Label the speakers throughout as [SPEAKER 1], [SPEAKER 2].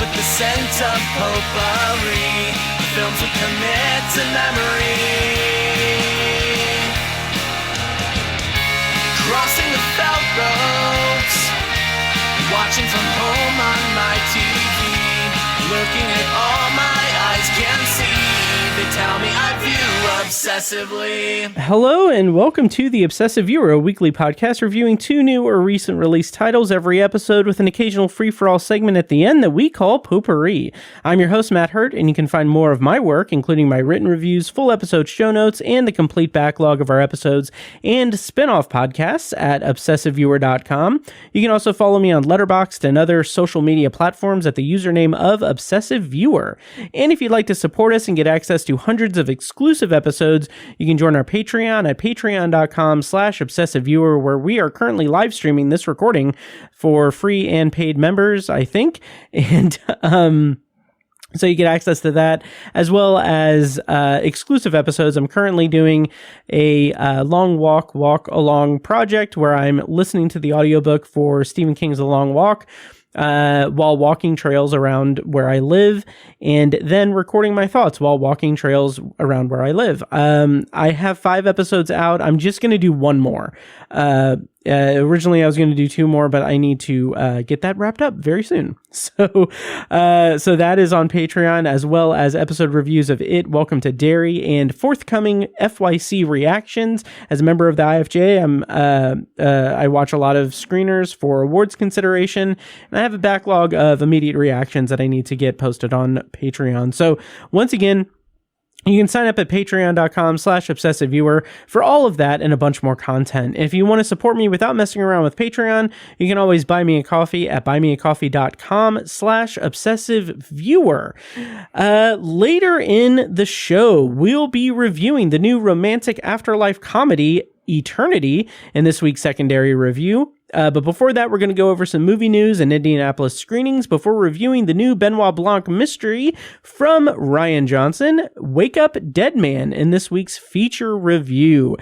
[SPEAKER 1] with the scent of potpourri. Films we commit to memory. Crossing the felt ropes, watching from home on my TV, looking at all my eyes can see. They tell me I view obsessively.
[SPEAKER 2] Hello and welcome to The Obsessive Viewer, a weekly podcast reviewing 2 new or recent release titles every episode with an occasional free-for-all segment at the end that we call Potpourri. I'm your host, Matt Hurt, and you can find more of my work, including my written reviews, full episode show notes, and the complete backlog of our episodes and spin-off podcasts at obsessiveviewer.com. You can also follow me on Letterboxd and other social media platforms at the username of Obsessive Viewer. And if you'd like to support us and get access to hundreds of exclusive episodes, you can join our Patreon at patreon.com/obsessiveviewer, where we are currently live streaming this recording for free and paid members, I think. And, so you get access to that, as well as exclusive episodes. I'm currently doing a long walk along project where I'm listening to the audiobook for Stephen King's The Long Walk while walking trails around where I live, and then recording my thoughts while walking trails around where I live. I have 5 episodes out. I'm just going to do one more. Originally I was going to do 2 more, but I need to get that wrapped up very soon. So that is on Patreon, as well as episode reviews of It, Welcome to Derry, and forthcoming FYC reactions. As a member of the IFJ, I watch a lot of screeners for awards consideration, and I have a backlog of immediate reactions that I need to get posted on Patreon. So once again, you can sign up at patreon.com/obsessiveviewer for all of that and a bunch more content. If you want to support me without messing around with Patreon, you can always buy me a coffee at buymeacoffee.com/obsessiveviewer. Later in the show, we'll be reviewing the new romantic afterlife comedy Eternity in this week's secondary review. But before that, we're going to go over some movie news and Indianapolis screenings before reviewing the new Benoit Blanc mystery from Rian Johnson, Wake Up Dead Man, in this week's feature review.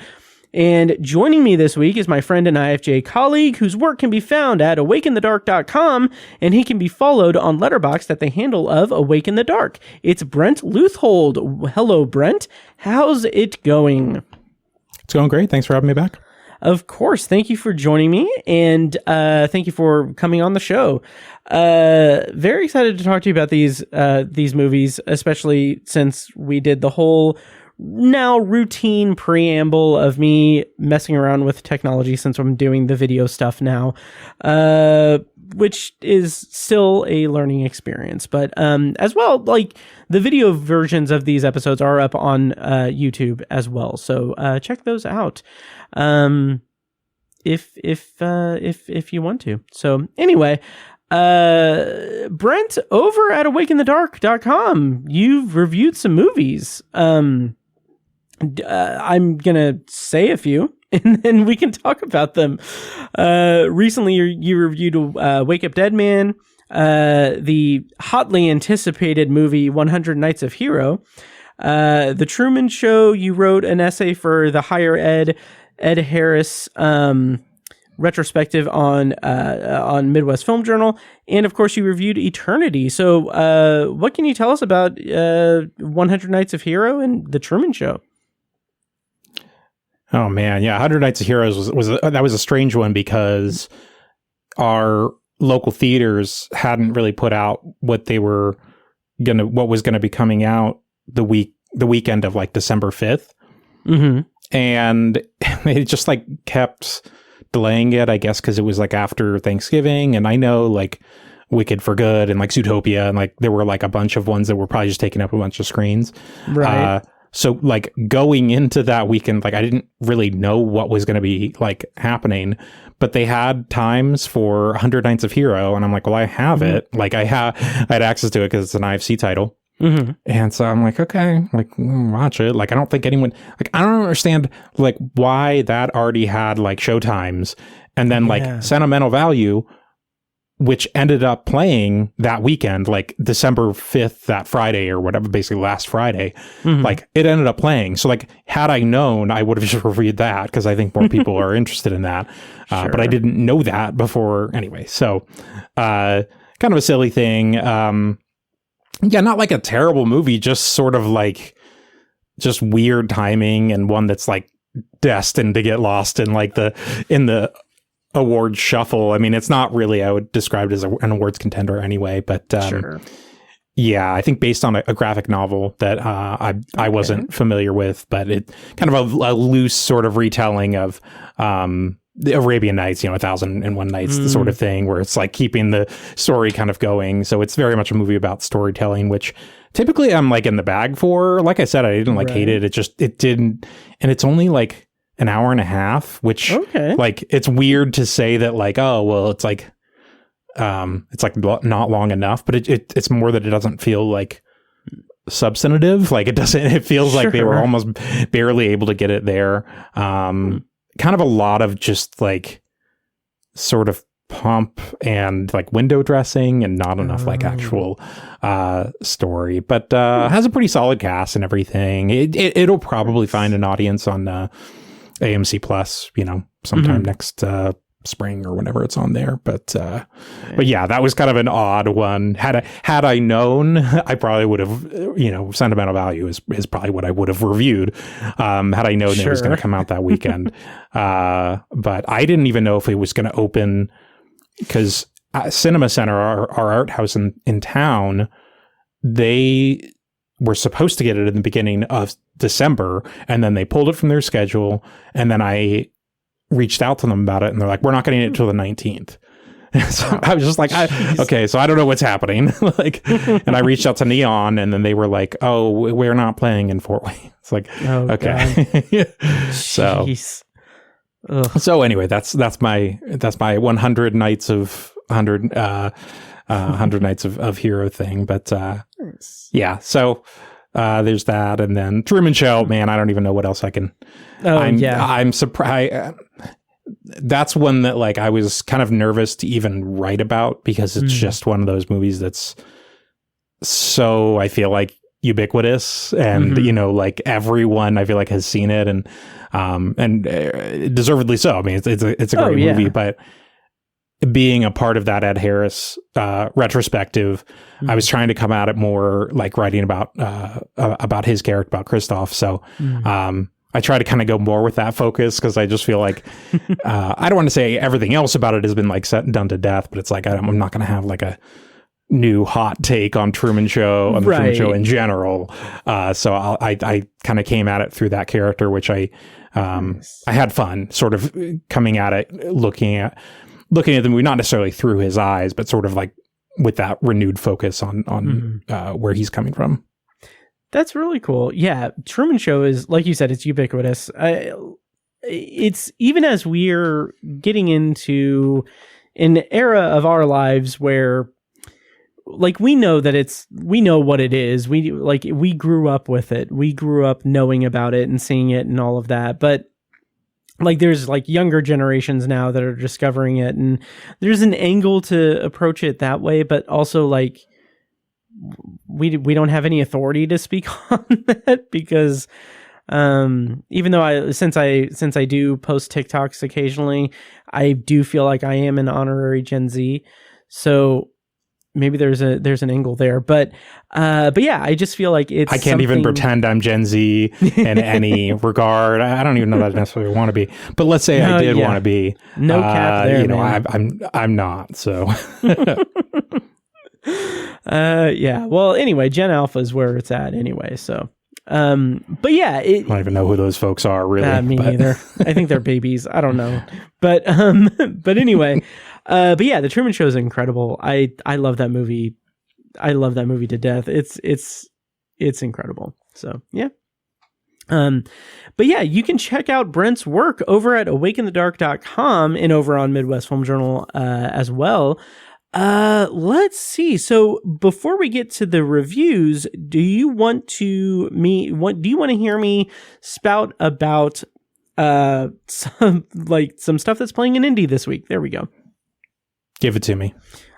[SPEAKER 2] And joining me this week is my friend and IFJ colleague, whose work can be found at awakeinthedark.com, and he can be followed on Letterboxd at the handle of Awake in the Dark. It's Brent Leuthold. Hello, Brent. How's it going?
[SPEAKER 3] It's going great. Thanks for having me back.
[SPEAKER 2] Of course. Thank you for joining me, and thank you for coming on the show. Very excited to talk to you about these movies, especially since we did the whole now routine preamble of me messing around with technology since I'm doing the video stuff now, which is still a learning experience. But as well, like, the video versions of these episodes are up on YouTube as well, so check those out if you want to. So anyway, Brent, over at awakeinthedark.com, you've reviewed some movies. I'm gonna say a few, and then we can talk about them. Recently, you reviewed Wake Up Dead Man, the hotly anticipated movie 100 Nights of Hero, The Truman Show. You wrote an essay for the Higher Ed Harris retrospective on Midwest Film Journal, and of course you reviewed Eternity. So what can you tell us about 100 Nights of Hero and The Truman Show?
[SPEAKER 3] Oh man, yeah, 100 Nights of Heroes was a strange one because our local theaters hadn't really put out what was gonna be coming out the weekend of like December 5th.
[SPEAKER 2] Mm-hmm.
[SPEAKER 3] And they just like kept delaying it, I guess, because it was like after Thanksgiving. And I know like Wicked for Good and like Zootopia, and like there were like a bunch of ones that were probably just taking up a bunch of screens.
[SPEAKER 2] Right.
[SPEAKER 3] So like going into that weekend, like I didn't really know what was going to be like happening, but they had times for 100 Nights of Hero, and I'm like, well, I have it. Like I had access to it because it's an IFC title.
[SPEAKER 2] Mm-hmm.
[SPEAKER 3] And so I'm like, okay, like watch it. Like I don't think anyone, like I don't understand like why that already had like showtimes, and then like sentimental value, which ended up playing that weekend, like December 5th, that Friday or whatever, basically last Friday, like it ended up playing. So like, had I known, I would have just reviewed that because I think more people are interested in that. But I didn't know that before anyway. So, kind of a silly thing. Yeah, not like a terrible movie, just sort of like just weird timing, and one that's like destined to get lost in like in the award shuffle. I mean, it's not really, I would describe it as an awards contender anyway, but
[SPEAKER 2] Sure.
[SPEAKER 3] yeah, I think based on a graphic novel that I wasn't familiar with, but it kind of a loose sort of retelling of the Arabian Nights, 1001 Nights, the sort of thing, where it's like keeping the story kind of going. So it's very much a movie about storytelling, which typically I'm like in the bag for. Like I said, I didn't like hate it. It didn't, and it's only like an hour and a half, which like, it's weird to say that like, oh, well, it's like not long enough, but it's more that it doesn't feel like substantive. Like it feels like they were almost barely able to get it there. Kind of a lot of just like sort of pomp and like window dressing and not enough like actual story, but has a pretty solid cast and everything. It'll probably find an audience on AMC Plus, sometime next spring or whenever it's on there. But yeah, that was kind of an odd one. Had I known, I probably would have, sentimental value is probably what I would have reviewed had I known it was going to come out that weekend. But I didn't even know if it was going to open, because Cinema Center, our art house in town, they were supposed to get it in the beginning of December, and then they pulled it from their schedule, and then I reached out to them about it, and they're like, we're not getting it until the 19th. So I was just like, okay, so I don't know what's happening. And I reached out to Neon, and then they were like, oh, we're not playing in Fort Wayne. It's like, okay. So anyway, that's my 100 nights of 100 nights of hero thing. But yeah, so there's that, and then Truman Show. Man, I don't even know what else I can. I'm surprised. That's one that like I was kind of nervous to even write about, because it's just one of those movies that's so, I feel like, ubiquitous, and like everyone I feel like has seen it, and deservedly so. I mean, it's a great movie, but being a part of that Ed Harris retrospective, I was trying to come at it more like writing about his character, about Christoph. So I try to kind of go more with that focus, because I just feel like I don't want to say everything else about it has been like set and done to death, but it's like I'm not going to have like a new hot take on Truman Show, on the Truman Show in general. So I kind of came at it through that character, which I had fun sort of coming at it, looking at the movie, not necessarily through his eyes, but sort of like with that renewed focus on where he's coming from.
[SPEAKER 2] That's really cool. Yeah. Truman Show is, like you said, it's ubiquitous. It's even as we're getting into an era of our lives where like we know what it is. We grew up with it. We grew up knowing about it and seeing it and all of that. But like there's like younger generations now that are discovering it, and there's an angle to approach it that way, but also like we don't have any authority to speak on that, because even though since I do post TikToks occasionally, I do feel like I am an honorary Gen Z. So maybe there's an angle there, but yeah, I just feel like it's.
[SPEAKER 3] I can't even pretend I'm Gen Z in any regard. I don't even know that I necessarily want to be, but let's say I did want to be.
[SPEAKER 2] No cap there, man.
[SPEAKER 3] I'm not. So.
[SPEAKER 2] Yeah. Well, anyway, Gen Alpha is where it's at anyway. So, but yeah,
[SPEAKER 3] I don't even know who those folks are really.
[SPEAKER 2] Me neither. I think they're babies. I don't know, but anyway. But yeah, the Truman Show is incredible. I love that movie. I love that movie to death. It's incredible. So yeah. But yeah, you can check out Brent's work over at awakeinthedark.com and over on Midwest Film Journal as well. Let's see. So before we get to the reviews, do you want to hear me spout about some stuff that's playing in Indy this week? There we go.
[SPEAKER 3] Give it to me.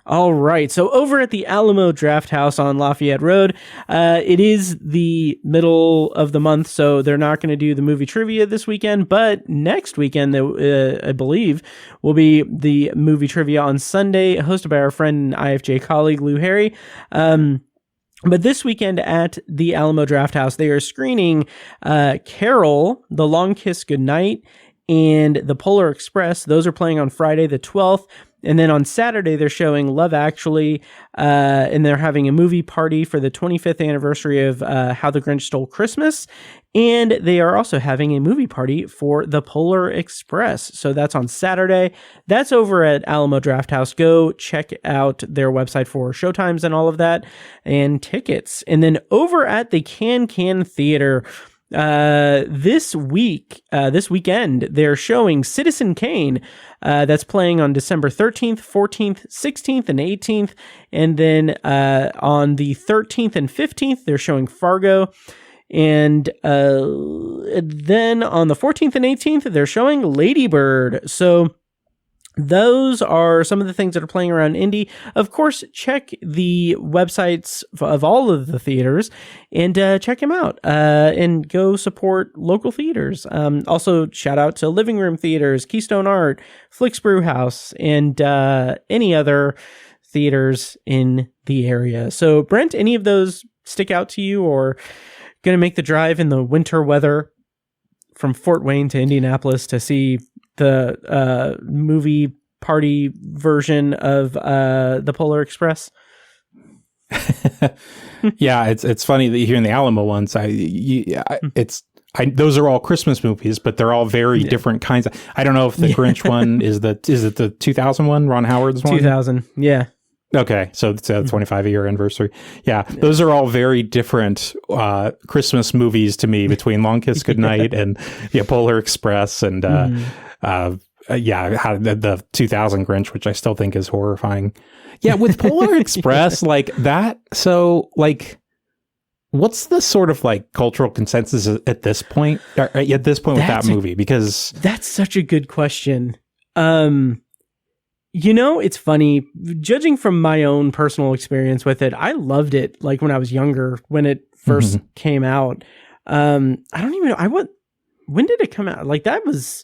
[SPEAKER 2] All right. So over at the Alamo Draft House on Lafayette Road, it is the middle of the month, so they're not going to do the movie trivia this weekend, but next weekend, I believe, will be the movie trivia on Sunday, hosted by our friend and IFJ colleague, Lou Harry. But this weekend at the Alamo Draft House, they are screening Carol, The Long Kiss Goodnight, and The Polar Express. Those are playing on Friday the 12th. And then on Saturday, they're showing Love Actually, and they're having a movie party for the 25th anniversary of How the Grinch Stole Christmas. And they are also having a movie party for The Polar Express. So that's on Saturday. That's over at Alamo Draft House. Go check out their website for showtimes and all of that and tickets. And then over at the Can Theater, this weekend, they're showing Citizen Kane, that's playing on December 13th, 14th, 16th, and 18th. And then, on the 13th and 15th, they're showing Fargo. And, then on the 14th and 18th, they're showing Lady Bird. So those are some of the things that are playing around Indy. Of course, check the websites of all of the theaters and check them out and go support local theaters. Also, shout out to Living Room Theaters, Keystone Art, Flicks Brew House, and any other theaters in the area. So, Brent, any of those stick out to you, or going to make the drive in the winter weather from Fort Wayne to Indianapolis to see the movie party version of the Polar Express?
[SPEAKER 3] Yeah, it's funny that you hear in the Alamo ones. Those are all Christmas movies, but they're all very different kinds. I don't know if the Grinch one is it the 2000 one, Ron Howard's one?
[SPEAKER 2] 2000, yeah.
[SPEAKER 3] Okay, so it's a 25-year anniversary. Yeah, those are all very different Christmas movies to me, between Long Kiss Goodnight and Polar Express and the 2000 Grinch, which I still think is horrifying. Yeah, with Polar Express, like that. So, like, what's the sort of like cultural consensus at this point? With that movie, because
[SPEAKER 2] that's such a good question. It's funny, judging from my own personal experience with it, I loved it like when I was younger, when it first came out. I don't even know. When did it come out? Like, that was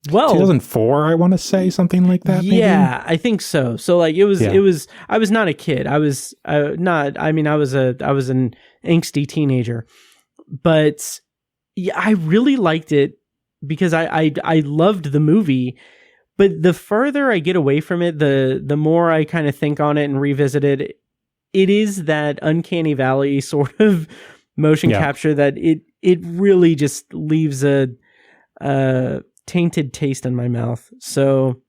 [SPEAKER 3] 2004, I want to say, something like that.
[SPEAKER 2] Yeah, maybe? I think so. So like it was I was not a kid. I was an angsty teenager, but yeah, I really liked it because I loved the movie. But the further I get away from it, the more I kind of think on it and revisit it. It is that uncanny valley sort of motion capture that it really just leaves a tainted taste in my mouth. So,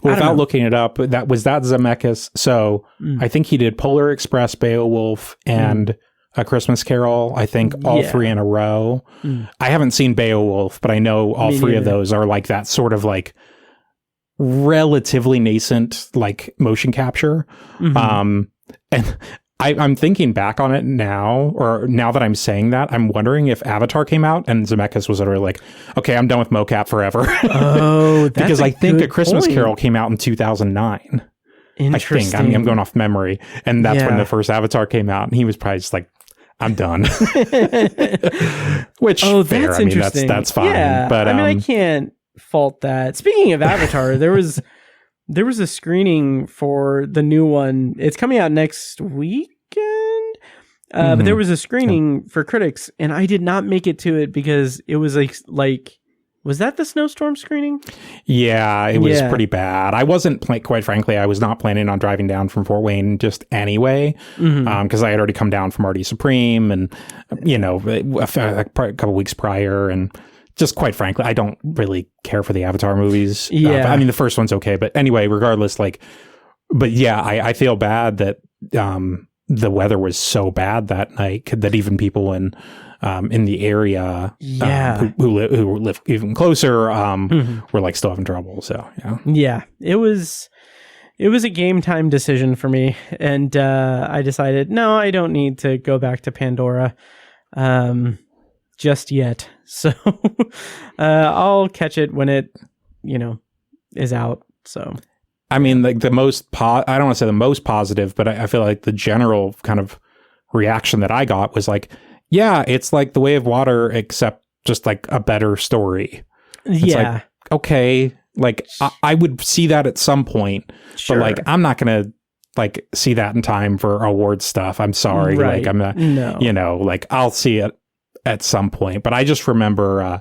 [SPEAKER 3] without looking it up, that Zemeckis. So I think he did Polar Express, Beowulf, and A Christmas Carol. I think all three in a row. I haven't seen Beowulf, but I know all three of those are like that sort of like relatively nascent like motion capture. And I'm thinking back on it now, or now that I'm saying that, I'm wondering if Avatar came out and Zemeckis was literally like, okay, I'm done with mocap forever.
[SPEAKER 2] Oh, that's
[SPEAKER 3] because I think A Christmas Carol came out in 2009.
[SPEAKER 2] Interesting.
[SPEAKER 3] I think I'm going off memory, and that's when the first Avatar came out, and he was probably just like, I'm done. Which
[SPEAKER 2] that's interesting.
[SPEAKER 3] That's fine.
[SPEAKER 2] Yeah,
[SPEAKER 3] but
[SPEAKER 2] I can't fault that. Speaking of Avatar, there was a screening for the new one. It's coming out next weekend. But there was a screening for critics, and I did not make it to it because it was like was that the snowstorm screening?
[SPEAKER 3] Yeah, it was pretty bad. I wasn't quite frankly, I was not planning on driving down from Fort Wayne just anyway, because I had already come down from RD Supreme and a couple weeks prior, and just quite frankly, I don't really care for the Avatar movies. I mean, the first one's okay, but anyway, regardless, I feel bad that the weather was so bad that night that even people in the area who live even closer were like still having trouble. So it was a game time decision for me, and I decided no, I don't need to go back to Pandora just yet. So I'll catch it when it is out. So I mean, like the most, I don't want to say the most positive, but I feel like the general kind of reaction that I got was like, yeah, it's like The Way of Water, except just like a better story. It's like, okay, like I would see that at some point, but like, I'm not going to like see that in time for awards stuff. I'm sorry.
[SPEAKER 2] Right.
[SPEAKER 3] Like I'm not, you know, like I'll see it at some point, but I just remember,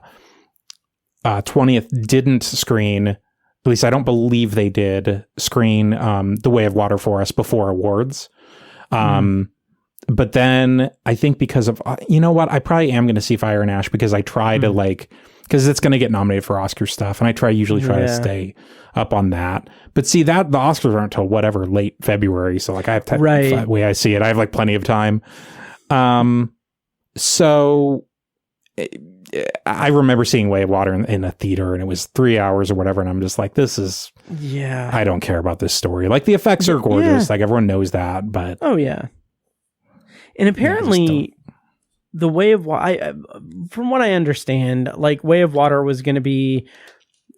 [SPEAKER 3] 20th didn't screen, at least I don't believe they did screen, The Way of Water for us before awards. But then I think because of, you know what, I probably am going to see Fire and Ash because I try to like, because it's going to get nominated for Oscar stuff. And I usually try to stay up on that. But see that the Oscars aren't until whatever, late February. So like I have the way I see it, I have like plenty of time. So I remember seeing Way of Water in a theater and it was 3 hours or whatever. And I'm just like, this is, I don't care about this story. Like the effects are gorgeous. Like everyone knows that, but.
[SPEAKER 2] Oh yeah. And apparently the Way of Water, from what I understand, like Way of Water was going to be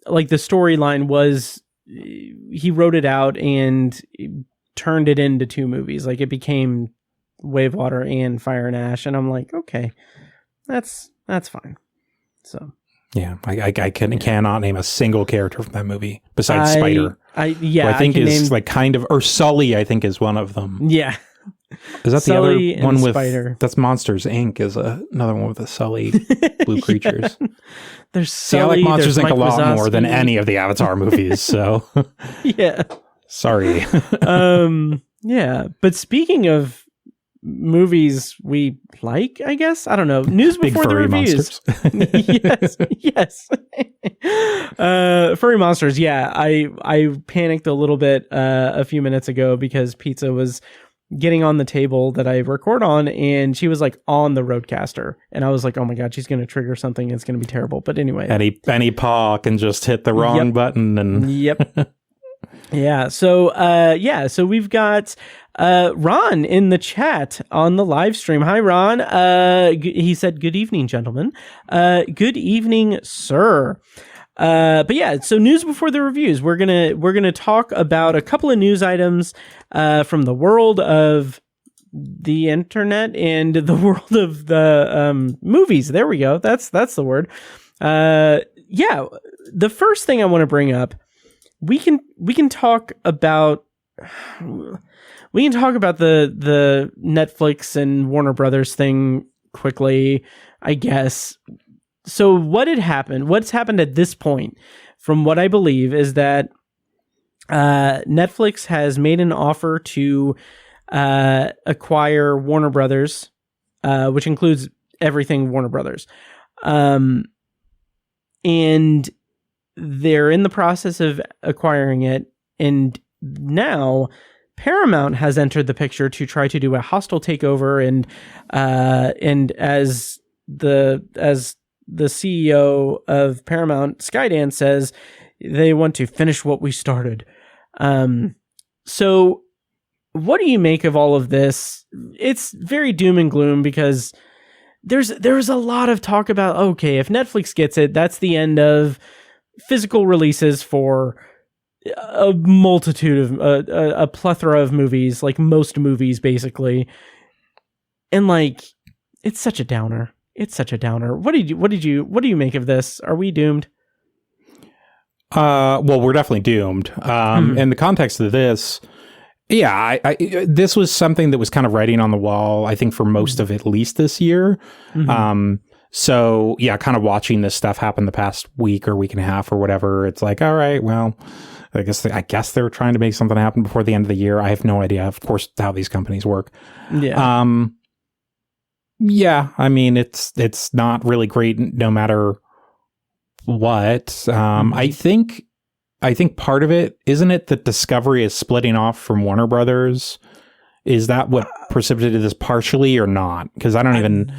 [SPEAKER 2] like the storyline was, he wrote it out and turned it into 2 movies. Like it became Way of Water and Fire and Ash. And I'm like, okay, that's fine. So
[SPEAKER 3] yeah, I cannot name a single character from that movie besides Spider. Who I think is like kind of, or Sully, I think is one of them.
[SPEAKER 2] Yeah.
[SPEAKER 3] Is that
[SPEAKER 2] Sully
[SPEAKER 3] the other one with
[SPEAKER 2] Spider?
[SPEAKER 3] That's Monsters Inc. is another one with the Sully blue creatures.
[SPEAKER 2] There's
[SPEAKER 3] Sully. I like Monsters Inc. a lot more than any of the Avatar movies. So
[SPEAKER 2] yeah,
[SPEAKER 3] sorry.
[SPEAKER 2] Yeah, but speaking of movies we like, I guess I don't know. News before the reviews. yes. Furry monsters. Yeah, I panicked a little bit a few minutes ago because Pizza was getting on the table that I record on and she was like on the Roadcaster and I was like, oh my God, she's going to trigger something. It's going to be terrible. But anyway, any paw can just hit the wrong button and yeah. So we've got Ron in the chat on the live stream. Hi, Ron. He said, good evening, gentlemen. Good evening, sir. But yeah, so news before the reviews. We're gonna talk about a couple of news items from the world of the internet and the world of the movies. There we go. That's the word. Yeah, the first thing I want to bring up, we can talk about the Netflix and Warner Brothers thing quickly, I guess. So what's happened at this point, from what I believe, is that Netflix has made an offer to acquire Warner Brothers, which includes everything Warner Brothers. And they're in the process of acquiring it. And now Paramount has entered the picture to try to do a hostile takeover. And as the CEO of Paramount, Skydance, says they want to finish what we started. So what do you make of all of this? It's very doom and gloom because there's a lot of talk about, okay, if Netflix gets it, that's the end of physical releases for a multitude of a plethora of movies, like most movies basically. And like, it's such a downer. It's such a downer. What do you make of this? Are we doomed?
[SPEAKER 3] Well, we're definitely doomed. In the context of this, yeah, this was something that was kind of writing on the wall, I think, for most of at least this year. So yeah, kind of watching this stuff happen the past week or week and a half or whatever. It's like, all right, well, I guess they're trying to make something happen before the end of the year. I have no idea, of course, how these companies work.
[SPEAKER 2] Yeah.
[SPEAKER 3] Yeah, I mean, it's not really great no matter what. I think part of it, isn't it that Discovery is splitting off from Warner Brothers? Is that what precipitated this partially or not? Because I don't even,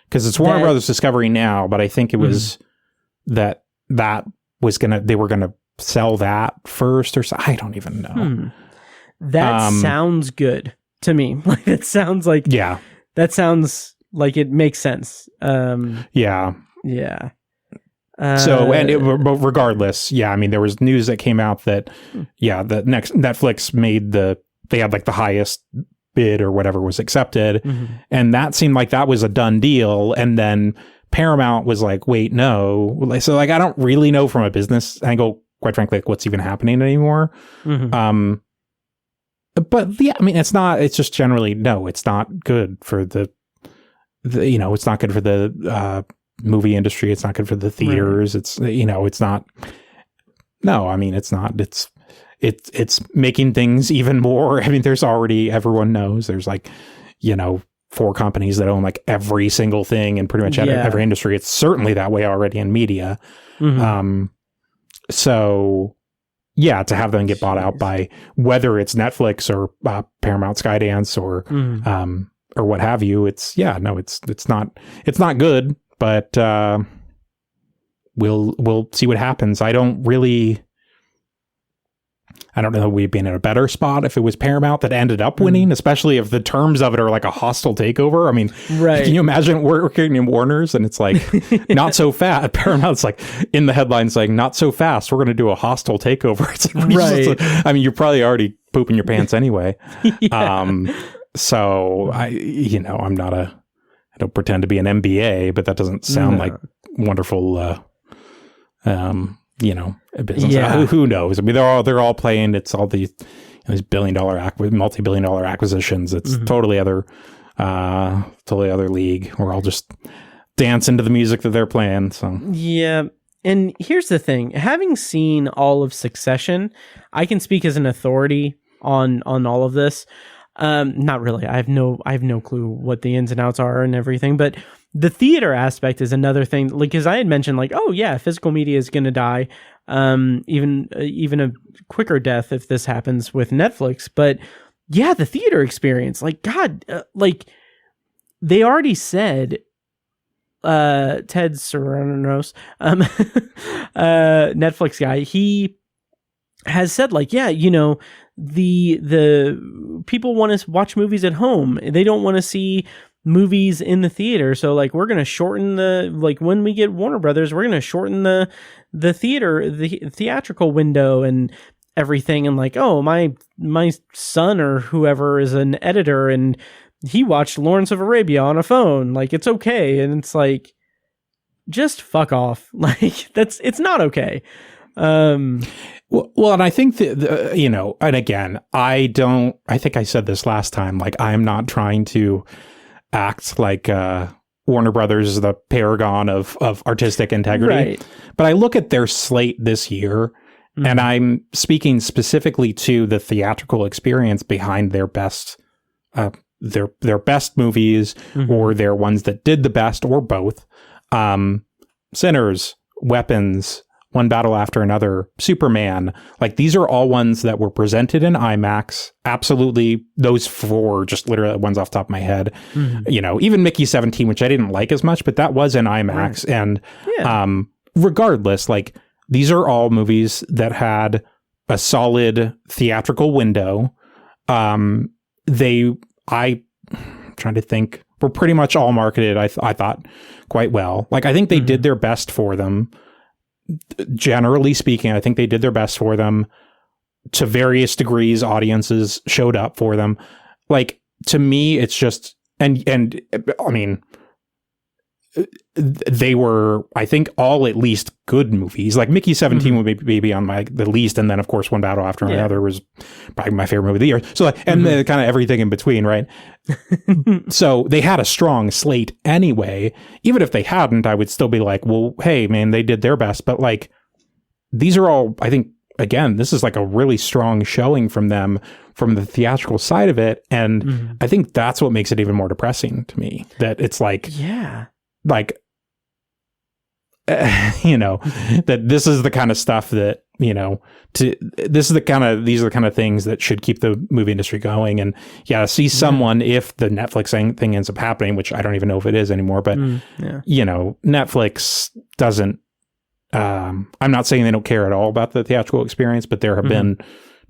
[SPEAKER 3] because it's Warner Brothers Discovery now, but I think it was that was they were gonna sell that first or so. I don't even know.
[SPEAKER 2] That sounds good to me. Like it sounds like,
[SPEAKER 3] yeah,
[SPEAKER 2] that sounds like it makes sense.
[SPEAKER 3] Yeah. But regardless, yeah, I mean, there was news that came out that, the next Netflix they had like the highest bid or whatever was accepted. And that seemed like that was a done deal. And then Paramount was like, wait, no. So like, I don't really know from a business angle, quite frankly, like what's even happening anymore. But yeah, I mean, it's just generally, no, it's not good for the it's not good for the movie industry. It's not good for the theaters. It's, it's not, no, I mean, it's not, it's making things even more. I mean, there's already, everyone knows there's like, 4 companies that own like every single thing in pretty much every industry. It's certainly that way already in media. So yeah, to have them get bought out by whether it's Netflix or Paramount, Skydance or what have you, it's not good, but we'll see what happens. I don't know that we'd be in a better spot if it was Paramount that ended up winning, especially if the terms of it are like a hostile takeover. I mean, can you imagine working in Warner's and it's like, not so fast. Paramount's like in the headlines saying, not so fast, we're going to do a hostile takeover. It's like, I mean, you're probably already pooping your pants anyway. So I don't pretend to be an MBA, but that doesn't sound like wonderful, business. Who knows? I mean, they're all playing. It's all these multi-billion-dollar acquisitions. It's totally other league. We're all just dancing to the music that they're playing. So
[SPEAKER 2] yeah. And here's the thing: having seen all of Succession, I can speak as an authority on all of this. Not really. I have no clue what the ins and outs are and everything, but the theater aspect is another thing. Like, as I had mentioned, like, oh yeah, physical media is going to die. Even a quicker death if this happens with Netflix. But yeah, the theater experience, like, God, like they already said, Ted Sarandos, Netflix guy, he has said like, yeah, the people want to watch movies at home. They don't want to see movies in the theater. So like, we're going to shorten when we get Warner Brothers, we're going to shorten the theatrical window and everything. And like, oh, my son or whoever is an editor and he watched Lawrence of Arabia on a phone. Like, it's okay. And it's like, just fuck off. Like, it's not okay.
[SPEAKER 3] Well, and I think that, and again, I think I said this last time, like, I'm not trying to act like Warner Brothers is the paragon of artistic integrity. Right. But I look at their slate this year, and I'm speaking specifically to the theatrical experience behind their best their best movies, or their ones that did the best, or both. Sinners, Weapons, One Battle After Another, Superman. Like, these are all ones that were presented in IMAX. Absolutely, those 4, just literally ones off the top of my head. Even Mickey 17, which I didn't like as much, but that was in IMAX. Right. And regardless, like, these are all movies that had a solid theatrical window. I'm trying to think, were pretty much all marketed, I thought, quite well. Like, I think they did their best for them. Generally speaking, I think they did their best for them. To various degrees, audiences showed up for them. Like, to me, it's just, and I mean, they were, I think, all at least good movies. Like, Mickey 17 would be on the least, and then of course One Battle After Another was probably my favorite movie of the year. So like, and kind of everything in between, right? So they had a strong slate anyway. Even if they hadn't, I would still be like, well, hey man, they did their best. But like, these are all, I think, again, this is like a really strong showing from them, from the theatrical side of it. And I think that's what makes it even more depressing to me, that it's like, like, that this is the kind of stuff that, these are the kind of things that should keep the movie industry going. And see someone, if the Netflix thing ends up happening, which I don't even know if it is anymore, but Netflix doesn't, I'm not saying they don't care at all about the theatrical experience, but there have been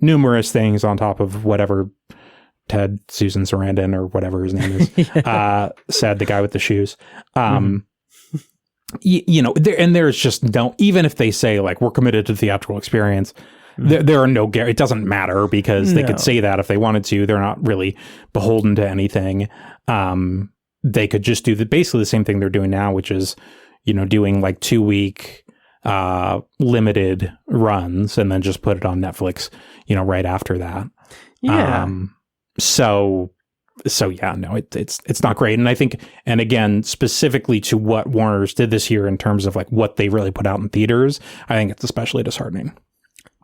[SPEAKER 3] numerous things on top of whatever Ted Susan Sarandon or whatever his name is, said, the guy with the shoes. there's just even if they say like we're committed to the theatrical experience, there are no it doesn't matter because they could say that if they wanted to. They're not really beholden to anything. They could just do basically the same thing they're doing now, which is doing like 2-week limited runs and then just put it on Netflix right after that. So yeah, no, it's not great. And I think, and again, specifically to what Warner's did this year in terms of like what they really put out in theaters, I think it's especially disheartening.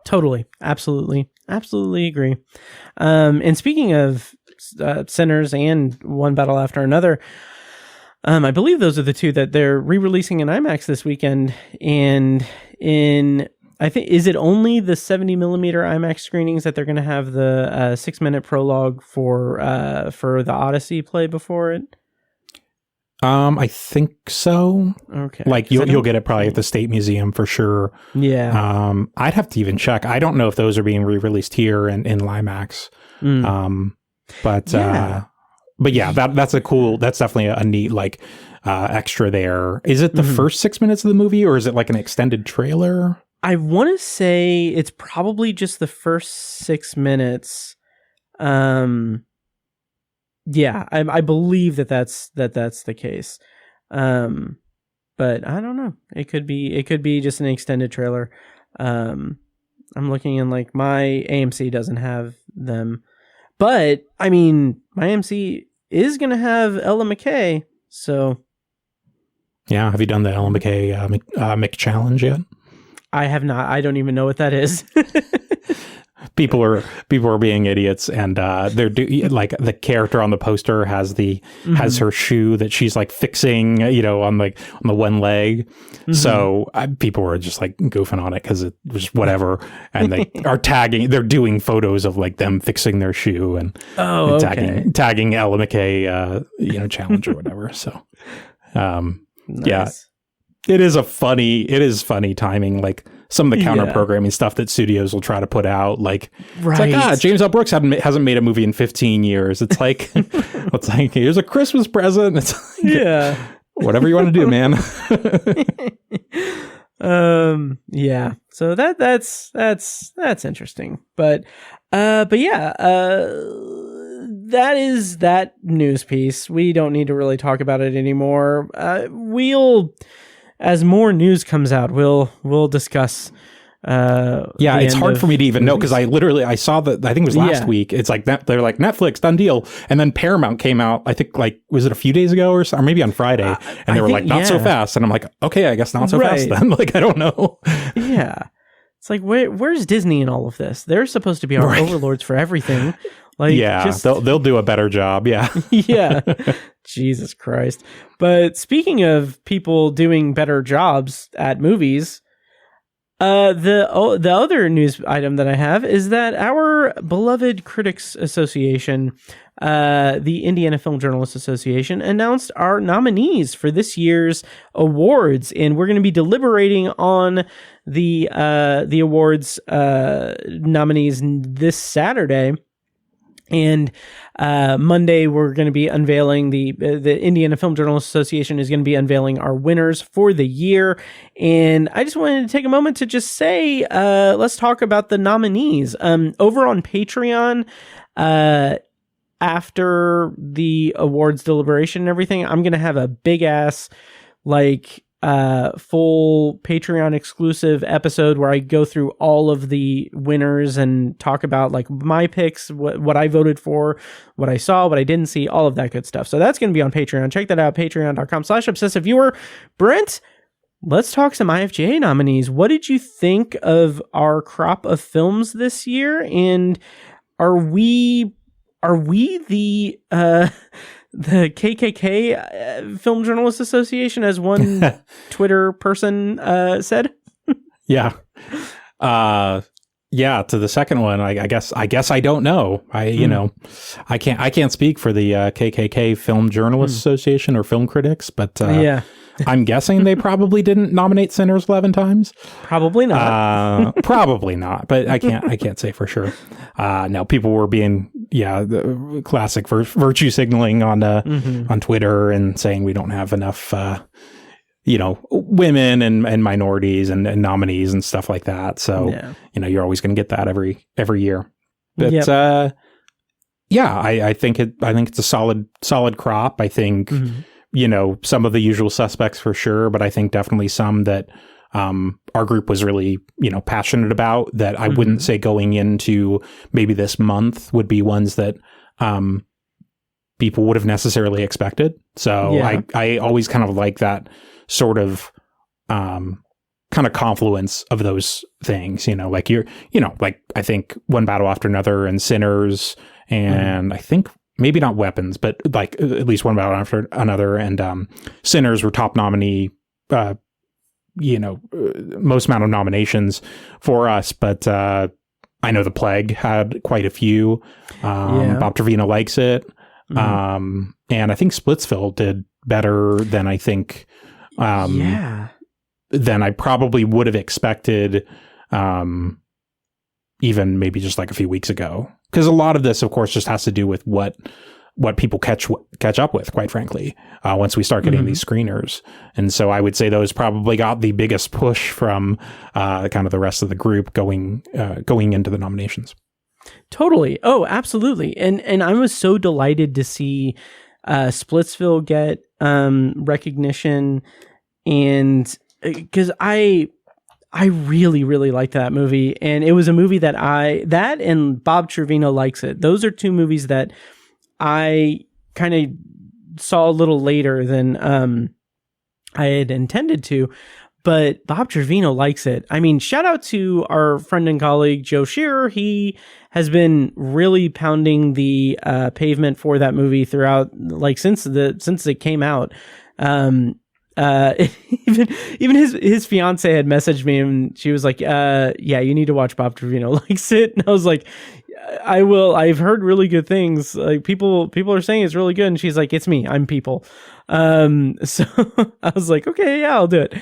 [SPEAKER 2] Totally. Absolutely agree. And speaking of Sinners and One Battle After Another, I believe those are the two that they're re-releasing in IMAX this weekend. And I think, is it only the 70 millimeter IMAX screenings that they're going to have the 6-minute prologue for the Odyssey play before it?
[SPEAKER 3] I think so.
[SPEAKER 2] Okay.
[SPEAKER 3] Like you'll get it probably at the State Museum for sure.
[SPEAKER 2] Yeah.
[SPEAKER 3] I'd have to even check. I don't know if those are being re-released here in IMAX. But yeah, that's definitely a neat like extra there. Is it the first 6 minutes of the movie or is it like an extended trailer?
[SPEAKER 2] I want to say it's probably just the first 6 minutes. Yeah, I believe that's the case. But I don't know. It could be just an extended trailer. I'm looking and like my AMC doesn't have them, but I mean my AMC is gonna have Ella McKay. So
[SPEAKER 3] yeah, have you done the Ella McKay Mick challenge yet?
[SPEAKER 2] I have not. I don't even know what that is.
[SPEAKER 3] People are being idiots, and they're like the character on the poster has has her shoe that she's like fixing, on the one leg. So people were just like goofing on it because it was whatever, and they are tagging. They're doing photos of like them fixing their shoe and tagging Ella McKay, challenge or whatever. So,
[SPEAKER 2] nice.
[SPEAKER 3] Yeah. It is funny timing, like some of the counter programming stuff that studios will try to put out. Like, it's like, James L. Brooks hasn't made a movie in 15 years. It's like, here's a Christmas present. It's like, whatever you want to do, man.
[SPEAKER 2] Yeah. So that's interesting. But yeah, that is that news piece. We don't need to really talk about it anymore. As more news comes out, we'll discuss.
[SPEAKER 3] It's hard for me to even know because I saw that. I think it was last week. It's like they're like Netflix done deal, and then Paramount came out. I think like was it a few days ago or maybe on Friday, and they were like not so fast, and I'm like okay, I guess not so fast then. Like I don't know.
[SPEAKER 2] Yeah, it's like where's Disney in all of this? They're supposed to be our overlords for everything. Like
[SPEAKER 3] they'll do a better job. Yeah.
[SPEAKER 2] Yeah. Jesus Christ. But speaking of people doing better jobs at movies, the other news item that I have is that our beloved Critics Association, the Indiana Film Journalists Association, announced our nominees for this year's awards, and we're going to be deliberating on the awards nominees this Saturday. And Monday, we're going to be unveiling the Indiana Film Journalists Association is going to be unveiling our winners for the year. And I just wanted to take a moment to just say, let's talk about the nominees. Over on Patreon, after the awards deliberation and everything, I'm going to have a big ass, full Patreon exclusive episode where I go through all of the winners and talk about like my picks, what I voted for, what I saw, what I didn't see, all of that good stuff. So that's going to be on Patreon. Check that out, patreon.com/obsessiveviewer. Brent, let's talk some IFJA nominees. What did you think of our crop of films this year? And are we the KKK Film Journalists Association, as one Twitter person said?
[SPEAKER 3] Yeah. To the second one, I guess I don't know. I can't speak for the KKK Film Journalists Association or film critics, but I'm guessing they probably didn't nominate Sinners 11 times.
[SPEAKER 2] Probably not.
[SPEAKER 3] Probably not, but I can't say for sure. Now people were being the classic virtue signaling on Twitter and saying we don't have enough women and minorities and nominees and stuff like that. So, you're always going to get that every year. But, I think it's a solid crop. I think, some of the usual suspects for sure, but I think definitely some that, our group was really, passionate about that I wouldn't say going into maybe this month would be ones that, people would have necessarily expected. So I always kind of like that sort of kind of confluence of those things, like I think One Battle After Another and Sinners and I think maybe not Weapons, but like at least One Battle After Another and Sinners were top nominee, most amount of nominations for us, but I Know the Plague had quite a few. Bob Trevino Likes It. And I think Splitsville did better than I think than I probably would have expected even maybe just like a few weeks ago, because a lot of this of course just has to do with what people catch up with, quite frankly, once we start getting these screeners. And so I would say those probably got the biggest push from kind of the rest of the group going into the nominations.
[SPEAKER 2] Totally. Oh, absolutely. And I was so delighted to see Splitsville get recognition, and because I really, really liked that movie, and it was a movie that and Bob Trevino Likes It. Those are two movies that I kind of saw a little later than I had intended to. But Bob Trevino Likes It. I mean, shout out to our friend and colleague, Joe Shearer. He has been really pounding the pavement for that movie throughout, like since it came out. Even his fiance had messaged me and she was like, you need to watch Bob Trevino Likes It. And I was like, I will. I've heard really good things. Like people are saying it's really good. And she's like, it's me. I'm people. So I was like, okay, yeah, I'll do it.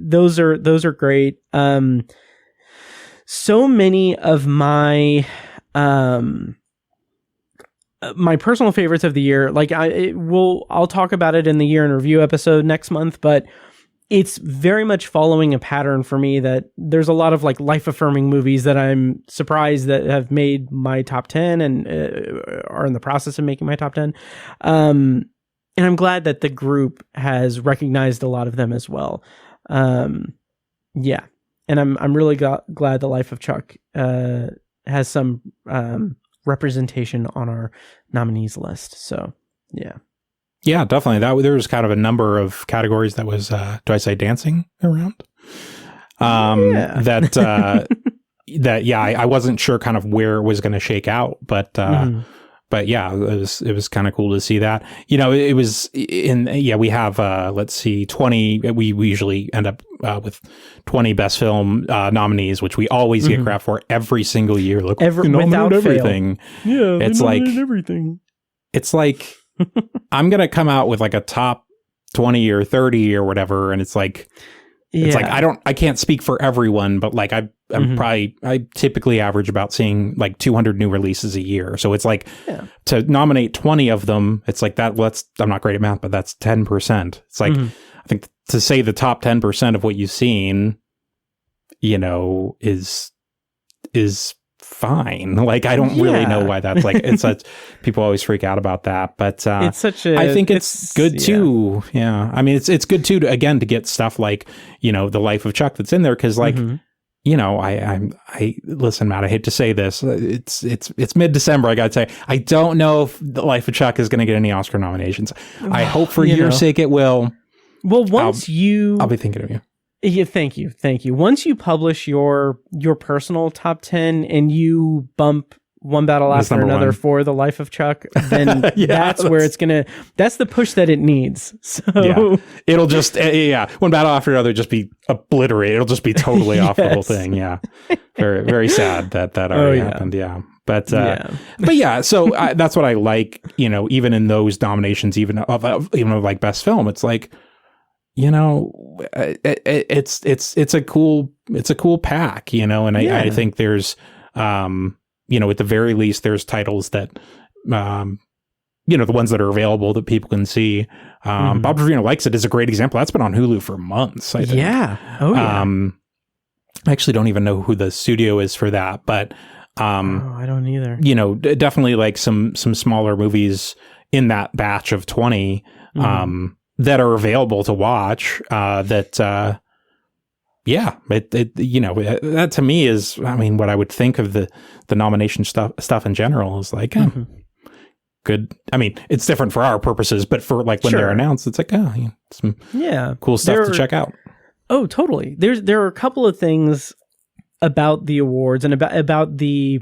[SPEAKER 2] Those are great. So many of my personal favorites of the year, like I'll talk about it in the year in review episode next month, but it's very much following a pattern for me that there's a lot of like life affirming movies that I'm surprised that have made my top 10 and are in the process of making my top 10. And I'm glad that the group has recognized a lot of them as well. And I'm really glad The Life of Chuck has some representation on our nominees list. So, yeah.
[SPEAKER 3] Yeah, definitely. There was kind of a number of categories that was, do I say dancing around? I wasn't sure kind of where it was going to shake out, but yeah, it was kind of cool to see that. It was we have, let's see, 20, we usually end up with 20 best film nominees, which we always get crap for every single year. Look, without everything.
[SPEAKER 2] Fail. Yeah,
[SPEAKER 3] it's like
[SPEAKER 2] everything.
[SPEAKER 3] It's like, I'm going to come out with like a top 20 or 30 or whatever. And it's like, I can't speak for everyone, but like I typically average about seeing like 200 new releases a year. So it's like to nominate 20 of them, it's like that. I'm not great at math, but that's 10%. It's like, I think to say the top 10% of what you've seen, is fine. Like, I don't really know why that's like, it's such, people always freak out about that, but
[SPEAKER 2] it's such
[SPEAKER 3] I think it's good too. Yeah. I mean, it's good too, to get stuff like, The Life of Chuck that's in there. Cause like, I listen, Matt, I hate to say this. It's mid-December. I got to say, I don't know if The Life of Chuck is going to get any Oscar nominations. I hope for your sake it will.
[SPEAKER 2] Well, I'll
[SPEAKER 3] be thinking of you.
[SPEAKER 2] Yeah, thank you. Once you publish your personal top 10 and you bump One Battle After Another for The Life of Chuck, then that's where it's that's the push that it needs. So
[SPEAKER 3] it'll just One Battle After Another just be obliterated. It'll just be totally off the whole thing. Yeah, very very sad that already happened. Yeah. But so that's what I like. Even in those nominations, even of like best film, it's like, it's a cool pack, and I think there's, at the very least, there's titles that, you know, the ones that are available that people can see. Bob Trevino Likes It is a great example. That's been on Hulu for months, I think.
[SPEAKER 2] Yeah. Oh, yeah.
[SPEAKER 3] I actually don't even know who the studio is for that, but
[SPEAKER 2] I don't either.
[SPEAKER 3] you know, definitely like some smaller movies in that batch of 20 that are available to watch. You know, that to me is, I mean, what I would think of the nomination stuff in general is like, good. I mean, it's different for our purposes, but for like when they're announced, it's like, some cool stuff to check out.
[SPEAKER 2] Oh, totally. There are a couple of things about the awards and about the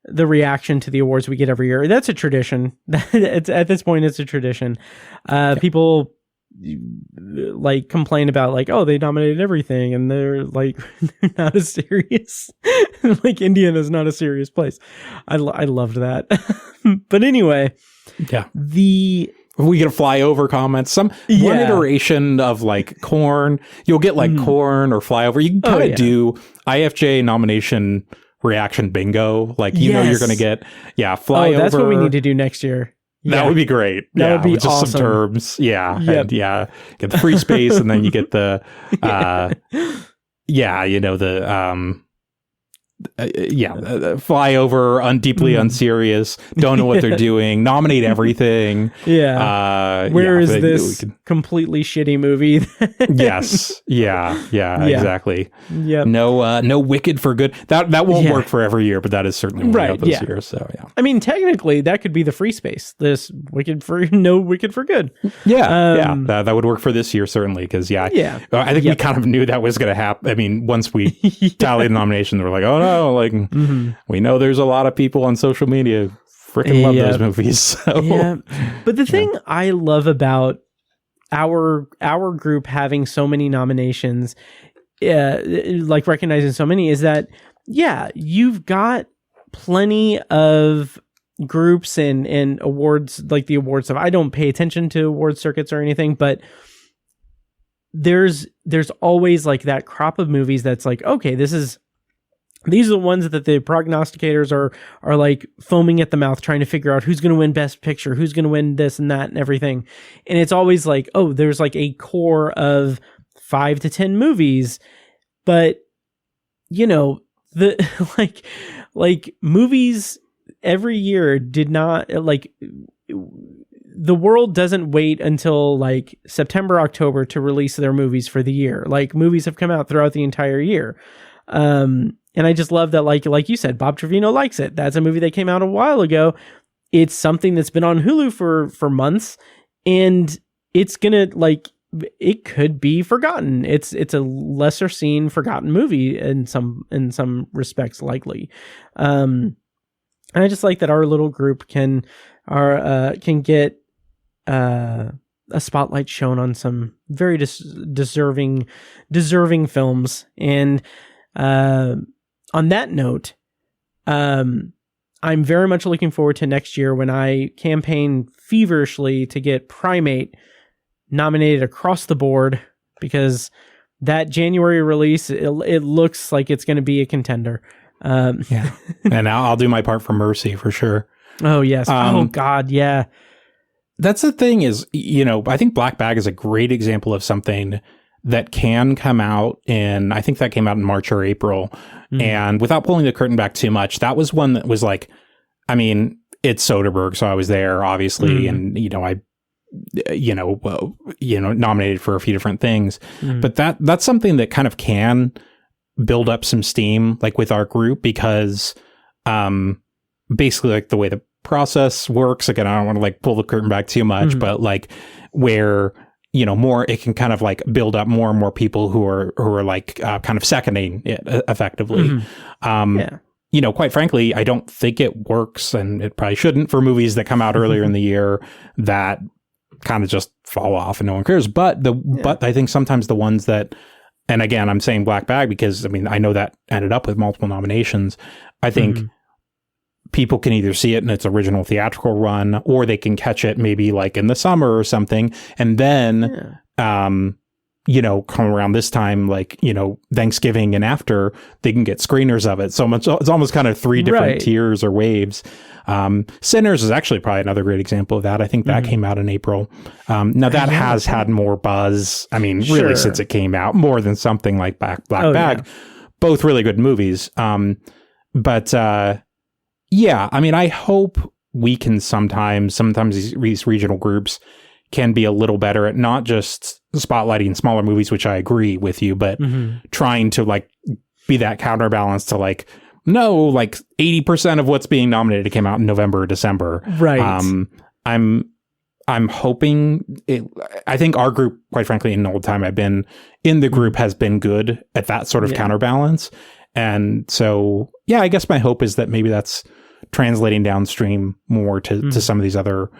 [SPEAKER 2] reaction to the awards we get every year. That's a tradition. At this point, it's a tradition. People like complain about like, oh, they nominated everything, and they're like, they're not as serious. Like Indiana is not a serious place. I loved that. But anyway,
[SPEAKER 3] we get a flyover comments. One iteration of like corn. You'll get like corn or flyover. You can kind of do IFJ nomination reaction bingo. Like, you know, you're going to get, flyover.
[SPEAKER 2] Oh, that's what we need to do next year.
[SPEAKER 3] That would be great.
[SPEAKER 2] That would be
[SPEAKER 3] just
[SPEAKER 2] awesome.
[SPEAKER 3] Some terms. Yeah. Yep. And get the free space, and then you get the, you know, the flyover, deeply unserious, don't know what they're doing, nominate everything.
[SPEAKER 2] Where is this completely shitty movie?
[SPEAKER 3] Yes. Exactly.
[SPEAKER 2] Yep.
[SPEAKER 3] No Wicked for Good. That won't work for every year, but that is certainly one of those years. So
[SPEAKER 2] I mean, technically that could be the free space. This Wicked for Good.
[SPEAKER 3] That would work for this year, certainly, because I think we kind of knew that was going to happen. I mean, once we tallied the nominations, we're like, oh no, like we know there's a lot of people on social media freaking love those movies. So.
[SPEAKER 2] But the thing I love about our group having so many nominations, like recognizing so many, is that you've got plenty of groups and awards, like the awards stuff. I don't pay attention to award circuits or anything, but there's always like that crop of movies that's like, okay, these are the ones that the prognosticators are like foaming at the mouth trying to figure out who's going to win Best Picture, who's going to win this and that and everything. And it's always like, oh, there's like a core of 5 to 10 movies, but you know, the like movies every year did not, like, the world doesn't wait until like September, October to release their movies for the year. Like, movies have come out throughout the entire year. And I just love that, like you said, Bob Trevino Likes It. That's a movie that came out a while ago. It's something that's been on Hulu for months, and it's gonna, like, it could be forgotten. It's a lesser seen, forgotten movie in some respects, likely. And I just like that our little group can get a spotlight shown on some very deserving films. And on that note, I'm very much looking forward to next year when I campaign feverishly to get Primate nominated across the board, because that January release, it looks like it's going to be a contender.
[SPEAKER 3] And I'll do my part for Mercy for sure.
[SPEAKER 2] Oh yes. Oh God. Yeah.
[SPEAKER 3] That's the thing is, you know, I think Black Bag is a great example of something that can come out I think that came out in March or April. And without pulling the curtain back too much, that was one that was like, I mean, it's Soderbergh, so I was there, obviously. And, you know, I nominated for a few different things, but that's something that kind of can build up some steam, like with our group, because, basically, like, the way the process works, again, I don't want to like pull the curtain back too much, but like where, you know, more, it can kind of like build up more and more people who are like kind of seconding it effectively. You know, quite frankly, I don't think it works, and it probably shouldn't, for movies that come out earlier in the year that kind of just fall off and no one cares. But but I think sometimes the ones that, and again, I'm saying Black Bag because I mean, I know that ended up with multiple nominations. I think people can either see it in its original theatrical run, or they can catch it maybe like in the summer or something, and then come around this time, like, Thanksgiving and after, they can get screeners of it. So it's almost kind of three different tiers or waves. Sinners is actually probably another great example of that. I think that came out in April. Now that has had more buzz. I mean, really since it came out, more than something like Black Bag. Yeah. Both really good movies. But I mean, I hope we can sometimes these regional groups can be a little better at not just spotlighting smaller movies, which I agree with you, but trying to like be that counterbalance to like, no, like 80% of what's being nominated came out in November or December.
[SPEAKER 2] Right.
[SPEAKER 3] I'm hoping it. I think our group, quite frankly, in the whole time I've been in the group, has been good at that sort of counterbalance. And so, I guess my hope is that maybe that's translating downstream more to some of these other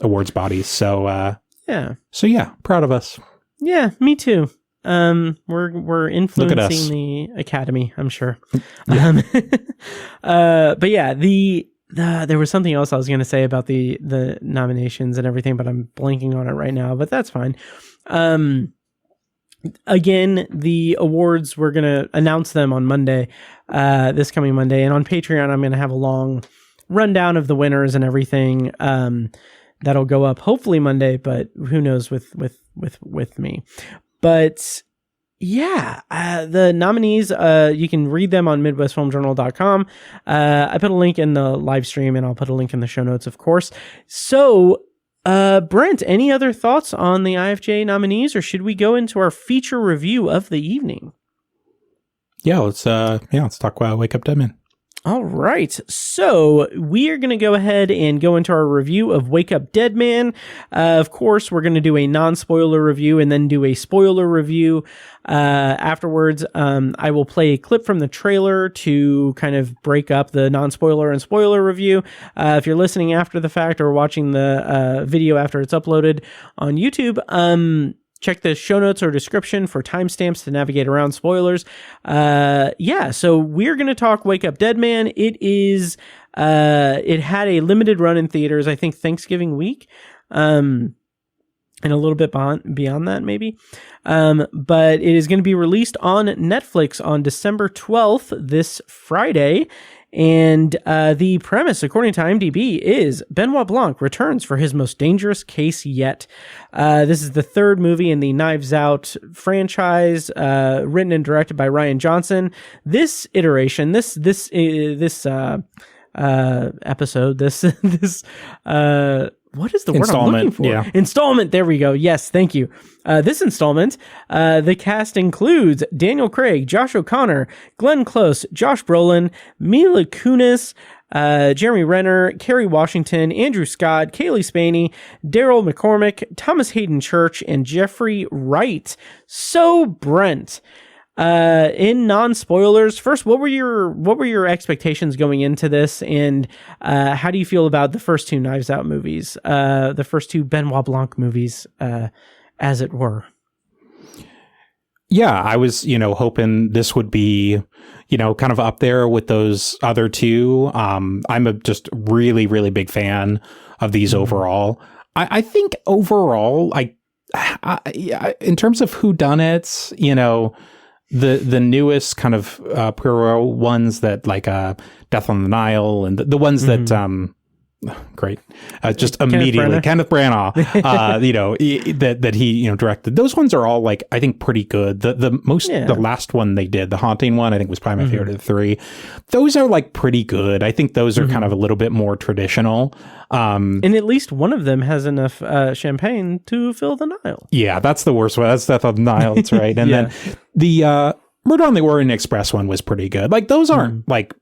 [SPEAKER 3] awards bodies. So, proud of us.
[SPEAKER 2] Yeah, me too. We're influencing the Academy, I'm sure. Yeah. But yeah, there was something else I was going to say about the nominations and everything, but I'm blanking on it right now, but that's fine. Again, the awards, we're going to announce them on Monday, this coming Monday, and on Patreon, I'm going to have a long rundown of the winners and everything. That'll go up hopefully Monday, but who knows with me. But the nominees, you can read them on MidwestFilmJournal.com. I put a link in the live stream, and I'll put a link in the show notes, of course. So, Brent, any other thoughts on the IFJ nominees, or should we go into our feature review of the evening?
[SPEAKER 3] Yeah, let's talk about Wake Up Dead Man.
[SPEAKER 2] All right, so we are going to go ahead and go into our review of Wake Up Dead Man. Of course, we're going to do a non-spoiler review and then do a spoiler review afterwards. I will play a clip from the trailer to kind of break up the non-spoiler and spoiler review. If you're listening after the fact or watching the video after it's uploaded on YouTube, check the show notes or description for timestamps to navigate around spoilers. So we're going to talk Wake Up Dead Man. It had a limited run in theaters, I think Thanksgiving week, and a little bit beyond that maybe. But it is going to be released on Netflix on December 12th, this Friday. And the premise, according to IMDb, is Benoit Blanc returns for his most dangerous case yet. This is the third movie in the Knives Out franchise, written and directed by Rian Johnson. This iteration, this episode, what is the word I'm looking for? Yeah. Installment. There we go. Yes, thank you. This installment, the cast includes Daniel Craig, Josh O'Connor, Glenn Close, Josh Brolin, Mila Kunis, Jeremy Renner, Kerry Washington, Andrew Scott, Kaylee Spaney, Daryl McCormick, Thomas Hayden Church, and Jeffrey Wright. So, Brent, in non-spoilers, first, what were your expectations going into this, and how do you feel about the first two Knives Out movies, the first two Benoit Blanc movies, as it were?
[SPEAKER 3] Yeah, I was, hoping this would be, kind of up there with those other two. I'm a just really, really big fan of these overall. I think overall, I in terms of whodunits, the newest kind of Poirot ones that like Death on the Nile and the ones that great just immediately Kenneth Branagh that he directed. Those ones are all like I think pretty good. The last one they did, the Haunting one, I think was probably my favorite of the three. Those are like pretty good. I think those are kind of a little bit more traditional.
[SPEAKER 2] And at least one of them has enough champagne to fill the Nile.
[SPEAKER 3] Yeah, that's the worst one. That's Death on the Nile. That's right. And then the Murder on the Orient Express one was pretty good. Like those aren't like.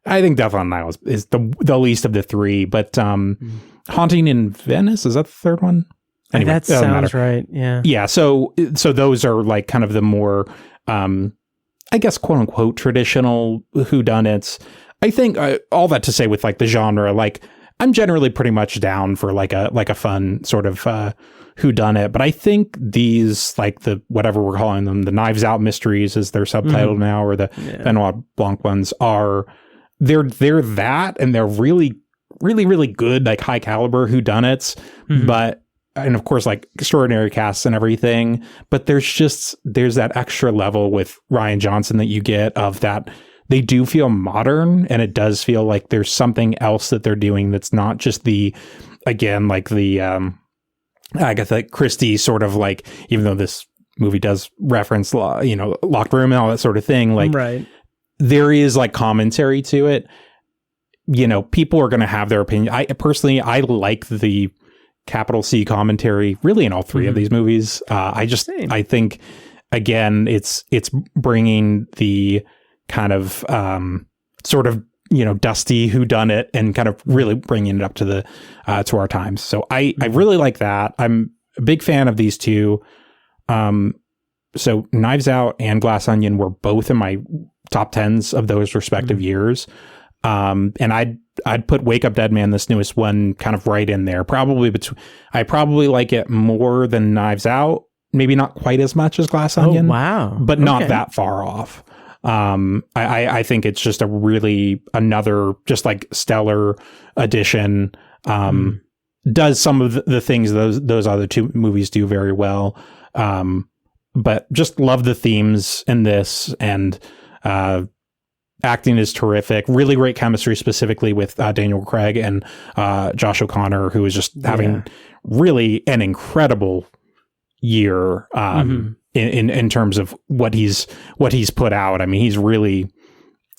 [SPEAKER 3] I think Death on the Nile is the least of the three, but Haunting in Venice, is that the third one?
[SPEAKER 2] Anyway, that sounds right. Yeah.
[SPEAKER 3] Yeah. So those are like kind of the more, I guess, quote unquote, traditional whodunits. I think all that to say with like the genre, like I'm generally pretty much down for like a fun sort of whodunit, but I think these like the whatever we're calling them, the Knives Out mysteries, as they're subtitled now, or the Benoit Blanc ones are. They're that, and they're really, really, really good, like high caliber whodunits. But and of course, like extraordinary casts and everything, but there's that extra level with Rian Johnson that you get of that. They do feel modern, and it does feel like there's something else that they're doing that's not just like the Agatha Christie sort of like, even though this movie does reference, Locked Room and all that sort of thing, like
[SPEAKER 2] right.
[SPEAKER 3] There is like commentary to it. People are going to have their opinion. I personally like the capital C commentary really in all three of these movies. I think again, it's bringing the kind of sort of dusty whodunit and kind of really bringing it up to to our times. So I really like that. I'm a big fan of these two. So Knives Out and Glass Onion were both in my top 10s of those respective years. And I'd put Wake Up Dead Man, this newest one, kind of right in there. I probably like it more than Knives Out. Maybe not quite as much as Glass Onion.
[SPEAKER 2] Oh, wow.
[SPEAKER 3] But not that far off. I think it's just another just like stellar addition. Does some of the things those other two movies do very well. But just love the themes in this, and acting is terrific. Really great chemistry, specifically with Daniel Craig and Josh O'Connor, who is just having really an incredible year in terms of what he's put out. I mean, he's really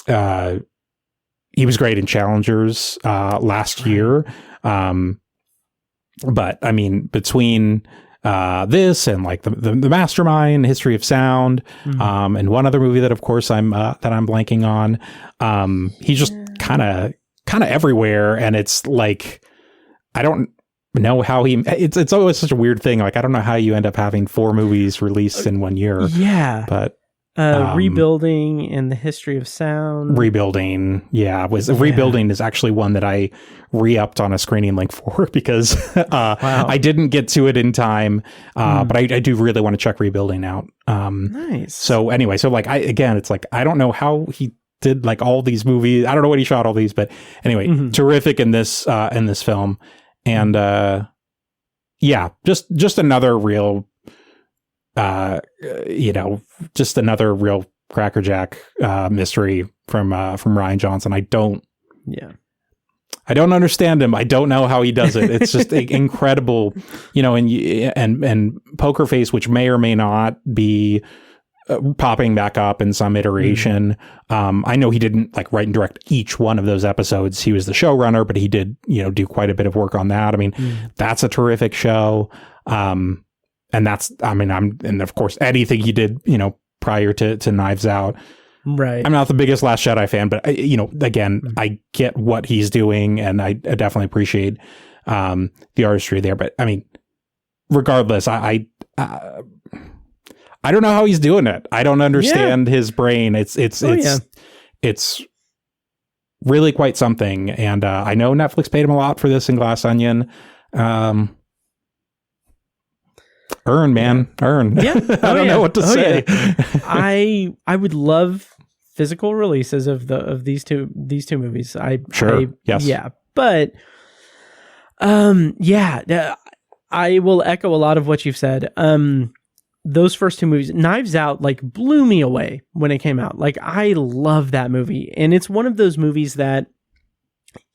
[SPEAKER 3] he was great in Challengers last year. But I mean, between this and like the Mastermind, History of Sound, and one other movie that of course I'm blanking on, he's just kind of everywhere, and it's like I don't know how it's always such a weird thing. Like I don't know how you end up having 4 movies released in 1 year.
[SPEAKER 2] Yeah,
[SPEAKER 3] but
[SPEAKER 2] Rebuilding and the History of Sound.
[SPEAKER 3] Rebuilding, Rebuilding is actually one that I re-upped on a screening link for because I didn't get to it in time. But I do really want to check Rebuilding out.
[SPEAKER 2] Nice.
[SPEAKER 3] So anyway, so like it's like I don't know how he did like all these movies. I don't know when he shot all these, but anyway, terrific in this film. And just another real just another real crackerjack mystery from Rian Johnson. I don't understand him. I don't know how he does it. It's just incredible, and Poker Face, which may or may not be popping back up in some iteration. I know he didn't like write and direct each one of those episodes. He was the showrunner, but he did, do quite a bit of work on that. I mean, that's a terrific show. And and of course, anything he did, prior to Knives Out.
[SPEAKER 2] Right.
[SPEAKER 3] I'm not the biggest Last Jedi fan, but again, I get what he's doing, and I definitely appreciate the artistry there. But I mean, regardless, I don't know how he's doing it. I don't understand his brain. It's really quite something. And I know Netflix paid him a lot for this in Glass Onion. Earn. Yeah. I don't know what to say.
[SPEAKER 2] Yeah. I would love physical releases of these two movies.
[SPEAKER 3] Yes.
[SPEAKER 2] Yeah. But I will echo a lot of what you've said. Those first two movies, Knives Out, like blew me away when it came out. Like I love that movie. And it's one of those movies that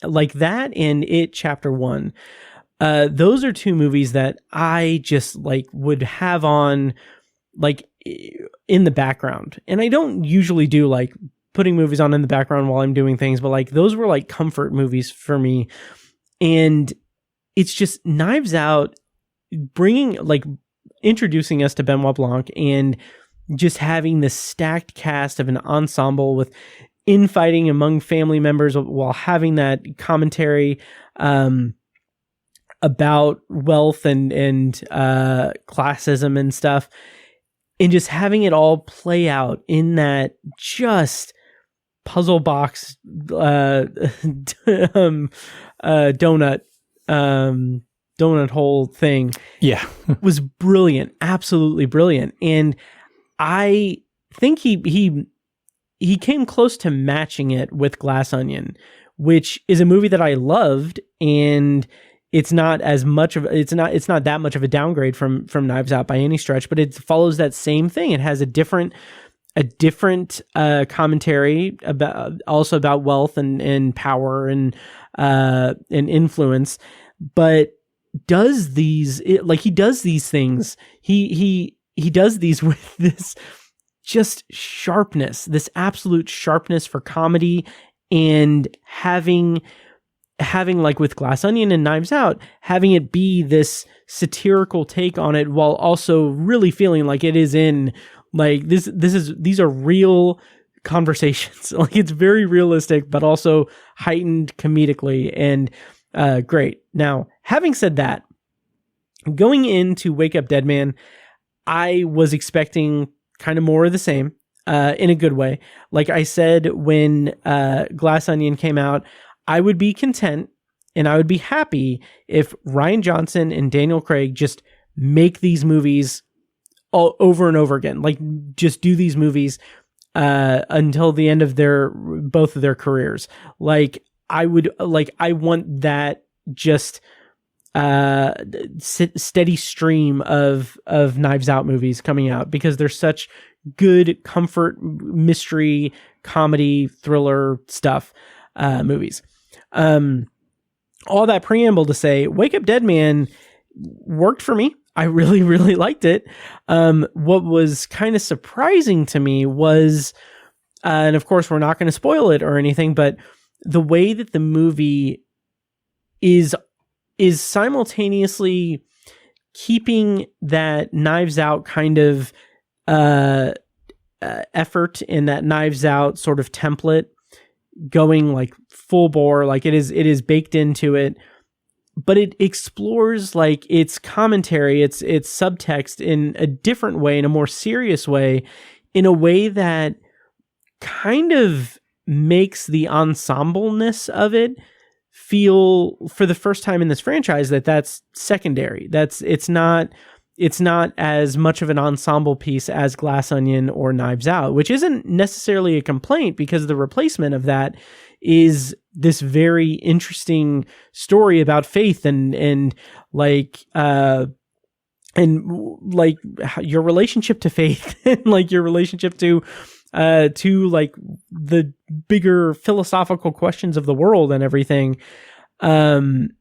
[SPEAKER 2] like that and It Chapter 1. Those are two movies that I just like would have on like in the background. And I don't usually do like putting movies on in the background while I'm doing things, but like those were like comfort movies for me. And it's just Knives Out introducing us to Benoit Blanc and just having this stacked cast of an ensemble with infighting among family members while having that commentary, about wealth and classism and stuff, and just having it all play out in that just puzzle box donut hole thing was brilliant, absolutely brilliant. And I think he came close to matching it with Glass Onion, which is a movie that I loved, and it's not that much of a downgrade from Knives Out by any stretch, but it follows that same thing. It has a different commentary about wealth and power and influence, but he does these things. He does these with this just sharpness, this absolute sharpness for comedy, and having like with Glass Onion and Knives Out, having it be this satirical take on it while also really feeling like it is in like these are real conversations. Like it's very realistic, but also heightened comedically, and great. Now, having said that, going into Wake Up Dead Man, I was expecting kind of more of the same, in a good way. Like I said, when Glass Onion came out, I would be content and I would be happy if Rian Johnson and Daniel Craig just make these movies all over and over again. Like just do these movies until the end of both of their careers. Like I want that just steady stream of Knives Out movies coming out, because they're such good comfort mystery comedy thriller stuff movies. All that preamble to say, Wake Up Dead Man worked for me. I really, really liked it. What was kind of surprising to me was, and of course we're not going to spoil it or anything, but the way that the movie is simultaneously keeping that Knives Out kind of effort in that Knives Out sort of template, going like full bore, like it is baked into it, but it explores like its commentary, its subtext in a different way, in a more serious way, in a way that kind of makes the ensembleness of it feel, for the first time in this franchise, that's secondary. It's not as much of an ensemble piece as Glass Onion or Knives Out, which isn't necessarily a complaint, because the replacement of that is this very interesting story about faith and like your relationship to faith and like your relationship to like the bigger philosophical questions of the world and everything, and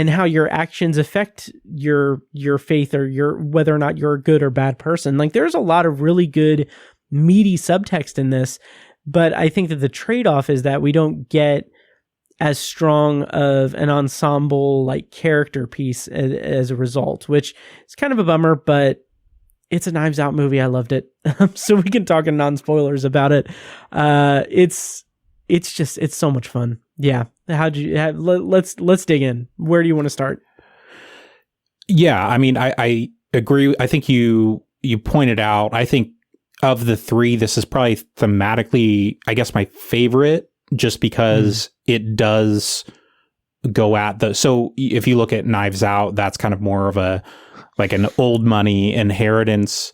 [SPEAKER 2] how your actions affect your faith or whether or not you're a good or bad person. Like there's a lot of really good meaty subtext in this, but I think that the trade-off is that we don't get as strong of an ensemble like character piece as a result, which is kind of a bummer, but it's a Knives Out movie. I loved it. So we can talk in non-spoilers about it. It's so much fun. Yeah. Let's dig in. Where do you want to start?
[SPEAKER 3] Yeah. I mean, I agree. I think you pointed out, I think of the three, this is probably thematically, I guess, my favorite, just because it does go at so if you look at Knives Out, that's kind of more of like an old money inheritance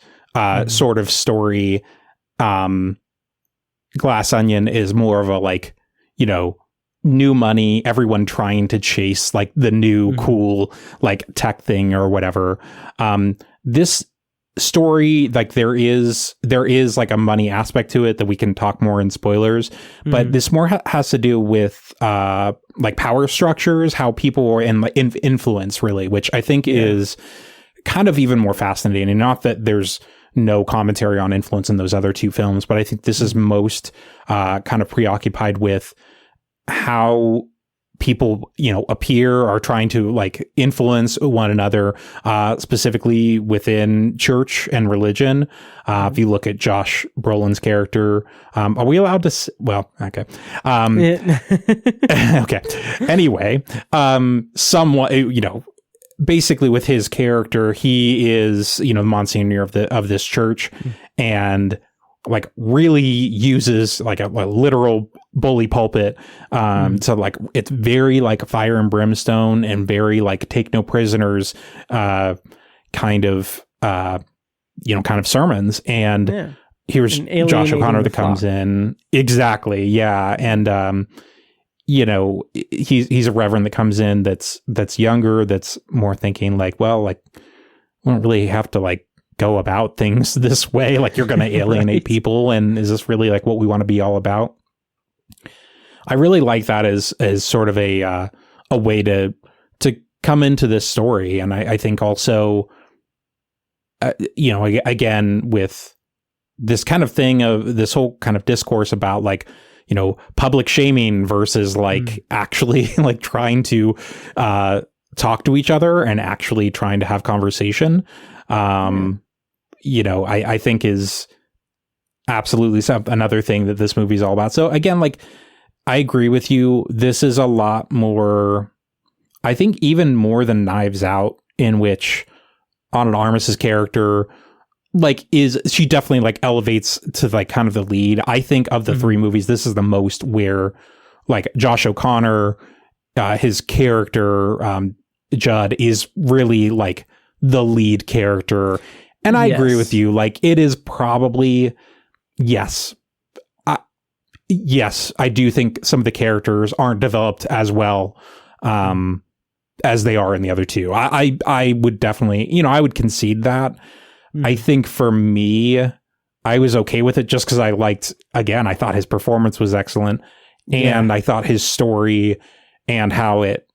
[SPEAKER 3] sort of story. Glass Onion is more of a like, new money, everyone trying to chase like the new cool like tech thing or whatever. This story, like there is like a money aspect to it that we can talk more in spoilers, but this more has to do with like power structures, how people are in influence, really, which I think is kind of even more fascinating. Not that there's no commentary on influence in those other two films, but I think this is most kind of preoccupied with how people, appear or trying to like influence one another, specifically within church and religion. If you look at Josh Brolin's character, are we allowed to? Well, okay. Okay. Anyway, somewhat, basically with his character, he is, Monsignor of this church, and like really uses like a literal bully pulpit. So like it's very like fire and brimstone and very like take no prisoners kind of sermons. And here's Josh O'Connor that comes in. Exactly. Yeah. And he's a reverend that comes in that's younger, that's more thinking like, well, like, we don't really have to like go about things this way. Like, you're going to alienate
[SPEAKER 2] Right.
[SPEAKER 3] people. And is this really like what we want to be all about? I really like that as sort of a way to come into this story. And I think also, again, with this kind of thing of this whole kind of discourse about like, public shaming versus like actually like trying to talk to each other and actually trying to have conversation, I think is absolutely another thing that this movie is all about. So again, like, I agree with you. This is a lot more, I think, even more than Knives Out, in which Ana de Armas's character, like, she definitely like elevates to like kind of the lead. I think of the three movies, this is the most where like Josh O'Connor, his character, Judd, is really like the lead character. And I agree with you. Like, it is probably, yes, I do think some of the characters aren't developed as well as they are in the other two. I would definitely, I would concede that. I think for me, I was okay with it just because I thought his performance was excellent, and I thought his story and how it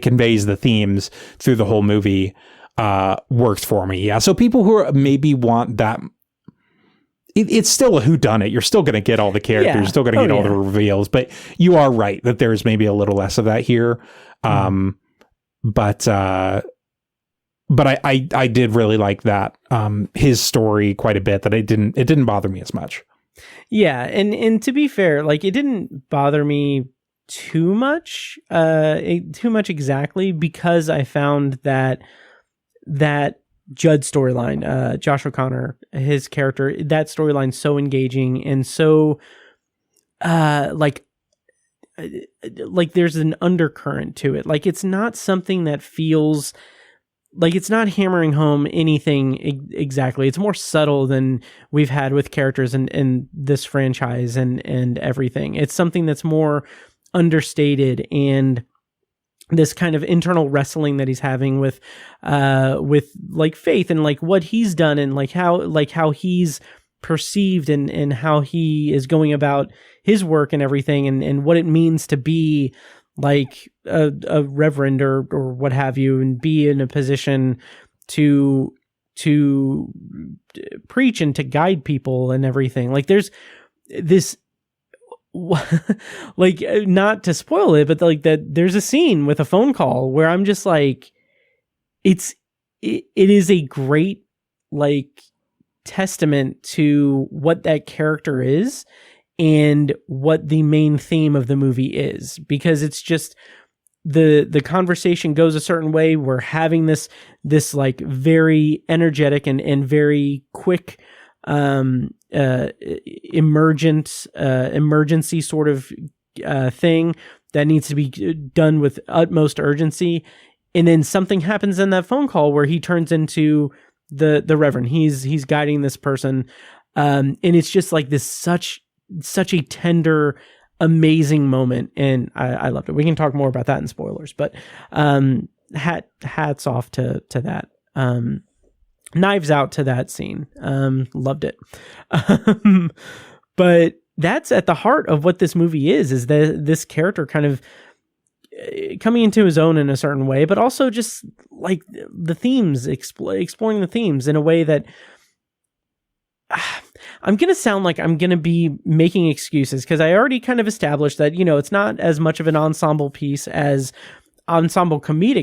[SPEAKER 3] conveys the themes through the whole movie works for me. Yeah. So people who maybe want that, it's still a whodunit. You're still going to get all the characters, you're still going to get all the reveals, but you are right that there's maybe a little less of that here. But I did really like that, his story quite a bit, that it didn't bother me as much.
[SPEAKER 2] Yeah. And to be fair, like, it didn't bother me too much exactly, because I found that Judd storyline, Josh O'Connor, his character, that storyline so engaging and so like there's an undercurrent to it. Like, it's not something that feels like it's not hammering home anything exactly. It's more subtle than we've had with characters in this franchise and everything. It's something that's more understated, and this kind of internal wrestling that he's having with like faith and like what he's done and like how he's perceived and how he is going about his work and everything, and what it means to be like a reverend or what have you, and be in a position to preach and to guide people and everything. Like, there's this, like, not to spoil it, but like that there's a scene with a phone call where I'm just like, it is a great like testament to what that character is and what the main theme of the movie is, because it's just the conversation goes a certain way. We're having this like very energetic and very quick emergency sort of thing that needs to be done with utmost urgency, and then something happens in that phone call where he turns into the reverend. He's guiding this person, and it's just like this such a tender, amazing moment, and I loved it. We can talk more about that in spoilers, but hats off to that. Knives out to that scene. Loved it. But that's at the heart of what this movie is this character kind of coming into his own in a certain way, but also just like the themes, exploring the themes in a way that I'm going to sound like I'm going to be making excuses, because I already kind of established that, it's not as much of an ensemble comedic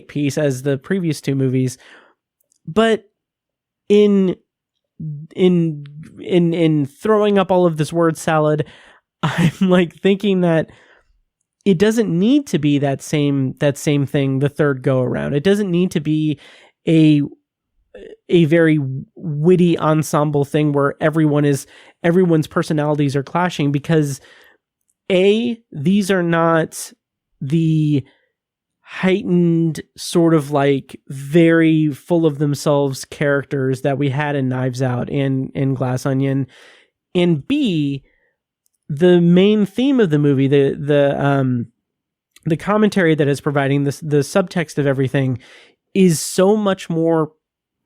[SPEAKER 2] piece as the previous two movies, but in throwing up all of this word salad, I'm like thinking that it doesn't need to be that same thing the third go around. It doesn't need to be a very witty ensemble thing where everyone's personalities are clashing, because these are not the heightened sort of like very full of themselves characters that we had in Knives Out and in Glass Onion, and B, the main theme of the movie, the commentary that is providing this, the subtext of everything, is so much more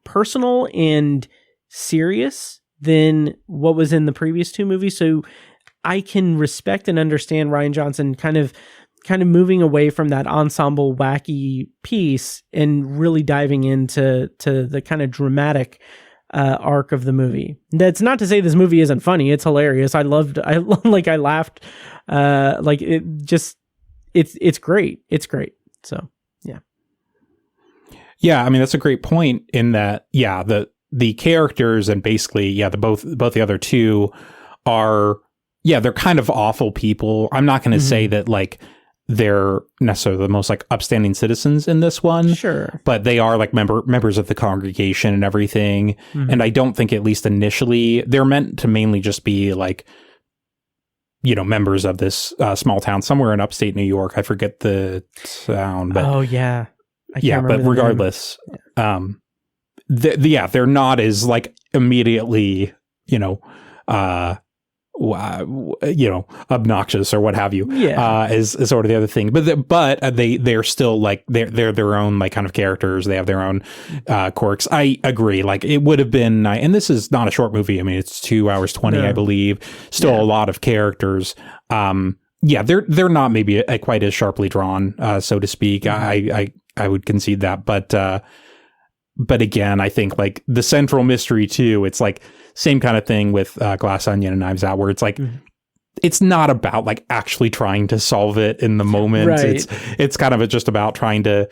[SPEAKER 2] personal and serious than what was in the previous two movies. So I can respect and understand Rian Johnson kind of moving away from that ensemble wacky piece and really diving into the kind of dramatic arc of the movie. That's not to say this movie isn't funny. It's hilarious. I laughed. It's great. It's great. So yeah.
[SPEAKER 3] Yeah, I mean, that's a great point in that, yeah, the characters and basically, yeah, both the other two are, yeah, they're kind of awful people. I'm not going to say that like they're necessarily the most like upstanding citizens in this one.
[SPEAKER 2] Sure.
[SPEAKER 3] But they are like members of the congregation and everything. And I don't think, at least initially, they're meant to mainly just be like, you know, members of this small town somewhere in upstate New York. I forget the town, but
[SPEAKER 2] oh yeah.
[SPEAKER 3] Yeah, but regardless, they're not as like immediately, obnoxious or what have you.
[SPEAKER 2] Yeah,
[SPEAKER 3] as sort of the other thing. But they're still like they're their own like kind of characters. They have their own quirks. I agree. Like it would have been, and this is not a short movie. I mean, it's 2 hours 20, I believe. Still a lot of characters. Yeah, they're not maybe quite as sharply drawn, so to speak. I would concede that, but again, I think like the central mystery too. It's like same kind of thing with Glass Onion and Knives Out, where it's like it's not about like actually trying to solve it in the moment.
[SPEAKER 2] Right.
[SPEAKER 3] It's kind of just about trying to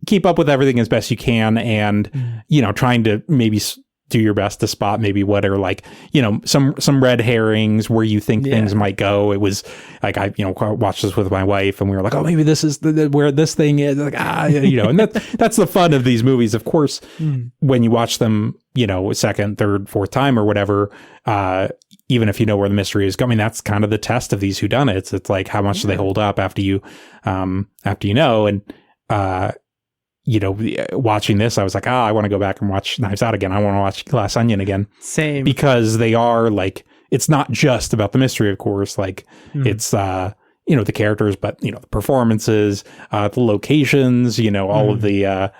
[SPEAKER 3] keep up with everything as best you can, and trying to maybe do your best to spot maybe what are like, some red herrings where you think things might go. It was like, I watched this with my wife and we were like, oh, maybe this is where this thing is, like, and that's the fun of these movies. Of course, when you watch them, second, third, fourth time or whatever, even if you know where the mystery is going, that's kind of the test of these whodunits. It's like, how much do they hold up after you know, and, watching this, I was like, I want to go back and watch Knives Out again. I want to watch Glass Onion again.
[SPEAKER 2] Same.
[SPEAKER 3] Because they are like, it's not just about the mystery, of course. Like it's, the characters, but, the performances, the locations, all of the,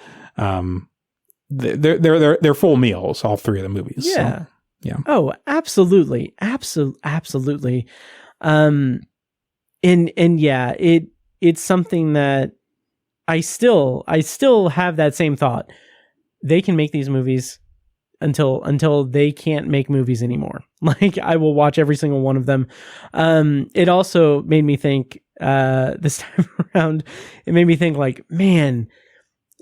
[SPEAKER 3] they're full meals, all three of the movies.
[SPEAKER 2] Yeah.
[SPEAKER 3] So, yeah.
[SPEAKER 2] Oh, absolutely. Absolutely. And yeah, it's something that I still have that same thought. They can make these movies until they can't make movies anymore. Like I will watch every single one of them. It also made me think this time around, it made me think like, man,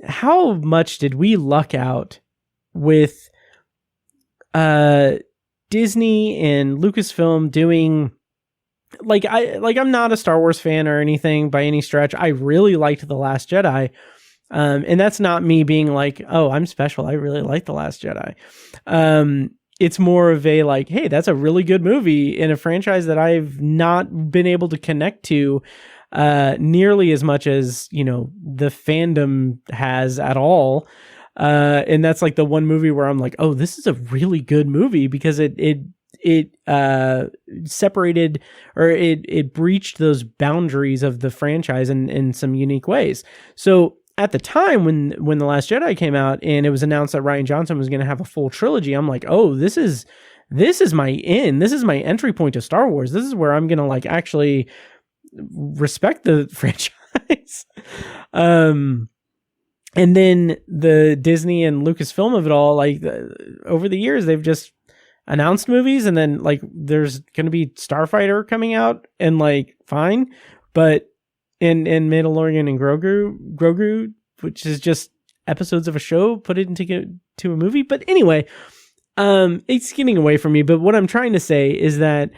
[SPEAKER 2] how much did we luck out with Disney and Lucasfilm doing, I'm not a Star Wars fan or anything by any stretch. I really liked The Last Jedi. And that's not me being like, oh, I'm special, I really like The Last Jedi. It's more of a like, hey, that's a really good movie in a franchise that I've not been able to connect to nearly as much as, the fandom has at all. And that's like the one movie where I'm like, oh, this is a really good movie because it separated, or it breached those boundaries of the franchise in some unique ways. So at the time when The Last Jedi came out and it was announced that Rian Johnson was going to have a full trilogy, I'm like, oh, this is my in. This is my entry point to Star Wars. This is where I'm going to like actually respect the franchise. And then the Disney and Lucasfilm of it all, like over the years, they've just announced movies, and then like there's going to be Starfighter coming out, and like fine, but in Mandalorian and Grogu, which is just episodes of a show put it into a movie. But anyway, it's getting away from me. But what I'm trying to say is that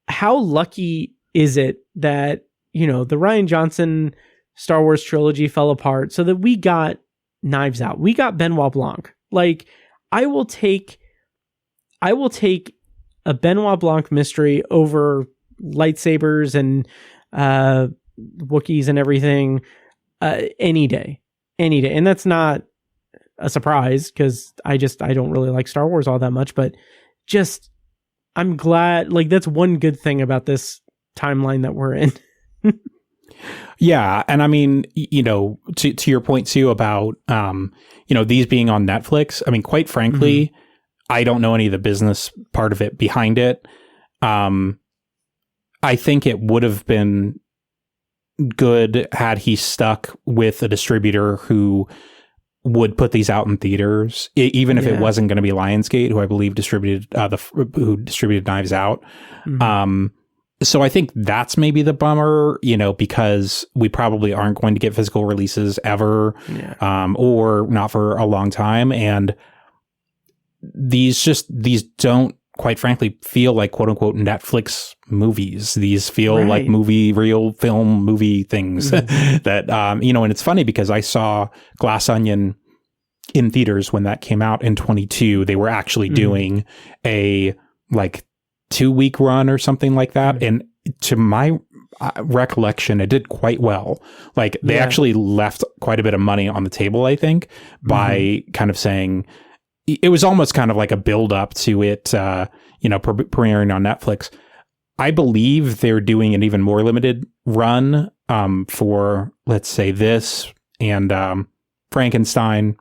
[SPEAKER 2] how lucky is it that the Rian Johnson Star Wars trilogy fell apart so that we got Knives Out, we got Benoit Blanc. Like I will take a Benoit Blanc mystery over lightsabers and Wookiees and everything any day. And that's not a surprise because I don't really like Star Wars all that much, but just I'm glad, like, that's one good thing about this timeline that we're in.
[SPEAKER 3] Yeah. And I mean, to your point too about, these being on Netflix, I mean, quite frankly, I don't know any of the business part of it behind it. I think it would have been good had he stuck with a distributor who would put these out in theaters, even if it wasn't going to be Lionsgate, who I believe distributed who distributed Knives Out. So I think that's maybe the bummer, because we probably aren't going to get physical releases ever, or not for a long time. And these don't, quite frankly, feel like quote unquote Netflix movies. These feel like real film movie things that, and it's funny because I saw Glass Onion in theaters when that came out in 22. They were actually doing a 2-week run or something like that. And to my recollection, it did quite well. Like they actually left quite a bit of money on the table, I think, by kind of saying, it was almost kind of like a build up to it, premiering on Netflix. I believe they're doing an even more limited run for, let's say, this and Frankenstein.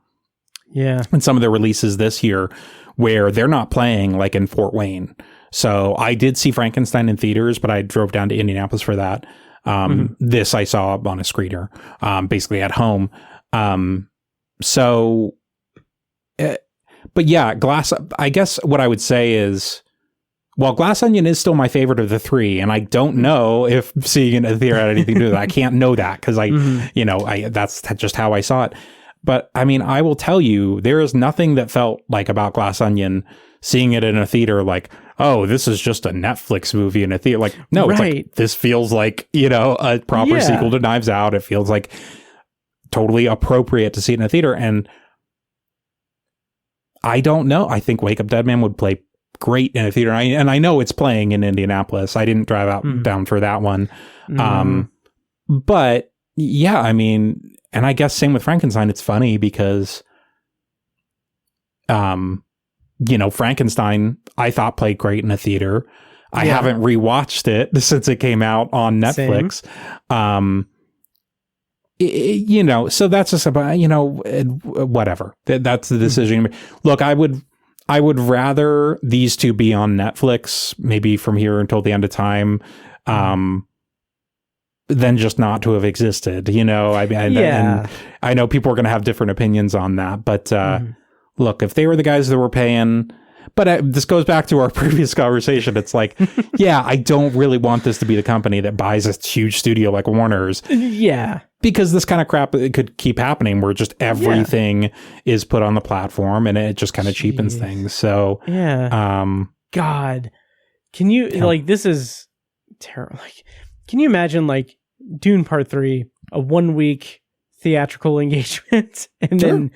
[SPEAKER 3] Yeah. And some of their releases this year where they're not playing like in Fort Wayne. So I did see Frankenstein in theaters, but I drove down to Indianapolis for that. This I saw on a screener, basically at home. But yeah, I guess what I would say is, well, Glass Onion is still my favorite of the three, and I don't know if seeing it in a theater had anything to do with it. I can't know that because that's just how I saw it. But I mean, I will tell you, there is nothing that felt like about Glass Onion seeing it in a theater like, oh, this is just a Netflix movie in a theater. Like, no, it's like, this feels like, a proper sequel to Knives Out. It feels like totally appropriate to see it in a theater. And I don't know. I think Wake Up Dead Man would play great in a theater. And I know it's playing in Indianapolis. I didn't drive down for that one. But yeah, I mean, and I guess same with Frankenstein. It's funny because, Frankenstein, I thought played great in a theater. I haven't rewatched it since it came out on Netflix. So that's just about, whatever. That's the decision. Look, I would rather these two be on Netflix, maybe from here until the end of time, than just not to have existed. And I know people are going to have different opinions on that, but look, if they were the guys that were paying. But this goes back to our previous conversation. It's like, I don't really want this to be the company that buys a huge studio like Warner's. Yeah. Because this kind of crap, it could keep happening where just everything is put on the platform and it just kind of cheapens things. So,
[SPEAKER 2] God, can you, this is terrible. Like, can you imagine, Dune Part 3, a 1-week theatrical engagement and then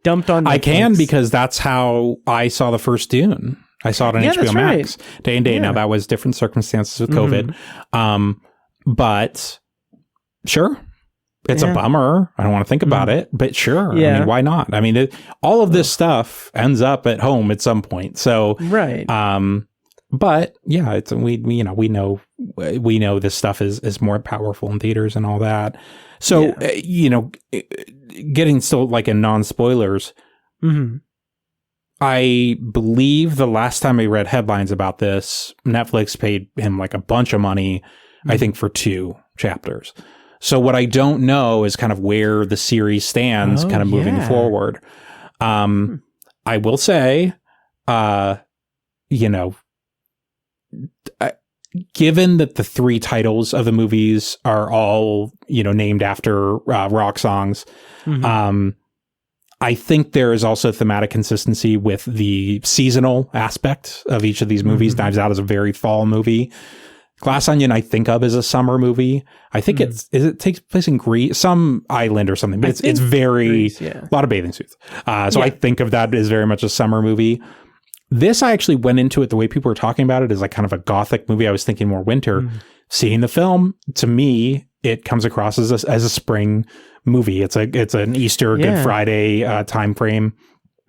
[SPEAKER 2] dumped on Netflix?
[SPEAKER 3] I can, because that's how I saw the first Dune. I saw it on HBO Max day and day. Yeah. Now that was different circumstances with COVID. But sure, it's a bummer. I don't want to think about it, but sure. Yeah. I mean, why not? I mean, all of this stuff ends up at home at some point. So, but yeah, it's, we know this stuff is more powerful in theaters and all that. So, getting still in non-spoilers, I believe the last time I read headlines about this, Netflix paid him a bunch of money, I think, for 2 chapters. So what I don't know is kind of where the series stands moving forward. I will say, given that the 3 titles of the movies are all, named after rock songs, I think there is also thematic consistency with the seasonal aspect of each of these movies. Knives Out is a very fall movie. Glass Onion, I think of as a summer movie. I think it takes place in Greece, some island or something, but it's very, a lot of bathing suits. I think of that as very much a summer movie. This, I actually went into it, the way people were talking about it, as kind of a gothic movie. I was thinking more winter. Seeing the film, to me, it comes across as a spring movie. It's an Easter, Good Friday time frame.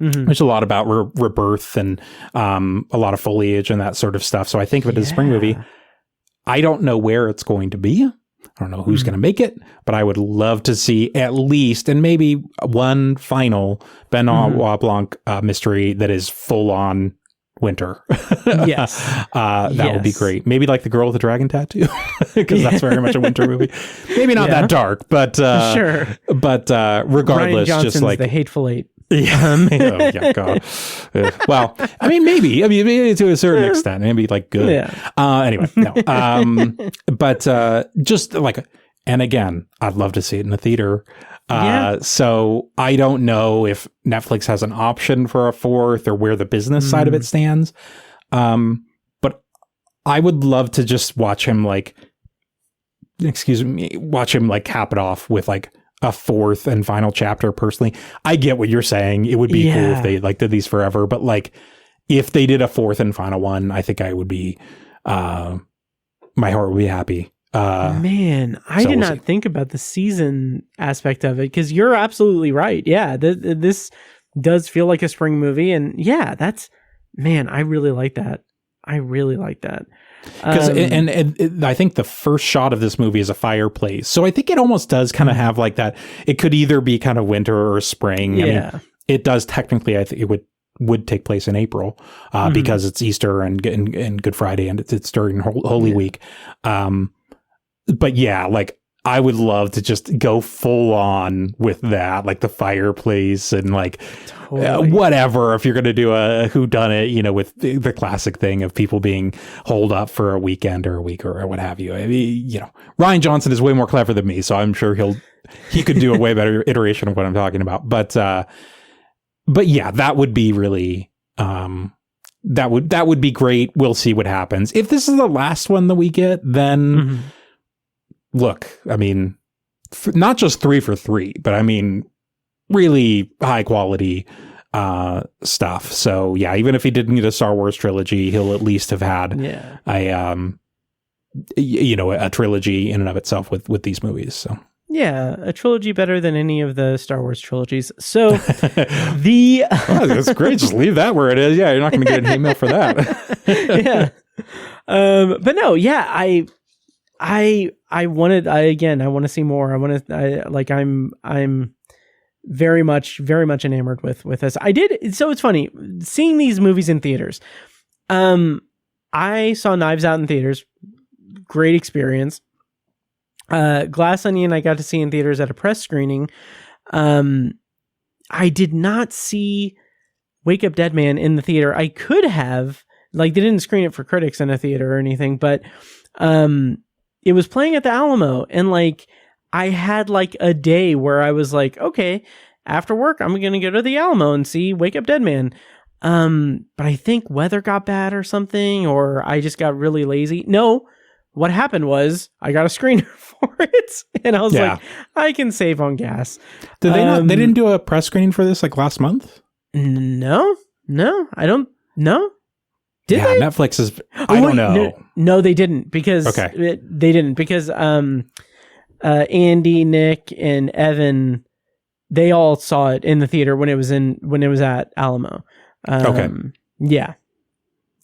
[SPEAKER 3] There's a lot about rebirth and a lot of foliage and that sort of stuff. So I think of it as a spring movie. I don't know where it's going to be. I don't know who's going to make it, but I would love to see at least, and maybe one final Benoit Blanc mystery that is full on winter.
[SPEAKER 2] Yes.
[SPEAKER 3] That would be great. Maybe like The Girl with the Dragon Tattoo, because that's very much a winter movie. Maybe not that dark, but
[SPEAKER 2] sure.
[SPEAKER 3] But regardless,
[SPEAKER 2] Rian Johnson's
[SPEAKER 3] just like
[SPEAKER 2] The Hateful Eight.
[SPEAKER 3] Yeah. Oh, yeah, God. Well, I mean, maybe to a certain extent, maybe like good.
[SPEAKER 2] Yeah.
[SPEAKER 3] Anyway, no. But just like, and again, I'd love to see it in the theater. So I don't know if Netflix has an option for a fourth or where the business side of it stands. But I would love to just watch him like cap it off with like a fourth and final chapter. Personally, I get what you're saying. It would be cool if they like did these forever, but like if they did a fourth and final one, I think I would be, my heart would be happy.
[SPEAKER 2] Man, I did not think about the season aspect of it, because you're absolutely right. Yeah, this does feel like a spring movie, and I really like that. Because
[SPEAKER 3] and I think the first shot of this movie is a fireplace, so I think it almost does kind of have like that. It could either be kind of winter or spring.
[SPEAKER 2] Yeah.
[SPEAKER 3] I mean, it does technically. I think it would take place in April because it's Easter and Good Friday, and it's during Holy Week. But yeah, like I would love to just go full on with that, like the fireplace and like whatever. If you're going to do a whodunit, with the classic thing of people being holed up for a weekend or a week or what have you. I mean, Rian Johnson is way more clever than me, so I'm sure he could do a way better iteration of what I'm talking about. But yeah, that would be really that would be great. We'll see what happens. If this is the last one that we get, then. Look, I mean, not just 3 for 3, but I mean, really high quality stuff. So yeah, even if he didn't get a Star Wars trilogy, he'll at least have had a trilogy in and of itself with these movies. So
[SPEAKER 2] yeah, a trilogy better than any of the Star Wars trilogies. So
[SPEAKER 3] that's great. Just leave that where it is. Yeah, you're not going to get an email for that.
[SPEAKER 2] But no, yeah, I want to see more. I'm very much enamored with this. So it's funny seeing these movies in theaters. I saw Knives Out in theaters. Great experience. Glass Onion I got to see in theaters at a press screening. I did not see Wake Up Dead Man in the theater. I could have, they didn't screen it for critics in a theater or anything, but it was playing at the Alamo, and I had a day where I was like, okay, after work, I'm going to go to the Alamo and see Wake Up Dead Man. But I think weather got bad or something, or I just got really lazy. No, what happened was I got a screener for it, and I was like, I can save on gas.
[SPEAKER 3] Did they not? They didn't do a press screening for this last month?
[SPEAKER 2] No, I don't know. Did they?
[SPEAKER 3] Netflix is. I don't know.
[SPEAKER 2] No, they didn't because they didn't because Andy, Nick, and Evan, they all saw it in the theater when it was at Alamo. Yeah.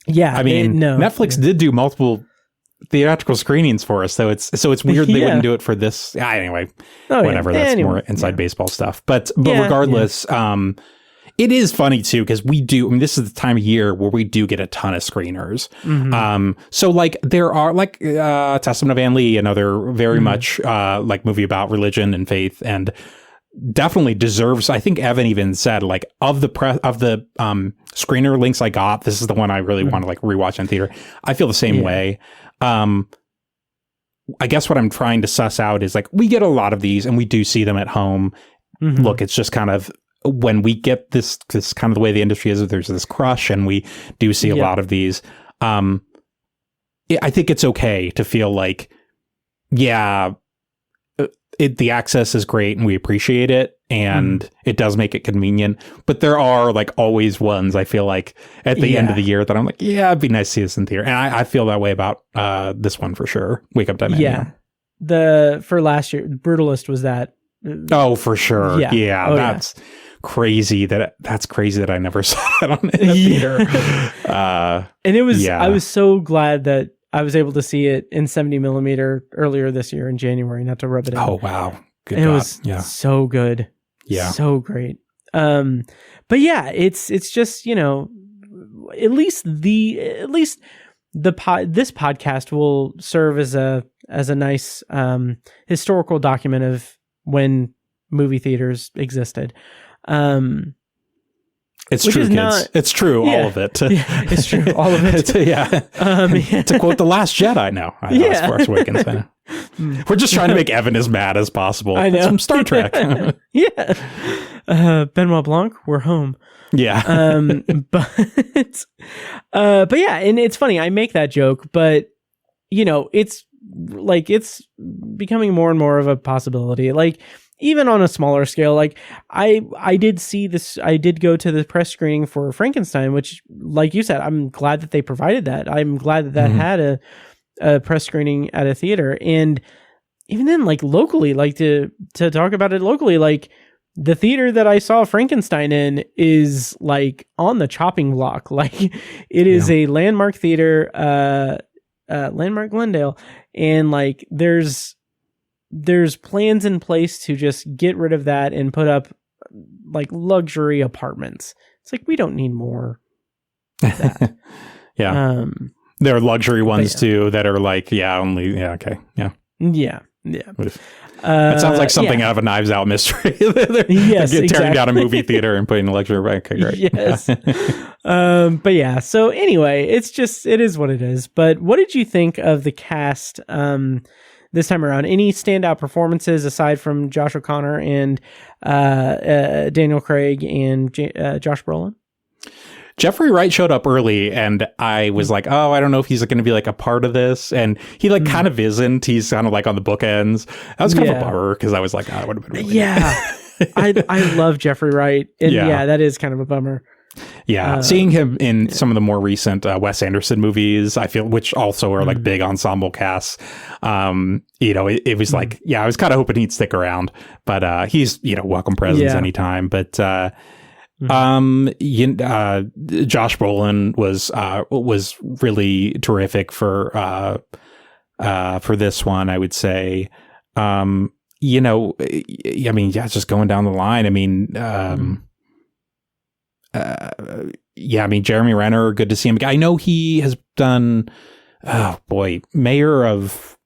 [SPEAKER 2] I mean,
[SPEAKER 3] Netflix did do multiple theatrical screenings for us, so it's weird they wouldn't do it for this. Anyway, whatever. That's more inside baseball stuff. But regardless. It is funny too, because this is the time of year where we do get a ton of screeners. So there are Testament of Ann Lee, another very much movie about religion and faith, and definitely deserves. I think Evan even said of the screener links I got, this is the one I really want to rewatch in theater. I feel the same way. I guess what I'm trying to suss out is we get a lot of these and we do see them at home. Look, it's just kind of, when we get this kind of the way the industry is, there's this crush, and we do see a lot of these. I think it's okay to feel the access is great and we appreciate it, and it does make it convenient. But there are always ones I feel at the end of the year that I'm it'd be nice to see this in theater, and I feel that way about this one for sure. Wake Up Dead Man. For
[SPEAKER 2] last year, Brutalist was that.
[SPEAKER 3] Oh, for sure. Yeah, that's. crazy that I never saw that in a theater.
[SPEAKER 2] And it was, I was so glad that I was able to see it in 70 millimeter earlier this year in January, not to rub it in.
[SPEAKER 3] Oh, wow. Good
[SPEAKER 2] It
[SPEAKER 3] job.
[SPEAKER 2] was so good.
[SPEAKER 3] Yeah.
[SPEAKER 2] So great. But yeah, it's just, at least this podcast will serve as a nice historical document of when movie theaters existed.
[SPEAKER 3] It's true, kids. It's true, all of it.
[SPEAKER 2] Yeah, it's true, all of it.
[SPEAKER 3] To quote The Last Jedi now, as Force Awakens. We're just trying to make Evan as mad as possible.
[SPEAKER 2] I know.
[SPEAKER 3] It's from Star Trek.
[SPEAKER 2] Benoit Blanc, we're home.
[SPEAKER 3] Yeah.
[SPEAKER 2] But yeah, and it's funny, I make that joke, but it's like, it's becoming more and more of a possibility. Like, even on a smaller scale, like I did see this, I did go to the press screening for Frankenstein, which, like you said, I'm glad that they provided that. I'm glad that had a press screening at a theater. And even then, like locally, like to talk about it locally, like the theater that I saw Frankenstein in is like on the chopping block. Like it is a Landmark theater, Landmark Glendale. And like there's plans in place to just get rid of that and put up like luxury apartments. It's like, we don't need more of that.
[SPEAKER 3] There are luxury ones too that are like, okay. It sounds like something out of a Knives Out mystery.
[SPEAKER 2] Yes,
[SPEAKER 3] tearing down a movie theater and putting a luxury. Okay, great.
[SPEAKER 2] Yes. But yeah, so anyway, it is what it is. But what did you think of the cast this time around? Any standout performances aside from Josh O'Connor and Daniel Craig and Josh Brolin?
[SPEAKER 3] Jeffrey Wright showed up early, and I was like, oh, I don't know if he's going to be like a part of this. And he like kind of isn't. He's kind of like on the bookends. That was kind of a bummer because I was like, oh, it would have been really
[SPEAKER 2] I love Jeffrey Wright. And that is kind of a bummer.
[SPEAKER 3] Yeah, seeing him in some of the more recent Wes Anderson movies, I feel, which also are like big ensemble casts. It was like, I was kind of hoping he'd stick around, but he's welcome presence anytime. But Josh Brolin was really terrific for this one, I would say. Just going down the line. I mean, Jeremy Renner, good to see him. I know he has done, Mayor of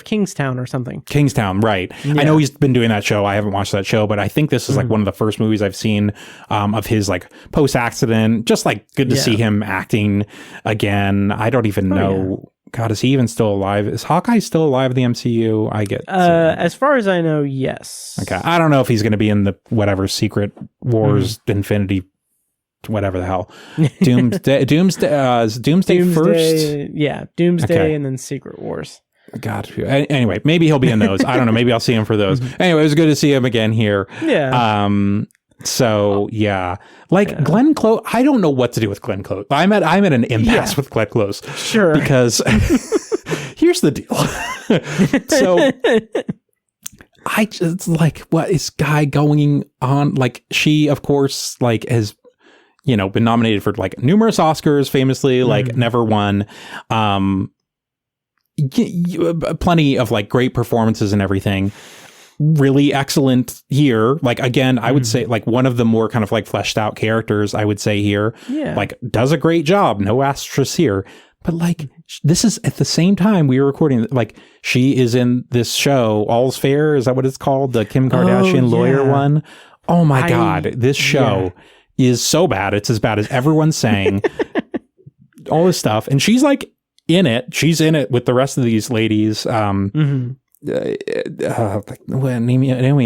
[SPEAKER 3] Kingstown or something. Kingstown, right. Yeah. I know he's been doing that show. I haven't watched that show, but I think this is like one of the first movies I've seen of his like post-accident. Just like good to see him acting again. I don't even know. God, is he even still alive? Is Hawkeye still alive in the MCU? I get
[SPEAKER 2] as far as I know, yes.
[SPEAKER 3] Okay, I don't know if he's going to be in the whatever Secret Wars Infinity, whatever the hell, Doomsday first.
[SPEAKER 2] Yeah, Doomsday and then Secret Wars.
[SPEAKER 3] God. Anyway, maybe he'll be in those. I don't know. Maybe I'll see him for those. Anyway, it was good to see him again here.
[SPEAKER 2] Yeah.
[SPEAKER 3] Glenn Close, I don't know what to do with Glenn Close. I'm at an impasse with Glenn Close.
[SPEAKER 2] Sure.
[SPEAKER 3] Because here's the deal. So I just like, what is Guy going on? Like, she, of course, like has, been nominated for like numerous Oscars, famously, like never won. Plenty of like great performances and everything. Really excellent here. Like, again, I would say like one of the more kind of like fleshed out characters, I would say here, like does a great job. No asterisk here, but like this is at the same time we were recording, like she is in this show, All's Fair. Is that what it's called? The Kim Kardashian lawyer one. Oh my God. This show is so bad. It's as bad as everyone's saying. All this stuff. And she's like in it. She's in it with the rest of these ladies. Naomi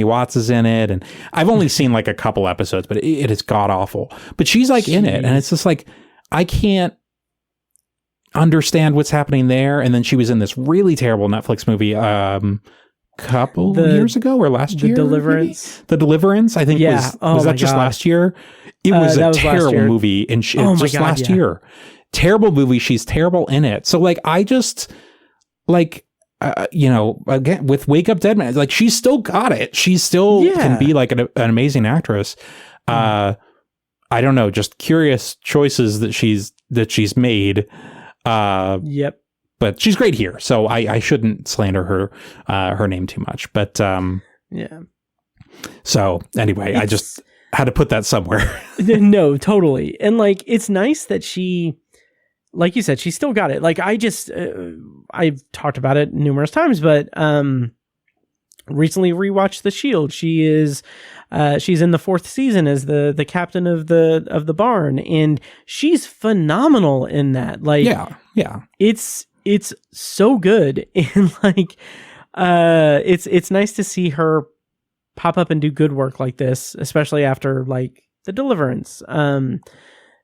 [SPEAKER 3] Watts is in it, and I've only seen like a couple episodes, but it is god awful. But she's like in it, and it's just like I can't understand what's happening there. And then she was in this really terrible Netflix movie couple years ago or last year.
[SPEAKER 2] Deliverance.
[SPEAKER 3] The Deliverance, I think was that just last year? It was a terrible movie, and last year. Terrible movie. She's terrible in it. So like I just like again with Wake Up Dead Man, like she's still got it. She still can be like an amazing actress. I don't know, just curious choices that she's made.
[SPEAKER 2] Yep.
[SPEAKER 3] But she's great here, so I shouldn't slander her name too much. But
[SPEAKER 2] yeah.
[SPEAKER 3] So anyway, I just had to put that somewhere.
[SPEAKER 2] No, totally. And like, it's nice that she, like you said, she still got it. Like I've talked about it numerous times, but recently rewatched The Shield. She's in the 4th season as the captain of the barn, and she's phenomenal in that. Like,
[SPEAKER 3] yeah.
[SPEAKER 2] It's so good. And like, it's nice to see her pop up and do good work like this, especially after like The Deliverance.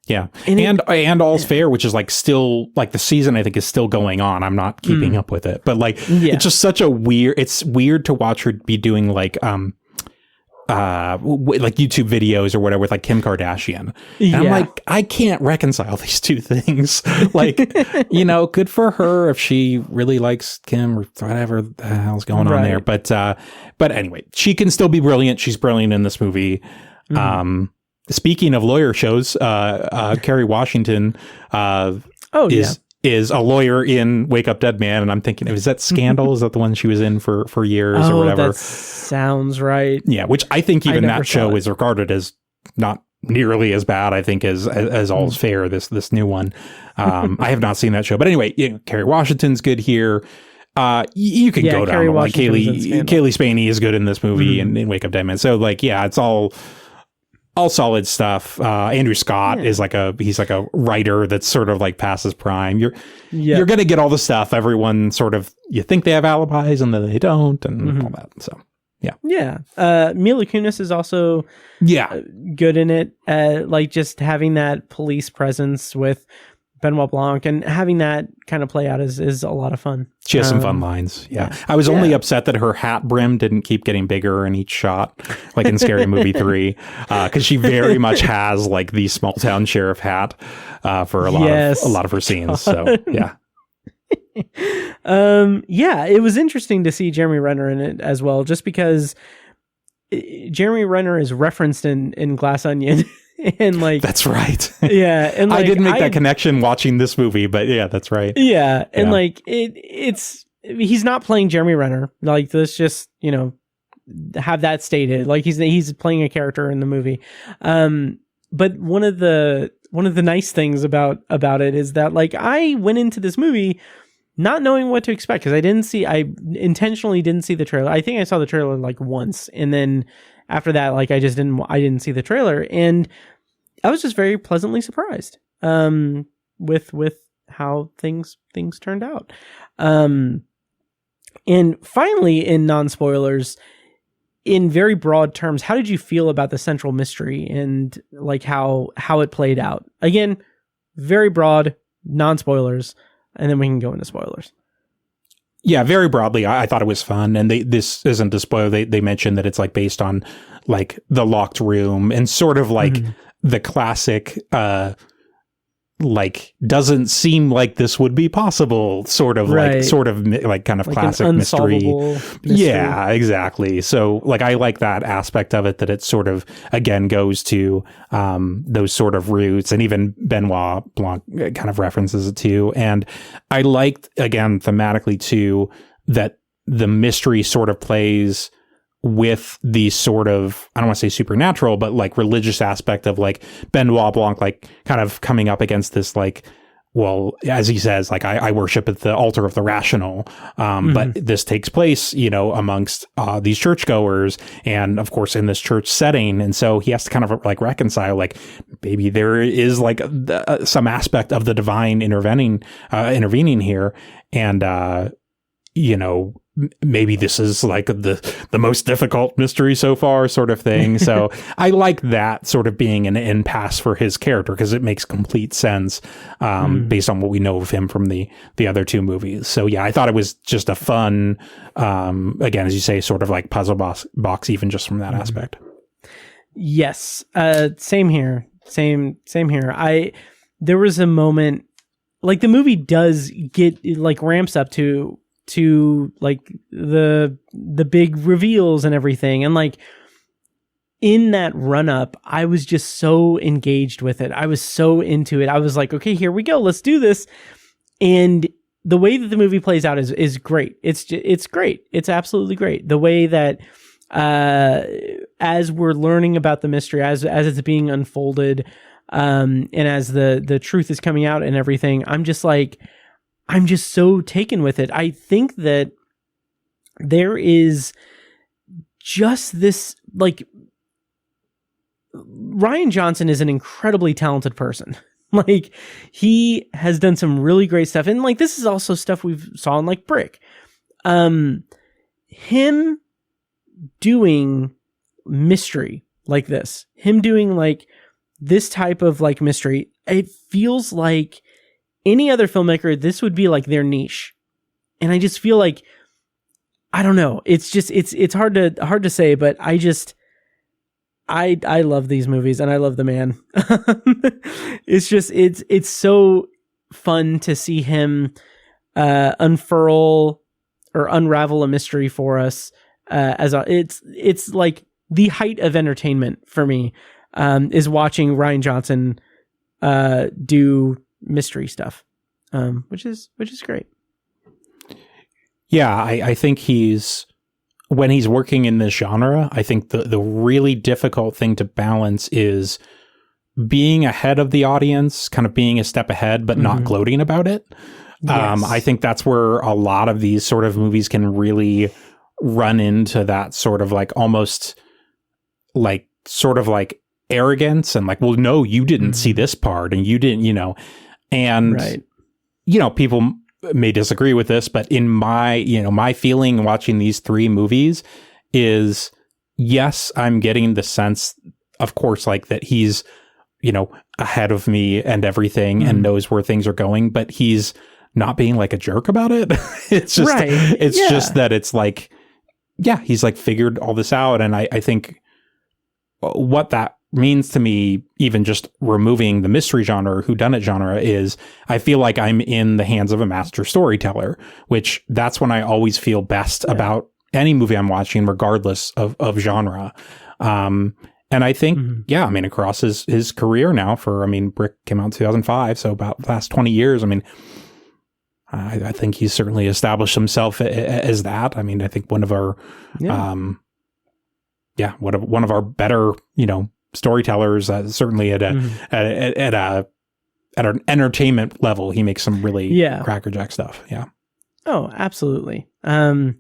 [SPEAKER 3] Yeah. And All's Fair, which is like still like the season I think is still going on. I'm not keeping up with it, but like, it's just such it's weird to watch her be doing like YouTube videos or whatever with like Kim Kardashian. And I'm like, I can't reconcile these two things. Like, good for her if she really likes Kim or whatever the hell's going on there. But anyway, she can still be brilliant. She's brilliant in this movie. Speaking of lawyer shows, Kerry Washington is a lawyer in Wake Up Dead Man, and I'm thinking, is that Scandal? Is that the one she was in for years or whatever?
[SPEAKER 2] That sounds right.
[SPEAKER 3] Yeah, which I think even that show is regarded as not nearly as bad, I think, as All's Fair, this new one. I have not seen that show. But anyway, Kerry Washington's good here. You can go down. Like Kaylee Spaney is good in this movie and in Wake Up Dead Man. So like, it's all solid stuff. Andrew Scott is he's like a writer that's sort of like past his prime. You're going to get all the stuff. Everyone sort of, you think they have alibis and then they don't and all that. So, yeah.
[SPEAKER 2] Yeah. Mila Kunis is also good in it. Like just having that police presence with Benoit Blanc and having that kind of play out is a lot of fun.
[SPEAKER 3] She has some fun lines. Yeah. I was only upset that her hat brim didn't keep getting bigger in each shot, like in Scary Movie 3, because she very much has like the small town sheriff hat for a lot of her scenes. So yeah.
[SPEAKER 2] It was interesting to see Jeremy Renner in it as well, just because Jeremy Renner is referenced in Glass Onion. And like,
[SPEAKER 3] that's right.
[SPEAKER 2] Yeah. And like,
[SPEAKER 3] I didn't make that connection watching this movie, but yeah, that's right.
[SPEAKER 2] Yeah. And like, he's not playing Jeremy Renner. Like, let's just, have that stated. Like he's playing a character in the movie. But one of the nice things about it is that like, I went into this movie not knowing what to expect, because I intentionally didn't see the trailer. I think I saw the trailer like once, and then after that, like I didn't see the trailer, and I was just very pleasantly surprised with how things turned out. And finally, in non-spoilers, in very broad terms, how did you feel about the central mystery and like how it played out? Again, very broad, non-spoilers, and then we can go into spoilers.
[SPEAKER 3] Yeah, very broadly, I thought it was fun. And this isn't a spoiler. They mentioned that it's like based on like the locked room and sort of like the classic, like doesn't seem like this would be possible sort of like kind of like classic mystery. Yeah, exactly. So like I like that aspect of it, that it sort of again goes to those sort of roots, and even Benoit Blanc kind of references it too. And I liked, again, thematically too, that the mystery sort of plays with the sort of, I don't want to say supernatural, but like religious aspect of like Benoit Blanc, like kind of coming up against this, like, well, as he says, like, I worship at the altar of the rational. But this takes place, amongst these churchgoers, and of course in this church setting. And so he has to kind of like reconcile, like, maybe there is like some aspect of the divine intervening here. And, maybe this is like the most difficult mystery so far, sort of thing. So I like that sort of being an impasse for his character, because it makes complete sense based on what we know of him from the other two movies. So yeah, I thought it was just a fun, again, as you say, sort of like puzzle box, even just from that aspect.
[SPEAKER 2] Yes. Same here. Same here. There was a moment, like the movie does get, like ramps up to to like the big reveals and everything. And like in that run up, I was just so engaged with it. I was so into it. I was like, okay, here we go. Let's do this. And the way that the movie plays out is great. It's great. It's absolutely great. The way that as we're learning about the mystery, as it's being unfolded, and as the truth is coming out and everything, I'm just so taken with it. I think that there is just this, like, Rian Johnson is an incredibly talented person. Like, he has done some really great stuff. And like, this is also stuff we've saw in like Brick. Him doing mystery like this, him doing like this type of like mystery, it feels like any other filmmaker, this would be like their niche. And I just feel like, I don't know. It's just, it's hard to say, but I love these movies and I love the man. It's just, it's so fun to see him unfurl or unravel a mystery for us. It's like the height of entertainment for me, is watching Rian Johnson do mystery stuff, which is great.
[SPEAKER 3] Yeah, I think when he's working in this genre, I think the really difficult thing to balance is being ahead of the audience, kind of being a step ahead, but not gloating about it. Yes. I think that's where a lot of these sort of movies can really run into that sort of like almost like sort of like arrogance and like, well, no, you didn't see this part and you didn't, and,
[SPEAKER 2] right.
[SPEAKER 3] People may disagree with this, but in my feeling watching these three movies is, yes, I'm getting the sense, of course, like that he's, ahead of me and everything and knows where things are going, but he's not being like a jerk about it. It's just,
[SPEAKER 2] right.
[SPEAKER 3] just that it's like, yeah, he's like figured all this out. And I think what that means to me, even just removing the mystery genre or whodunit genre, is I feel like I'm in the hands of a master storyteller, which that's when I always feel best about any movie I'm watching, regardless of genre. And I think, across his career now Brick came out in 2005. So about the last 20 years, I think he's certainly established himself as that. I think one of our, one of our better, storytellers, certainly at an entertainment level, he makes some really crackerjack stuff. Yeah.
[SPEAKER 2] Oh, absolutely. In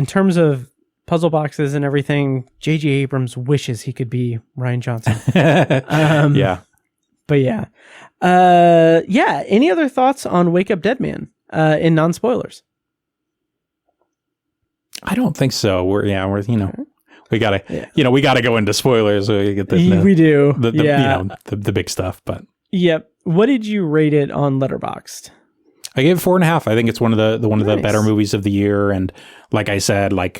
[SPEAKER 2] terms of puzzle boxes and everything, J.J. Abrams wishes he could be Rian Johnson. But any other thoughts on Wake Up Dead Man in non-spoilers?
[SPEAKER 3] I don't think so. We gotta go into spoilers. So we get
[SPEAKER 2] we do.
[SPEAKER 3] The big stuff. But
[SPEAKER 2] yep. What did you rate it on Letterboxd?
[SPEAKER 3] I gave it 4.5. I think it's one of the better movies of the year. And like I said, I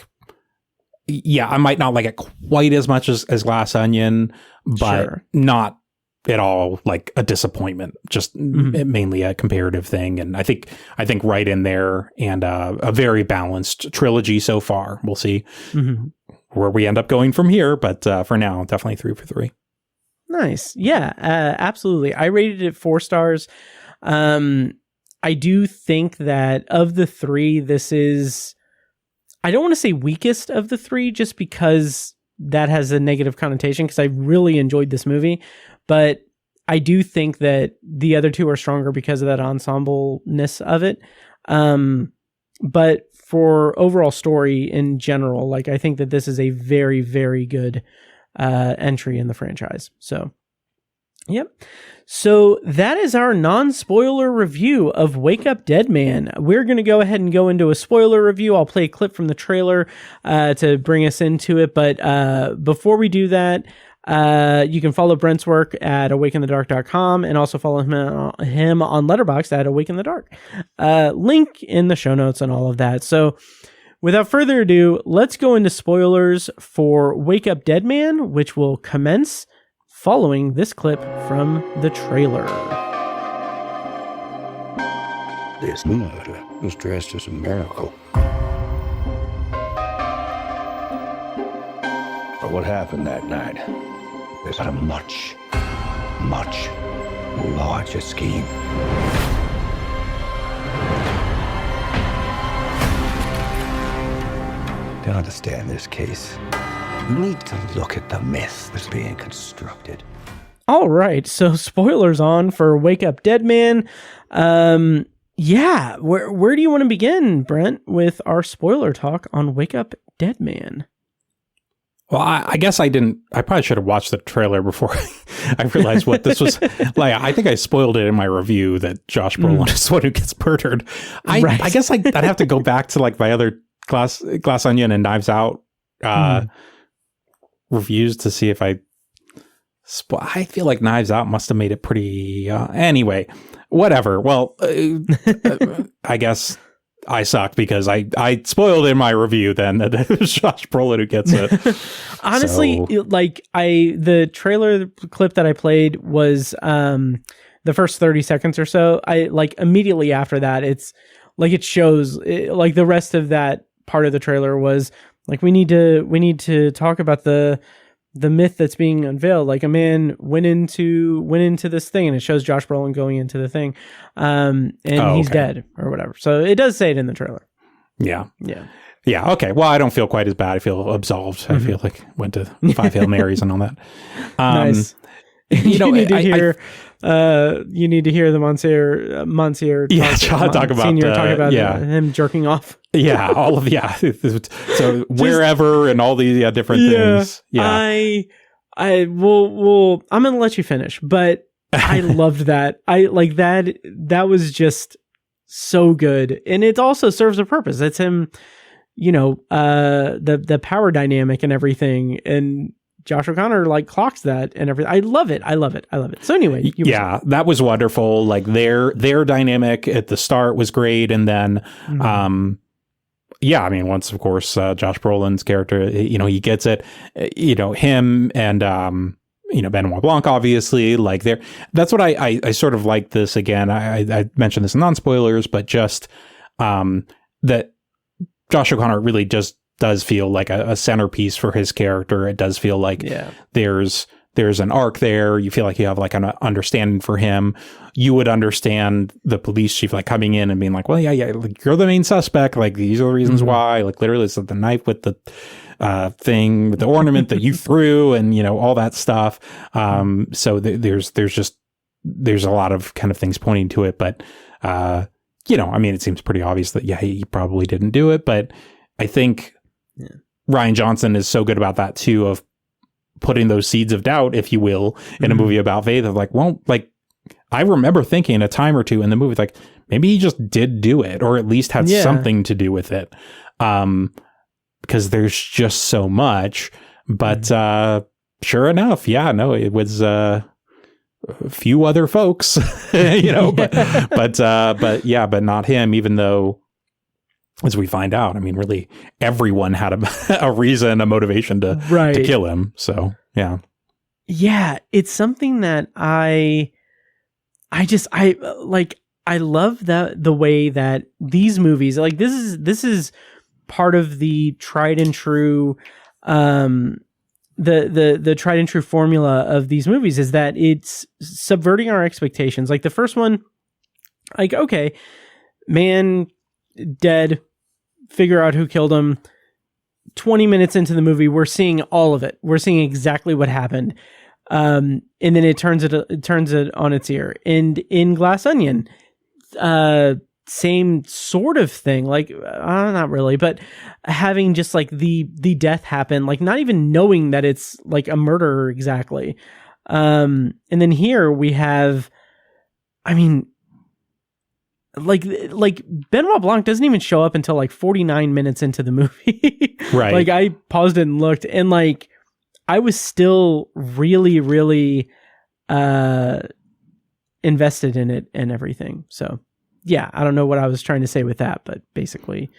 [SPEAKER 3] might not like it quite as much as Glass Onion, but not at all like a disappointment. Just mainly a comparative thing. And I think right in there, and a very balanced trilogy so far. We'll see where we end up going from here, but for now, definitely 3 for 3.
[SPEAKER 2] Nice. Yeah, absolutely. I rated it 4 stars. I do think that of the 3, this is, I don't want to say weakest of the 3, just because that has a negative connotation, because I really enjoyed this movie, but I do think that the other 2 are stronger because of that ensemble-ness of it. But for overall story in general, I think that this is a very, very good entry in the franchise. So, yep. So that is our non-spoiler review of Wake Up Dead Man. We're going to go ahead and go into a spoiler review. I'll play a clip from the trailer to bring us into it. But before we do that, you can follow Brent's work at awakeinthedark.com and also follow him on Letterboxd at awakeinthedark. Link in the show notes and all of that. So without further ado, let's go into spoilers for Wake Up Dead Man, which will commence following this clip from the trailer.
[SPEAKER 4] This murder was dressed as a miracle. But what happened that night is a much, much larger scheme. To understand this case, you need to look at the myth that's being constructed.
[SPEAKER 2] All right, so spoilers on for Wake Up Dead Man. Yeah, where do you want to begin, Brent, with our spoiler talk on Wake Up Dead Man?
[SPEAKER 3] Well, I guess I probably should have watched the trailer before I realized what this was. Like, I think I spoiled it in my review that Josh Brolin is the one who gets murdered. I guess I'd have to go back to like my other Glass Onion and Knives Out reviews to see if I feel like Knives Out must have made it pretty anyway, whatever. Well, I guess I suck because I spoiled in my review then that it was Josh Brolin who gets it.
[SPEAKER 2] Honestly, the trailer clip that I played was the first 30 seconds or so. I like immediately after that, it's like it shows like the rest of that part of the trailer was like we need to talk about the myth that's being unveiled. Like a man went into this thing, and it shows Josh Brolin going into the thing, and he's dead or whatever. So it does say it in the trailer. Yeah.
[SPEAKER 3] Okay. Well, I don't feel quite as bad. I feel absolved. I feel like went to 5 Hail Marys and all that.
[SPEAKER 2] Nice. You need to hear. You need to hear the Monsieur.
[SPEAKER 3] Talk about
[SPEAKER 2] him jerking off.
[SPEAKER 3] Yeah, all of So wherever and all these different things. Yeah,
[SPEAKER 2] I will. I'm gonna let you finish, but I loved that. I like that. That was just so good, and it also serves a purpose. It's him, the power dynamic and everything, and Josh O'Connor like clocks that and everything. I love it. So anyway,
[SPEAKER 3] that was wonderful. Like their dynamic at the start was great, and then, once of course Josh Brolin's character, he gets it. Him and Benoit Blanc, obviously, like that's what I sort of like this again. I mentioned this in non-spoilers, but just that Josh O'Connor really just does feel like a centerpiece for his character. It does feel like there's an arc there. You feel like you have like an understanding for him. You would understand the police chief like coming in and being like, well, like, you're the main suspect. Like these are the reasons why. Like literally, it's like the knife with the thing with the ornament that you threw, and all that stuff. So there's a lot of kind of things pointing to it, but it seems pretty obvious that he probably didn't do it, but I think Rian Johnson is so good about that too, of putting those seeds of doubt, if you will, in a movie about faith of like, well, like I remember thinking a time or two in the movie, like maybe he just did do it, or at least had something to do with it. Because there's just so much, but sure enough, it was a few other folks, but not him, even though, as we find out, I mean, really everyone had a reason, a motivation to kill him. So, yeah.
[SPEAKER 2] Yeah. It's something that I love the way that these movies, like this is part of the tried and true, the tried and true formula of these movies is that it's subverting our expectations. Like the first one, like, okay, man, dead, figure out who killed him. 20 minutes into the movie, we're seeing all of it. We're seeing exactly what happened. And then it turns it on its ear. And in Glass Onion, same sort of thing, like not really, but having just like the death happen, like not even knowing that it's like a murder exactly. And then here we have, I mean, like Benoit Blanc doesn't even show up until like 49 minutes into the movie.
[SPEAKER 3] Right.
[SPEAKER 2] Like I paused it and looked, and like I was still really, really invested in it and everything. So yeah, I don't know what I was trying to say with that, but basically,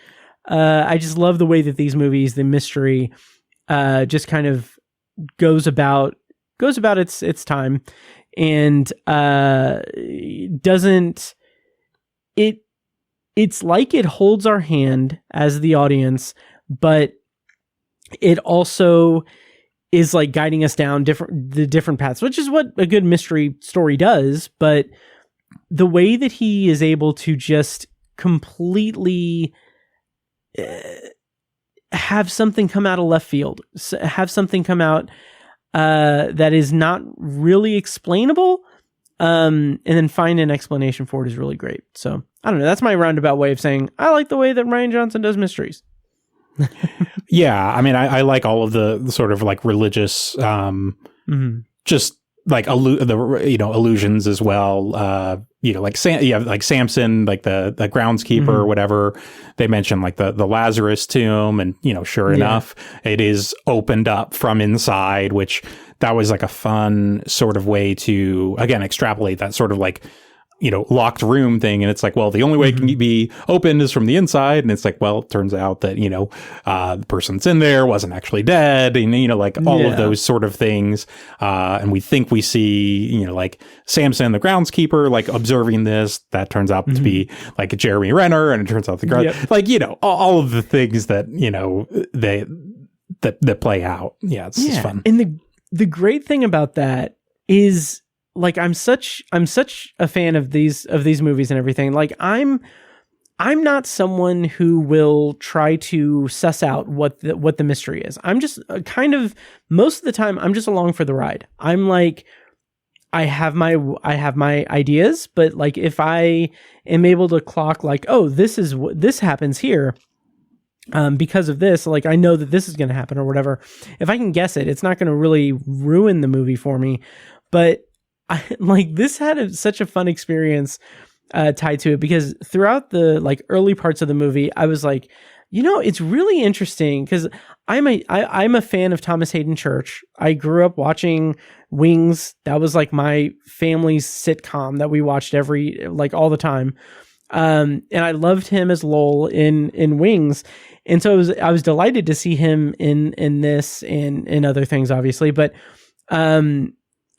[SPEAKER 2] I just love the way that these movies, the mystery, just kind of goes about its time, and it's like it holds our hand as the audience, but it also is like guiding us down the different paths, which is what a good mystery story does. But the way that he is able to just completely have something come out of left field, have something come out that is not really explainable, and then find an explanation for it is really great. So I don't know. That's my roundabout way of saying I like the way that Rian Johnson does mysteries.
[SPEAKER 3] Yeah, I mean, I like all of the sort of like religious, just like illusions as well. Like like Samson, like the groundskeeper or whatever. They mentioned like the Lazarus tomb, and sure enough, it is opened up from inside, which that was like a fun sort of way to again extrapolate that sort of like locked room thing. And it's like, well, the only way it can be opened is from the inside. And it's like, well, it turns out that, the person that's in there wasn't actually dead. And, like all of those sort of things. And we think we see, like Samson, the groundskeeper, like observing this. That turns out to be like a Jeremy Renner. And it turns out like, all of the things that, that play out. Yeah, it's just fun.
[SPEAKER 2] And the great thing about that is, like, I'm such a fan of these movies and everything. Like I'm not someone who will try to suss out what the mystery is. I'm just kind of, most of the time I'm just along for the ride. I'm like, I have my ideas, but like if I am able to clock like, oh, this happens here because of this, like I know that this is going to happen or whatever. If I can guess it, it's not going to really ruin the movie for me. But this had such a fun experience tied to it, because throughout the like early parts of the movie, I was like, it's really interesting because I'm a fan of Thomas Hayden Church. I grew up watching Wings. That was like my family's sitcom that we watched all the time. And I loved him as Lowell in Wings. And so I was delighted to see him in this and in other things, obviously. But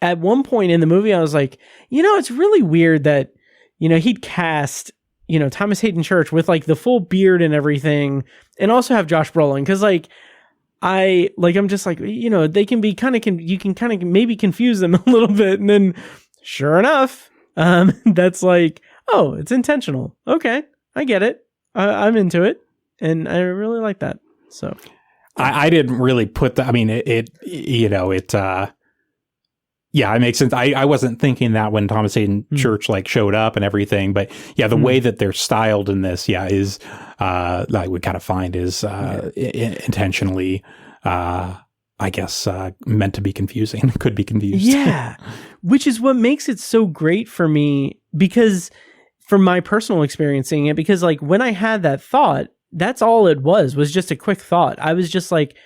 [SPEAKER 2] at one point in the movie, I was like, it's really weird that, he'd cast, Thomas Hayden Church with like the full beard and everything, and also have Josh Brolin. Cause like, I'm just like, they can be you can kind of maybe confuse them a little bit. And then sure enough, that's like, oh, it's intentional. Okay. I get it. I'm into it. And I really like that. So
[SPEAKER 3] I didn't really put that. I mean, yeah, it makes sense. I wasn't thinking that when Thomas Hayden Church like showed up and everything, but yeah, the way that they're styled in this, is like we kind of find is intentionally, I guess, meant to be confusing. Could be confused.
[SPEAKER 2] Yeah, which is what makes it so great for me, because from my personal experience seeing it, because like when I had that thought, that's all it was just a quick thought. I was just like,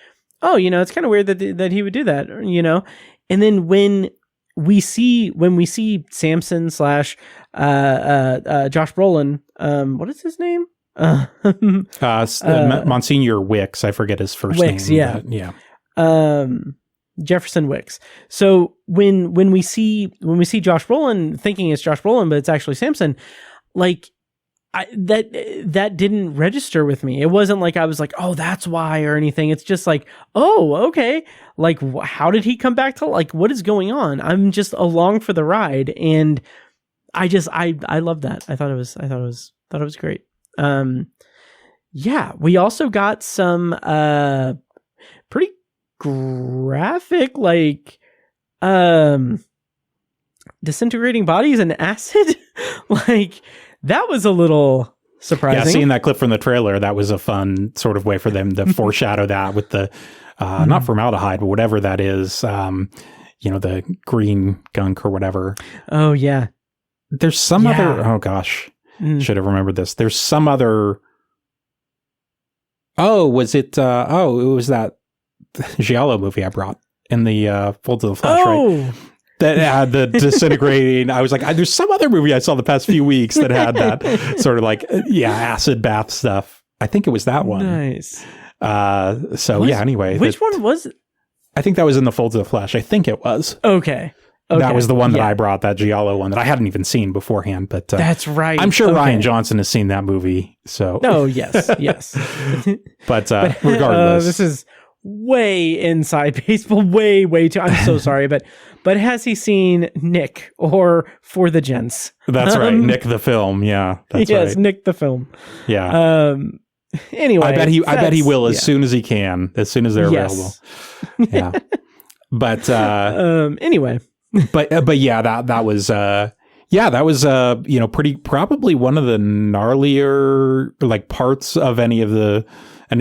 [SPEAKER 2] oh, it's kind of weird that he would do that, and then when we see Samson / Josh Brolin, what is his name?
[SPEAKER 3] Monsignor Wicks. I forget his first
[SPEAKER 2] Wicks,
[SPEAKER 3] name.
[SPEAKER 2] Yeah. Jefferson Wicks. So when we see Josh Brolin, thinking it's Josh Brolin, but it's actually Samson, like that didn't register with me. It wasn't like I was like, oh, that's why or anything. It's just like, oh, okay. Like, how did he come back to, like, what is going on? I'm just along for the ride. And I love that. I thought it was great. Yeah, we also got some, pretty graphic, like, disintegrating bodies and acid. Like, that was a little surprising.
[SPEAKER 3] Yeah, seeing that clip from the trailer, that was a fun sort of way for them to foreshadow that with the, not formaldehyde, but whatever that is, the green gunk or whatever.
[SPEAKER 2] Oh, yeah.
[SPEAKER 3] There's some other, oh gosh, should have remembered this. There's some other, was it, it was that Giallo movie I brought in the Folds of the Flesh, right? That had the disintegrating. I was like, there's some other movie I saw the past few weeks that had that sort of like, acid bath stuff. I think it was that one.
[SPEAKER 2] Nice.
[SPEAKER 3] Anyway.
[SPEAKER 2] Which one was it?
[SPEAKER 3] I think that was in the Folds of the Flesh. I think it was.
[SPEAKER 2] Okay.
[SPEAKER 3] That was the one that I brought, that Giallo one that I hadn't even seen beforehand. But
[SPEAKER 2] that's right.
[SPEAKER 3] I'm sure Rian Johnson has seen that movie. So
[SPEAKER 2] yes.
[SPEAKER 3] but regardless,
[SPEAKER 2] this is way inside baseball, way too. I'm so sorry, but has he seen Nick or For the Gents?
[SPEAKER 3] That's right, Nick the film. Yeah, that's right.
[SPEAKER 2] Yes, Nick the film.
[SPEAKER 3] Yeah.
[SPEAKER 2] Anyway,
[SPEAKER 3] I bet he will as soon as he can, as soon as they're available. Yeah. But
[SPEAKER 2] anyway.
[SPEAKER 3] But yeah, that was pretty, probably one of the gnarlier like parts of any of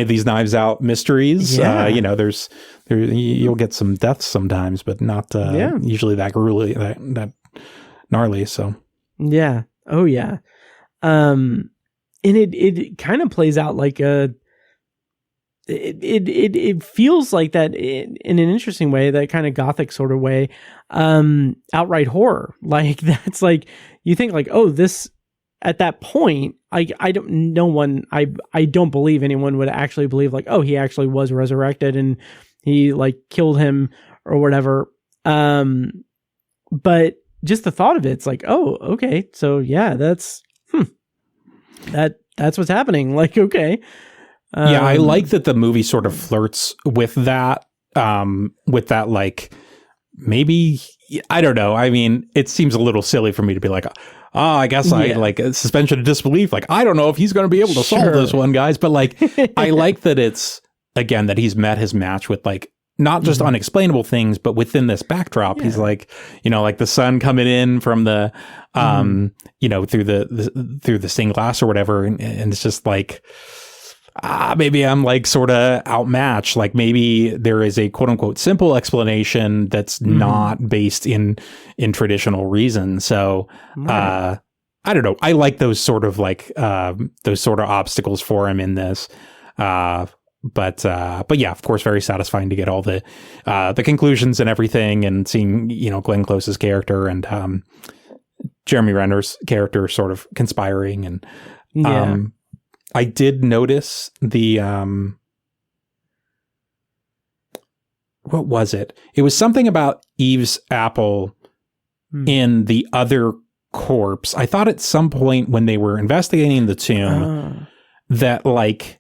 [SPEAKER 3] these Knives Out mysteries. You'll get some deaths sometimes, but not usually that gruely, that gnarly. So
[SPEAKER 2] yeah, oh yeah, and it kind of plays out like it feels like that in an interesting way, that kind of gothic sort of way, outright horror. Like that's like, you think like, oh, this at that point, I don't believe anyone would actually believe like, oh, he actually was resurrected and he like killed him or whatever. But just the thought of it's like, oh, okay, so yeah, that's what's happening. Like, okay.
[SPEAKER 3] Yeah, I like that the movie sort of flirts with that, like, maybe, I don't know. I mean, it seems a little silly for me to be like, I guess I like suspension of disbelief. Like, I don't know if he's going to be able to solve this one, guys. But like, I like that it's, again, that he's met his match with like, not just unexplainable things, but within this backdrop, he's like, like the sun coming in from the, through the stained glass or whatever. And it's just like, maybe I'm like sort of outmatched. Like maybe there is a quote unquote simple explanation that's not based in traditional reason. So, I don't know. I like those sort of like, those sort of obstacles for him in this. But yeah, of course, very satisfying to get all the conclusions and everything, and seeing, Glenn Close's character and, Jeremy Renner's character sort of conspiring. And, I did notice the, what was it? It was something about Eve's apple in the other corpse. I thought at some point when they were investigating the tomb that like,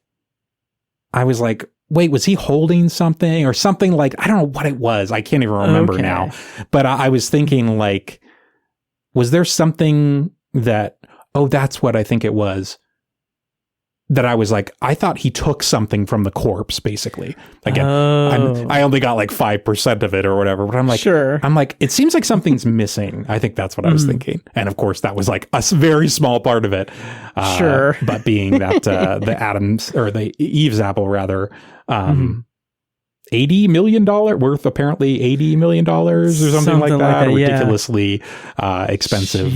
[SPEAKER 3] I was like, wait, was he holding something or something? Like, I don't know what it was. I can't even remember now, but I was thinking like, was there something that, that's what I think it was. That I was like, I thought he took something from the corpse, basically. Again, I only got like 5% of it or whatever, but I'm like, it seems like something's missing. I think that's what I was thinking. And of course, that was like a very small part of it. But being that the Adams, or the Eve's apple rather, $80 million worth, apparently $80 million or something like that. Ridiculously expensive.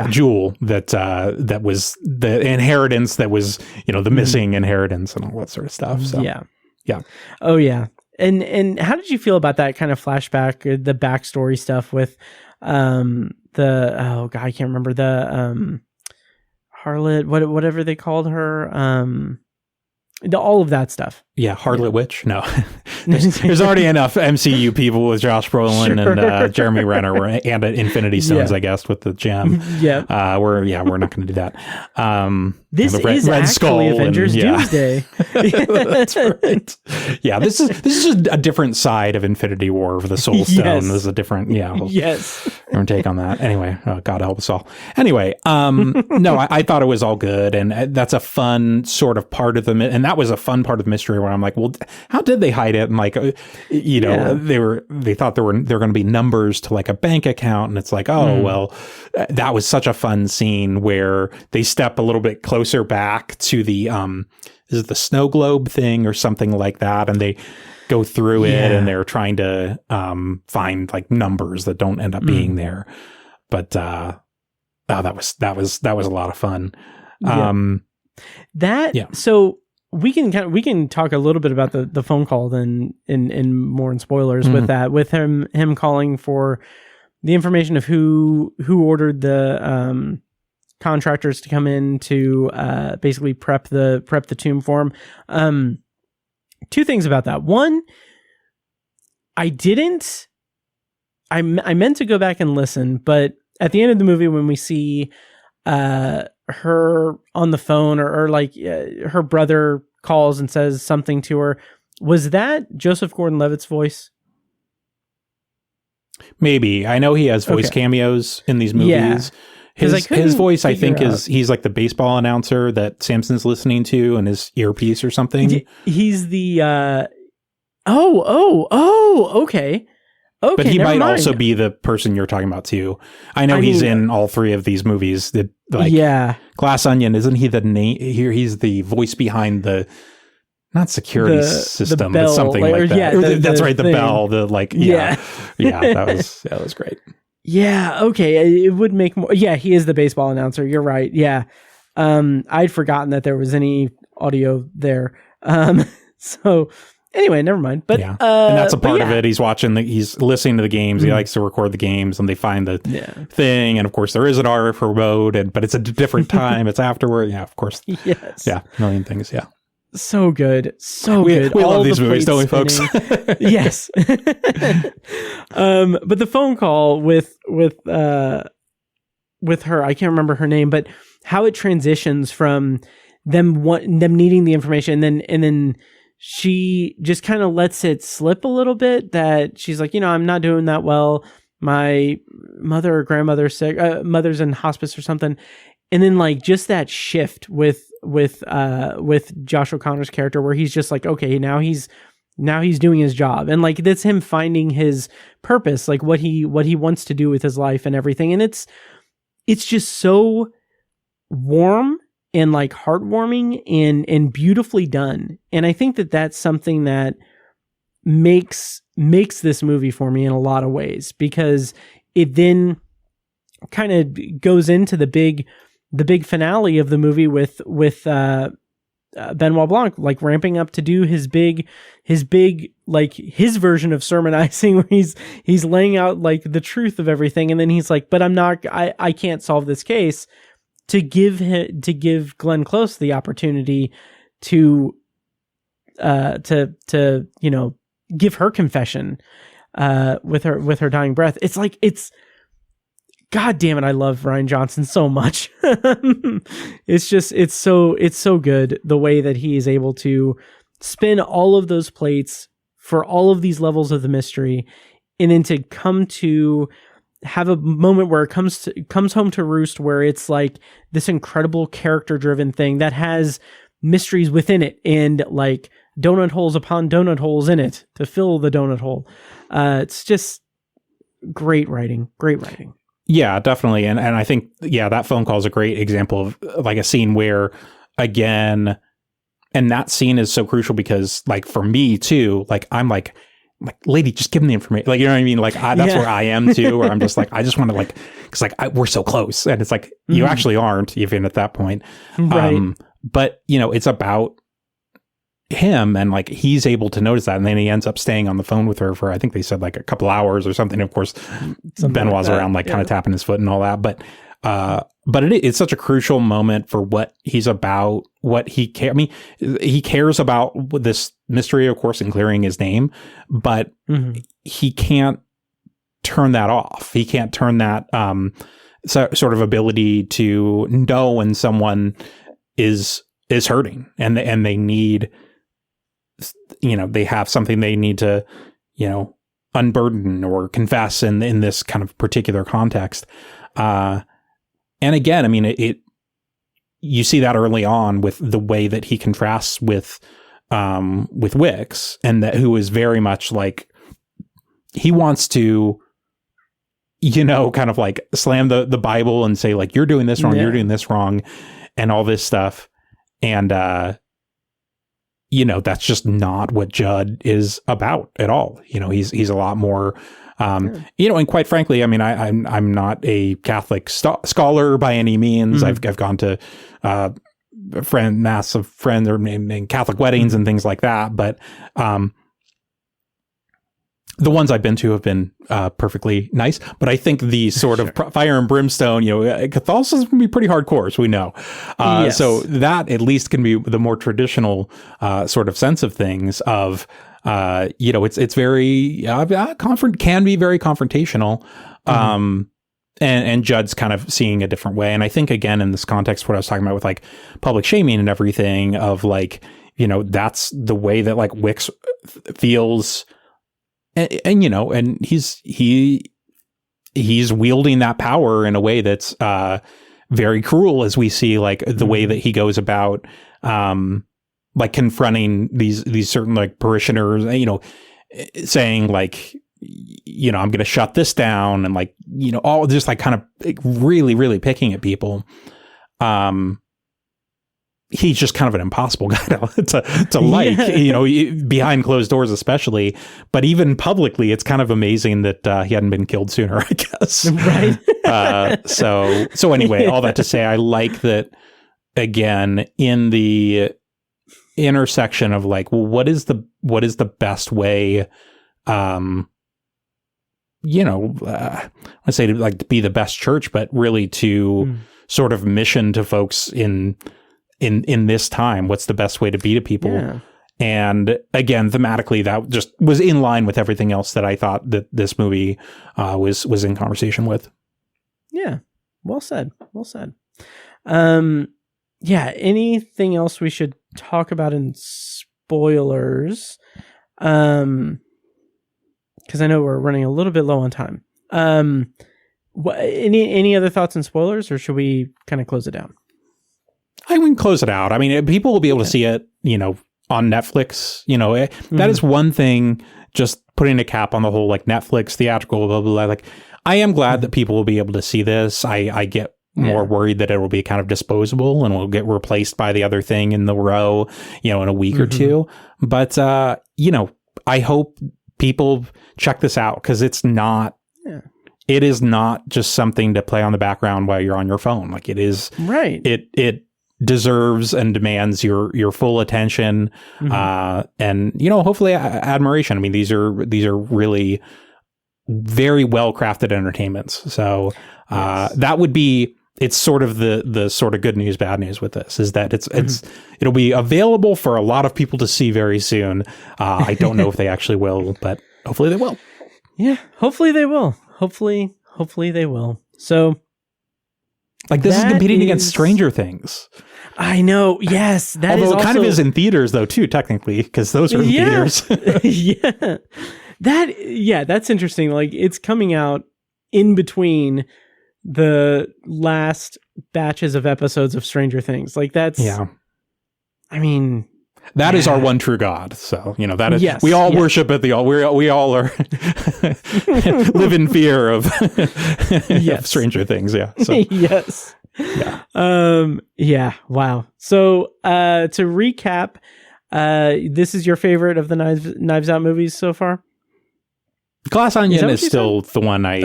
[SPEAKER 3] Jewel that was the inheritance, that was the missing inheritance and all that sort of stuff. So
[SPEAKER 2] oh yeah. And how did you feel about that kind of flashback, the backstory stuff with I can't remember, the harlot, whatever they called her, all of that stuff.
[SPEAKER 3] Yeah, Harlot Witch. No, there's already enough MCU people with Josh Brolin and Jeremy Renner and Infinity Stones, I guess, with the gem. We're not going to do that.
[SPEAKER 2] This is Red Skull Avengers Doomsday.
[SPEAKER 3] That's right. Yeah, this is just a different side of Infinity War for the Soul Stone. This is a different, different take on that. Anyway, God help us all. Anyway, no, I thought it was all good, and that's a fun sort of part of and that was a fun part of the mystery where I'm like, well, how did they hide it? And like, they thought there were going to be numbers to like a bank account, and it's like, well, that was such a fun scene where they step a little bit closer back to the is it the snow globe thing or something like that, and they go through it and they're trying to find like numbers that don't end up being there. But that was a lot of fun.
[SPEAKER 2] So we can talk a little bit about the phone call then in more in spoilers with that, with him calling for the information of who ordered the contractors to come in to basically prep the tomb for him. Two things about that. One, I didn't I meant to go back and listen, but at the end of the movie, when we see her on the phone, or like her brother calls and says something to her, was that Joseph Gordon-Levitt's voice?
[SPEAKER 3] Maybe. I know he has voice cameos in these movies. Yeah. His voice, I think, he's like the baseball announcer that Samson's listening to in his earpiece or something.
[SPEAKER 2] He's the okay. Okay,
[SPEAKER 3] but he might also be the person you're talking about too. I know he's in all three of these movies. Glass Onion, isn't he the name here? He's the voice behind the not security system, but something like that. Yeah, that's right. The bell. Yeah. That was great.
[SPEAKER 2] Yeah. Okay. It would make more. Yeah, he is the baseball announcer. You're right. Yeah. I'd forgotten that there was any audio there. So. Anyway, never mind. But
[SPEAKER 3] and that's a part of it. He's listening to the games. He likes to record the games, and they find the thing. And of course, there is an R for mode, but it's a different time. It's afterward. Yeah, of course.
[SPEAKER 2] Yes.
[SPEAKER 3] Yeah, a million things. Yeah.
[SPEAKER 2] So good. Good.
[SPEAKER 3] We love these movies, don't we, folks?
[SPEAKER 2] Yes. But the phone call with her, I can't remember her name, but how it transitions from them needing the information, and then she just kind of lets it slip a little bit that she's like, I'm not doing that well. My mother or grandmother's sick, mother's in hospice or something. And then like just that shift with Josh O'Connor's character, where he's just like, okay, now he's doing his job. And like, that's him finding his purpose, like what he wants to do with his life and everything. And it's just so warm and like heartwarming and beautifully done. And I think that that's something that makes this movie for me in a lot of ways, because it then kind of goes into the big finale of the movie with Benoit Blanc, like ramping up to do his big, like his version of sermonizing, where he's laying out like the truth of everything. And then he's like, but I can't solve this case, to give Glenn Close the opportunity to give her confession with her dying breath. It's God damn it, I love Rian Johnson so much. It's so good the way that he is able to spin all of those plates for all of these levels of the mystery, and then to come to have a moment where it comes home to roost, where it's like this incredible character driven thing that has mysteries within it, and like donut holes upon donut holes in it to fill the donut hole. It's just great writing.
[SPEAKER 3] Yeah, definitely. And I think, that phone call is a great example of like a scene where, again, and that scene is so crucial because like for me too, like I'm like, lady, just give him the information. Like, you know what I mean? Like that's where I am too, where I'm just like, I just want to like, cause like we're so close, and it's like, you actually aren't even at that point.
[SPEAKER 2] Right.
[SPEAKER 3] But it's about him, and like, he's able to notice that. And then he ends up staying on the phone with her for, I think they said like a couple hours or something. Of course, Benoit's around, like kind of tapping his foot and all that. But it's such a crucial moment for what he's about, what he cares. I mean, he cares about this mystery, of course, and clearing his name, but he can't turn that off. He can't turn that sort of ability to know when someone is hurting, and they need, they have something they need to, unburden or confess in this kind of particular context. And again, I mean, you see that early on with the way that he contrasts with Wicks, and that who is very much like, he wants to, kind of like slam the Bible and say like, you're doing this wrong, you're doing this wrong, and all this stuff. And, that's just not what Judd is about at all. He's a lot more, and quite frankly, I mean, I'm not a Catholic scholar by any means. I've gone to mass of friends and Catholic weddings and things like that. But the ones I've been to have been perfectly nice. But I think the sort of fire and brimstone, Catholicism can be pretty hardcore, as we know. Yes. So that at least can be the more traditional sort of sense of things of, It's very can be very confrontational. And Judd's kind of seeing a different way. And I think, again, in this context, what I was talking about with like public shaming and everything of like, that's the way that like Wicks feels. And he's wielding that power in a way that's very cruel, as we see like the way that he goes about like confronting these certain like parishioners, saying like, I'm going to shut this down, and like, all just like kind of like really, really picking at people. He's just kind of an impossible guy to like, behind closed doors, especially, but even publicly, it's kind of amazing that he hadn't been killed sooner, I guess.
[SPEAKER 2] Right.
[SPEAKER 3] So anyway, all that to say, I like that, again, in the intersection of like, well, what is the best way, I say to like be the best church, but really to sort of mission to folks in this time. What's the best way to be to people? Yeah. And again, thematically, that just was in line with everything else that I thought that this movie was in conversation with. Yeah.
[SPEAKER 2] Well said. Well said. Yeah. Anything else we should talk about in spoilers? Because I know we're running a little bit low on time. Any other thoughts and spoilers, or should we kind of close it down?
[SPEAKER 3] I mean, close it out. I mean, people will be able to see it, on Netflix. That is one thing. Just putting a cap on the whole like Netflix theatrical blah blah blah. Like, I am glad that people will be able to see this. I get more worried that it will be kind of disposable and will get replaced by the other thing in the row, in a week or two. But I hope people check this out, because it's not. Yeah. It is not just something to play on the background while you're on your phone. Like, it is. Right. It deserves and demands your full attention, and hopefully admiration. I mean, these are really very well crafted entertainments. So that would be. It's sort of the sort of good news, bad news with this is that it'll be available for a lot of people to see very soon. I don't know if they actually will, but hopefully they will.
[SPEAKER 2] Yeah, hopefully they will. Hopefully they will. So,
[SPEAKER 3] like, this is competing against Stranger Things.
[SPEAKER 2] I know. Yes,
[SPEAKER 3] although it kind of is in theaters though too, technically, because those are in theaters.
[SPEAKER 2] Yeah, that's interesting. Like, it's coming out in between the last batches of episodes of Stranger Things. Like, that's, I mean,
[SPEAKER 3] that is our one true God. So, that is, we all worship at we all are live in fear of, of Stranger Things. Yeah. So.
[SPEAKER 2] Yes. Yeah. Wow. So, to recap, this is your favorite of the Knives Out movies so far?
[SPEAKER 3] Glass Onion is still the one I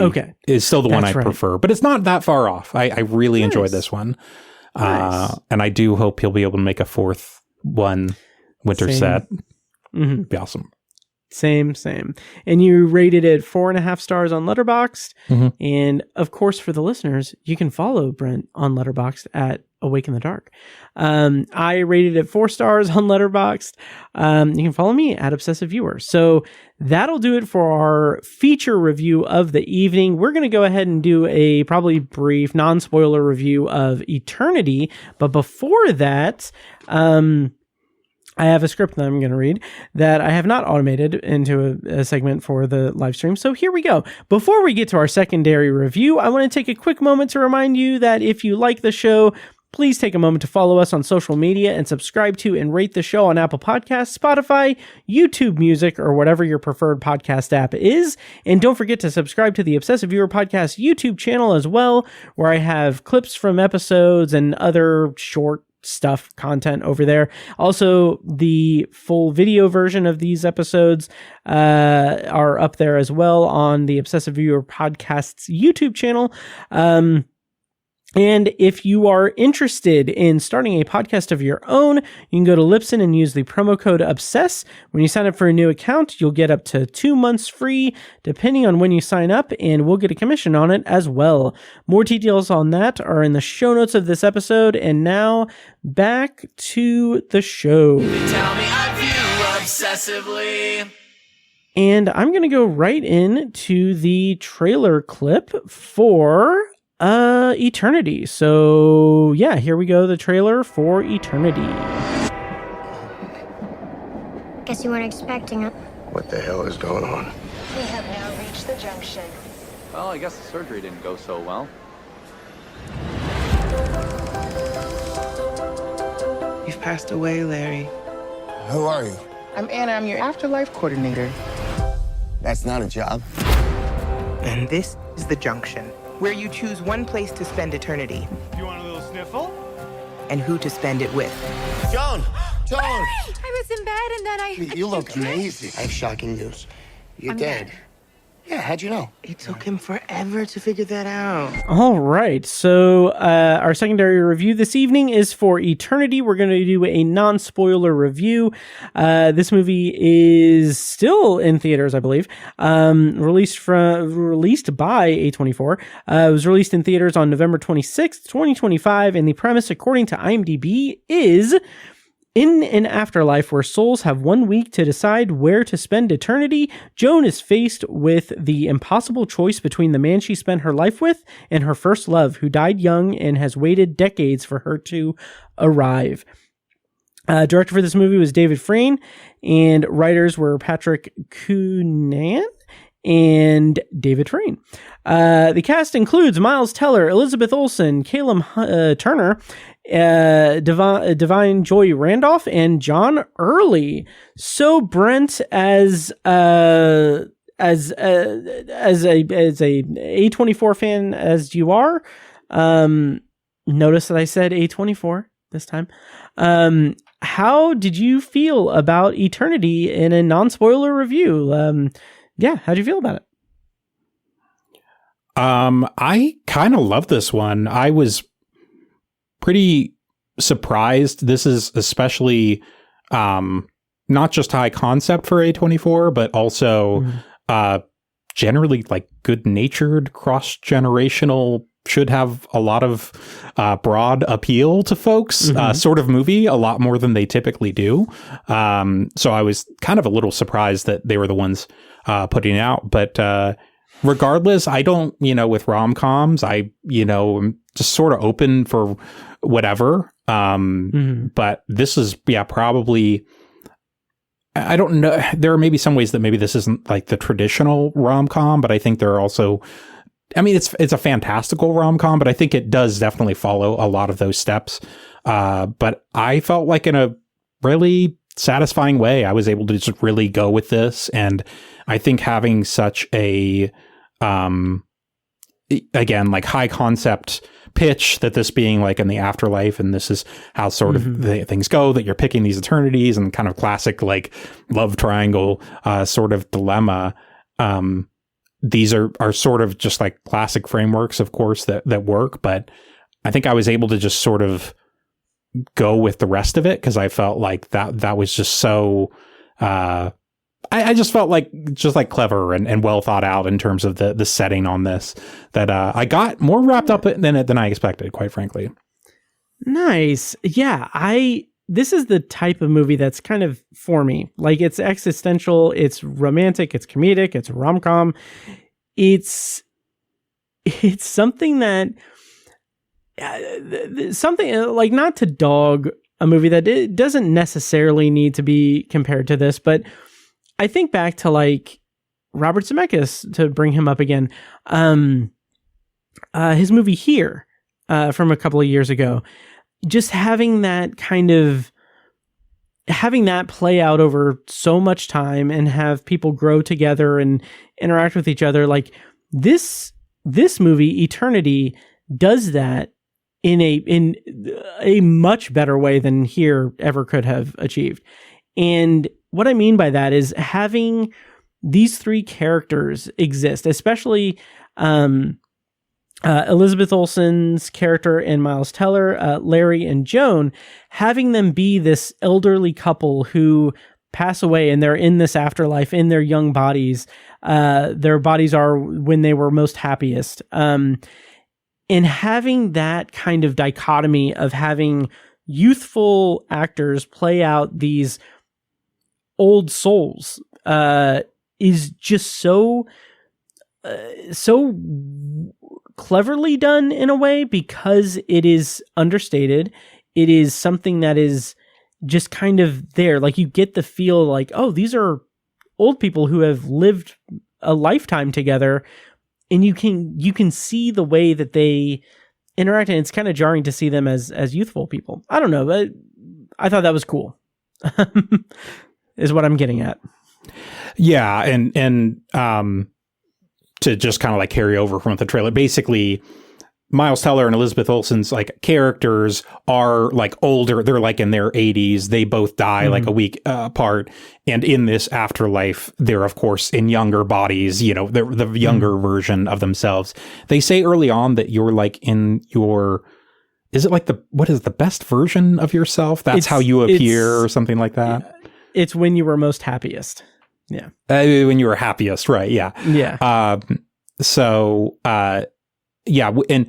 [SPEAKER 3] prefer, but it's not that far off. I really enjoyed this one. And I do hope he'll be able to make a fourth one winter set. Mm-hmm. Be awesome.
[SPEAKER 2] Same. And you rated it 4.5 stars on Letterboxd. Mm-hmm. And of course, for the listeners, you can follow Brent on Letterboxd at Awake in the Dark. I rated it 4 stars on Letterboxd. You can follow me at Obsessive Viewer. So that'll do it for our feature review of the evening. We're going to go ahead and do a probably brief non-spoiler review of Eternity. But before that, I have a script that I'm going to read that I have not automated into a segment for the live stream. So here we go. Before we get to our secondary review, I want to take a quick moment to remind you that if you like the show, please take a moment to follow us on social media and subscribe to and rate the show on Apple Podcasts, Spotify, YouTube Music, or whatever your preferred podcast app is. And don't forget to subscribe to the Obsessive Viewer Podcast YouTube channel as well, where I have clips from episodes and other short content over there. Also, the full video version of these episodes are up there as well on the Obsessive Viewer Podcast's YouTube channel. And if you are interested in starting a podcast of your own, you can go to Libsyn and use the promo code OBSESS. When you sign up for a new account, you'll get up to 2 months free, depending on when you sign up, and we'll get a commission on it as well. More details on that are in the show notes of this episode. And now, back to the show.
[SPEAKER 1] They tell me I'm obsessively.
[SPEAKER 2] And I'm going to go right into the trailer clip for Eternity. So, yeah, here we go. The trailer for Eternity.
[SPEAKER 5] Guess you weren't expecting it.
[SPEAKER 4] What the hell is going on?
[SPEAKER 6] We have now reached the junction.
[SPEAKER 7] Well, I guess the surgery didn't go so well.
[SPEAKER 8] You've passed away, Larry.
[SPEAKER 9] Who are you?
[SPEAKER 8] I'm Anna. I'm your afterlife coordinator.
[SPEAKER 9] That's not a job.
[SPEAKER 8] And this is the junction, where you choose one place to spend eternity.
[SPEAKER 10] You want a little sniffle?
[SPEAKER 8] And who to spend it with.
[SPEAKER 9] Joan! Joan!
[SPEAKER 5] I was in bed and then I...
[SPEAKER 9] You look amazing. I have shocking news. You're dead. Yeah, how'd you know?
[SPEAKER 8] It took him forever to figure that out.
[SPEAKER 2] All right. So our secondary review this evening is for Eternity. We're going to do a non-spoiler review. This movie is still in theaters, I believe. Released by A24. It was released in theaters on November 26th, 2025. And the premise, according to IMDb, is... in an afterlife where souls have 1 week to decide where to spend eternity, Joan is faced with the impossible choice between the man she spent her life with and her first love, who died young and has waited decades for her to arrive. Director for this movie was David Frayne, and writers were Patrick Coonan and David Frayne. The cast includes Miles Teller, Elizabeth Olsen, Caleb Turner, Divine Joy Randolph, and John Early. So Brent, as a A24 fan as you are, notice that I said A24 this time. How did you feel about Eternity in a non-spoiler review? Yeah, how'd you feel about it?
[SPEAKER 3] I kind of love this one. I was pretty surprised. This is especially not just high concept for A24, but also generally like good-natured, cross-generational, should have a lot of broad appeal to folks sort of movie, a lot more than they typically do. So I was kind of a little surprised that they were the ones putting it out. But regardless, I don't, with rom-coms, I, am just sort of open for whatever. But this is, probably, I don't know. There are maybe some ways that maybe this isn't like the traditional rom-com, but I think there are also, it's a fantastical rom-com, but I think it does definitely follow a lot of those steps. But I felt like in a really satisfying way, I was able to just really go with this. And I think having such a, again, like high concept pitch, that this being like in the afterlife, and this is how sort of things go, that you're picking these eternities, and kind of classic like love triangle sort of dilemma. These are sort of just like classic frameworks, of course, that work. But I think I was able to just sort of go with the rest of it, because I felt like that was just so I just felt like clever and well thought out in terms of the setting on this, that I got more wrapped up in it than I expected, quite frankly.
[SPEAKER 2] Nice. Yeah, this is the type of movie that's kind of for me. Like, it's existential, it's romantic, it's comedic, it's a rom-com. It's something that something like, not to dog a movie that it doesn't necessarily need to be compared to this, but I think back to like Robert Zemeckis, to bring him up again. His movie Here from a couple of years ago, just having that play out over so much time and have people grow together and interact with each other. Like this movie, Eternity, does that in a much better way than Here ever could have achieved. And what I mean by that is having these three characters exist, especially Elizabeth Olsen's character and Miles Teller, Larry and Joan, having them be this elderly couple who pass away and they're in this afterlife in their young bodies. Their bodies are when they were most happiest. And having that kind of dichotomy of having youthful actors play out these old souls is just so cleverly done in a way, because it is understated. It is something that is just kind of there. Like, you get the feel like, oh, these are old people who have lived a lifetime together, and you can see the way that they interact, and it's kind of jarring to see them as youthful people. I don't know, but I thought that was cool. Is what I'm getting at.
[SPEAKER 3] Yeah, and to just kind of like carry over from the trailer, basically Miles Teller and Elizabeth Olsen's like characters are like older. They're like in their 80s. They both die like a week apart. And in this afterlife, they're of course in younger bodies, you know, they're the younger version of themselves. They say early on that you're like in your, is it like what is the best version of yourself? That's how you appear or something like that.
[SPEAKER 2] It's when you were most happiest. Yeah.
[SPEAKER 3] When you were happiest. Right. Yeah.
[SPEAKER 2] Yeah.
[SPEAKER 3] Yeah, and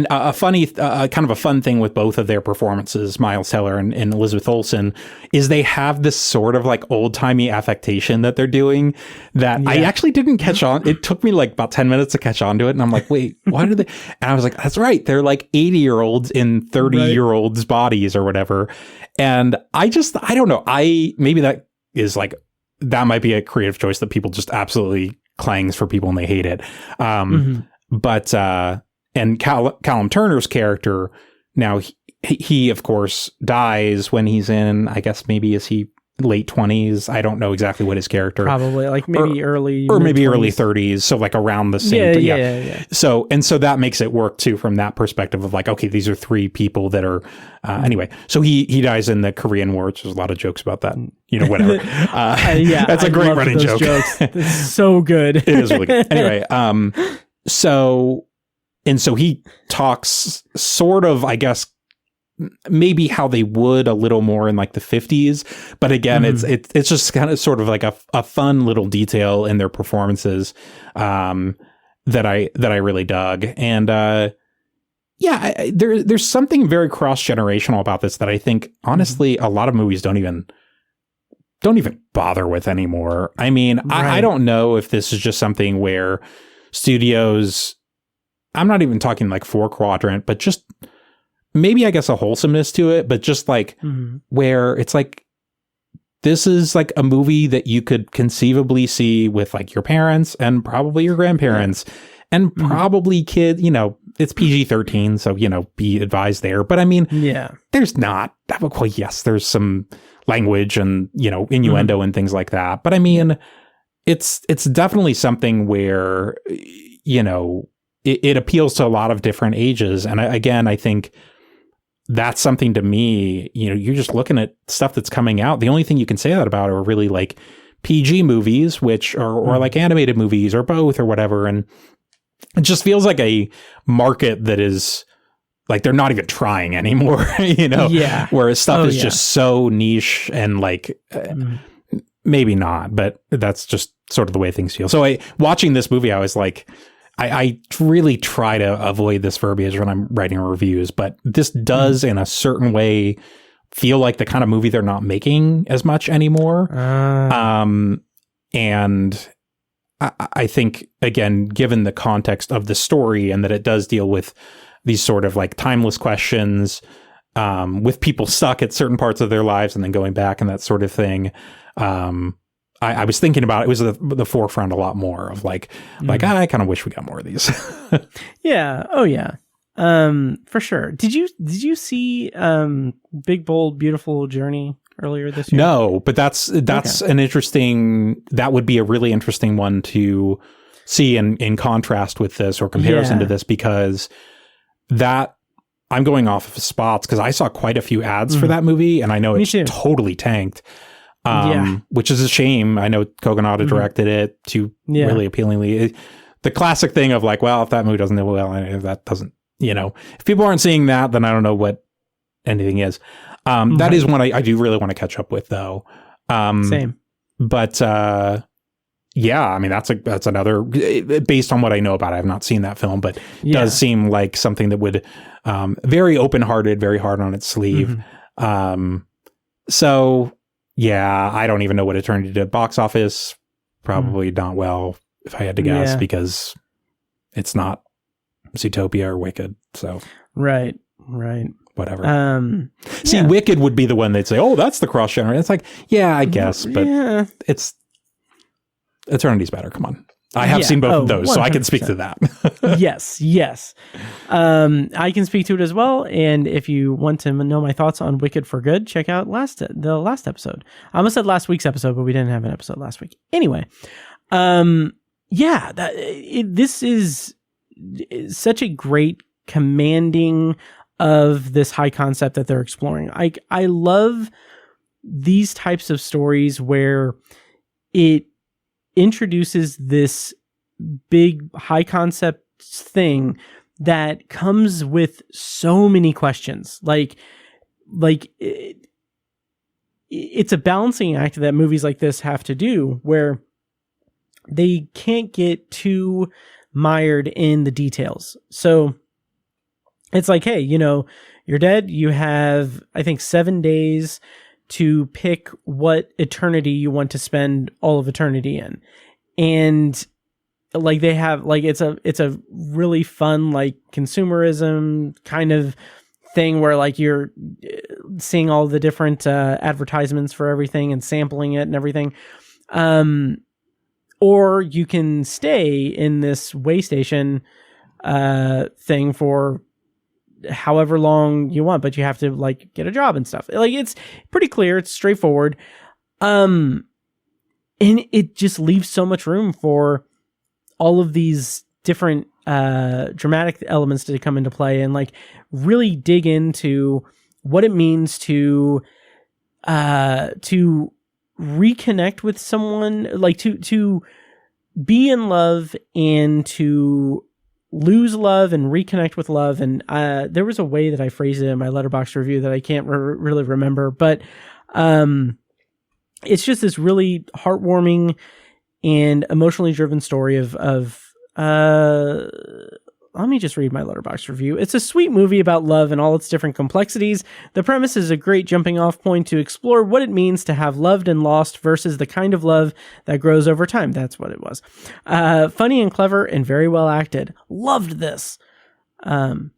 [SPEAKER 3] a funny, kind of a fun thing with both of their performances, Miles Teller and Elizabeth Olsen, is they have this sort of like old timey affectation that they're doing that I actually didn't catch on. It took me like about 10 minutes to catch on to it, and I'm like, wait, why did they? And I was like, that's right, they're like 80-year-olds in 30-year-olds bodies or whatever. And I don't know. Maybe that is like, that might be a creative choice that people just absolutely clangs for people and they hate it. But, and Callum Turner's character, now he of course dies when he's in, I guess maybe is he late 20s? I don't know exactly what his character.
[SPEAKER 2] Probably like maybe early
[SPEAKER 3] 30s. So like around the same.
[SPEAKER 2] Yeah.
[SPEAKER 3] So that makes it work too from that perspective of like, okay, these are three people that are, anyway. So he dies in the Korean War, which there's a lot of jokes about that, you know, whatever. That's a great running joke.
[SPEAKER 2] It's so good.
[SPEAKER 3] It is really good. Anyway, So he talks sort of, I guess, maybe how they would a little more in like the 50s. But again, it's just kind of sort of like a fun little detail in their performances that I really dug. And there's something very cross-generational about this that I think, honestly, a lot of movies don't even bother with anymore. I mean, right. I don't know if this is just something where studios, I'm not even talking like 4-quadrant, but just maybe I guess a wholesomeness to it, but just like where it's like, this is like a movie that you could conceivably see with like your parents and probably your grandparents and probably kids, you know, it's PG-13. So, you know, be advised there. But I mean, there's not, well, yes, there's some language and, you know, innuendo and things like that. But I mean, it's definitely something where, you know, it appeals to a lot of different ages. And I think that's something to me, you know, you're just looking at stuff that's coming out. The only thing you can say that about are really like PG movies, which are, or like animated movies or both or whatever. And it just feels like a market that is like, they're not even trying anymore, you know, whereas stuff is just so niche and like, maybe not, but that's just sort of the way things feel. So watching this movie, I was like, I really try to avoid this verbiage when I'm writing reviews, but this does in a certain way feel like the kind of movie they're not making as much anymore. And I think, again, given the context of the story and that it does deal with these sort of like timeless questions, with people stuck at certain parts of their lives and then going back and that sort of thing. I was thinking about it was the forefront a lot more of like I kind of wish we got more of these.
[SPEAKER 2] Yeah. Oh yeah. For sure. Did you see Big Bold Beautiful Journey earlier this year?
[SPEAKER 3] No, but that's an interesting, that would be a really interesting one to see in contrast with this or comparison to this, because that I'm going off of spots because I saw quite a few ads for that movie and I know it's totally tanked. Which is a shame. I know Kogonada directed it to really appealingly. The classic thing of like, well, if that movie doesn't do well, if that doesn't, you know, if people aren't seeing that, then I don't know what anything is. That is one I do really want to catch up with, though.
[SPEAKER 2] Same.
[SPEAKER 3] But yeah, I mean, that's another, based on what I know about it, I have not seen that film, but does seem like something that would very open-hearted, very hard on its sleeve. So Yeah, I don't even know what Eternity did. Box office, probably not well, if I had to guess, because it's not Zootopia or Wicked. So
[SPEAKER 2] right.
[SPEAKER 3] Whatever. See, Wicked would be the one they'd say, "Oh, that's the cross genre." It's like, yeah, I guess, but it's Eternity's better. Come on. I have seen both of those, 100%. So I can speak to that.
[SPEAKER 2] Yes. I can speak to it as well. And if you want to know my thoughts on Wicked for Good, check out the last episode. I almost said last week's episode, but we didn't have an episode last week. Anyway, this is such a great commanding of this high concept that they're exploring. I love these types of stories where it introduces this big high concept thing that comes with so many questions. It's a balancing act that movies like this have to do, where they can't get too mired in the details. So it's like, hey, you're dead. You have, I think, 7 days to pick what eternity you want to spend all of eternity in. And they have it's a really fun consumerism kind of thing where you're seeing all the different advertisements for everything and sampling it and everything. Or you can stay in this way station thing for however long you want, but you have to get a job and stuff. It's pretty clear, it's straightforward. And it just leaves so much room for all of these different dramatic elements to come into play and really dig into what it means to reconnect with someone, to be in love and to lose love and reconnect with love. And there was a way that I phrased it in my Letterboxd review that I can't really remember, but it's just this really heartwarming and emotionally driven story of let me just read my Letterboxd review. It's a sweet movie about love and all its different complexities. The premise is a great jumping off point to explore what it means to have loved and lost versus the kind of love that grows over time. That's what it was. Funny and clever and very well acted. Loved this. So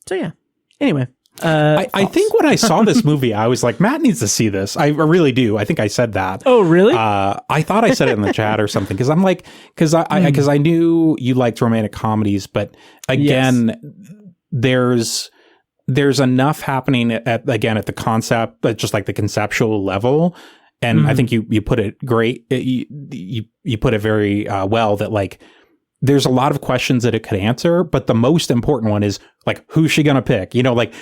[SPEAKER 2] yeah. Anyway.
[SPEAKER 3] I think when I saw this movie, I was like, Matt needs to see this. I really do. I think I said that.
[SPEAKER 2] Oh, really?
[SPEAKER 3] I thought I said it in the chat or something, because I'm like, because I knew you liked romantic comedies, but again, there's enough happening at the concept, but just the conceptual level. And I think you put it great. You put it very well, that there's a lot of questions that it could answer, but the most important one is who's she gonna pick?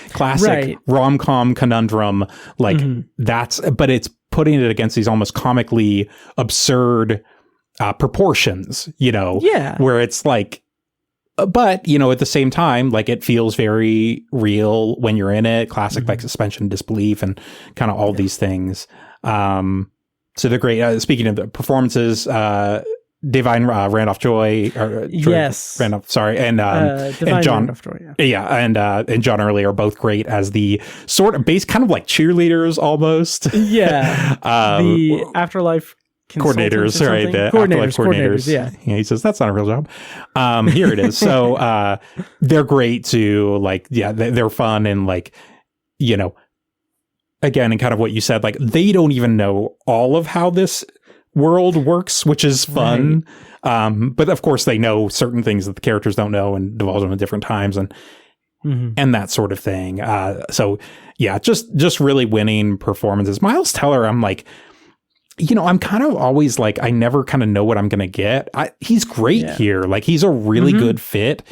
[SPEAKER 3] Classic rom-com conundrum. But it's putting it against these almost comically absurd proportions. Where it's but at the same time, it feels very real when you're in it. Classic suspension of disbelief and kind of all these things. So they're great. Speaking of the performances, Divine Randolph Joy, Randolph, sorry, and John
[SPEAKER 2] Randolph-Joy,
[SPEAKER 3] and John Early are both great as the sort of base, kind of like cheerleaders almost.
[SPEAKER 2] Yeah, the afterlife
[SPEAKER 3] coordinators, right? The afterlife coordinators. Yeah, he says that's not a real job. Here it is. So they're great too. They're fun and again, and kind of what you said, they don't even know all of how this world works, which is fun. Right. But of course they know certain things that the characters don't know and divulge them at different times and that sort of thing. So yeah, just really winning performances. Miles Teller, I'm I'm kind of always I never kind of know what I'm going to get. He's great here. He's a really good fit.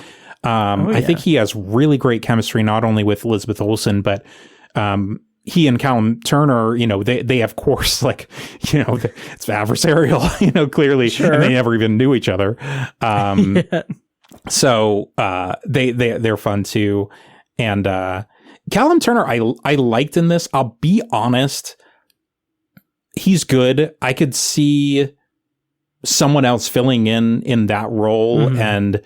[SPEAKER 3] I think he has really great chemistry, not only with Elizabeth Olsen, but he and Callum Turner, they of course, it's adversarial, clearly, and they never even knew each other. So they're fun too. And Callum Turner, I liked in this. I'll be honest, he's good. I could see someone else filling in that role and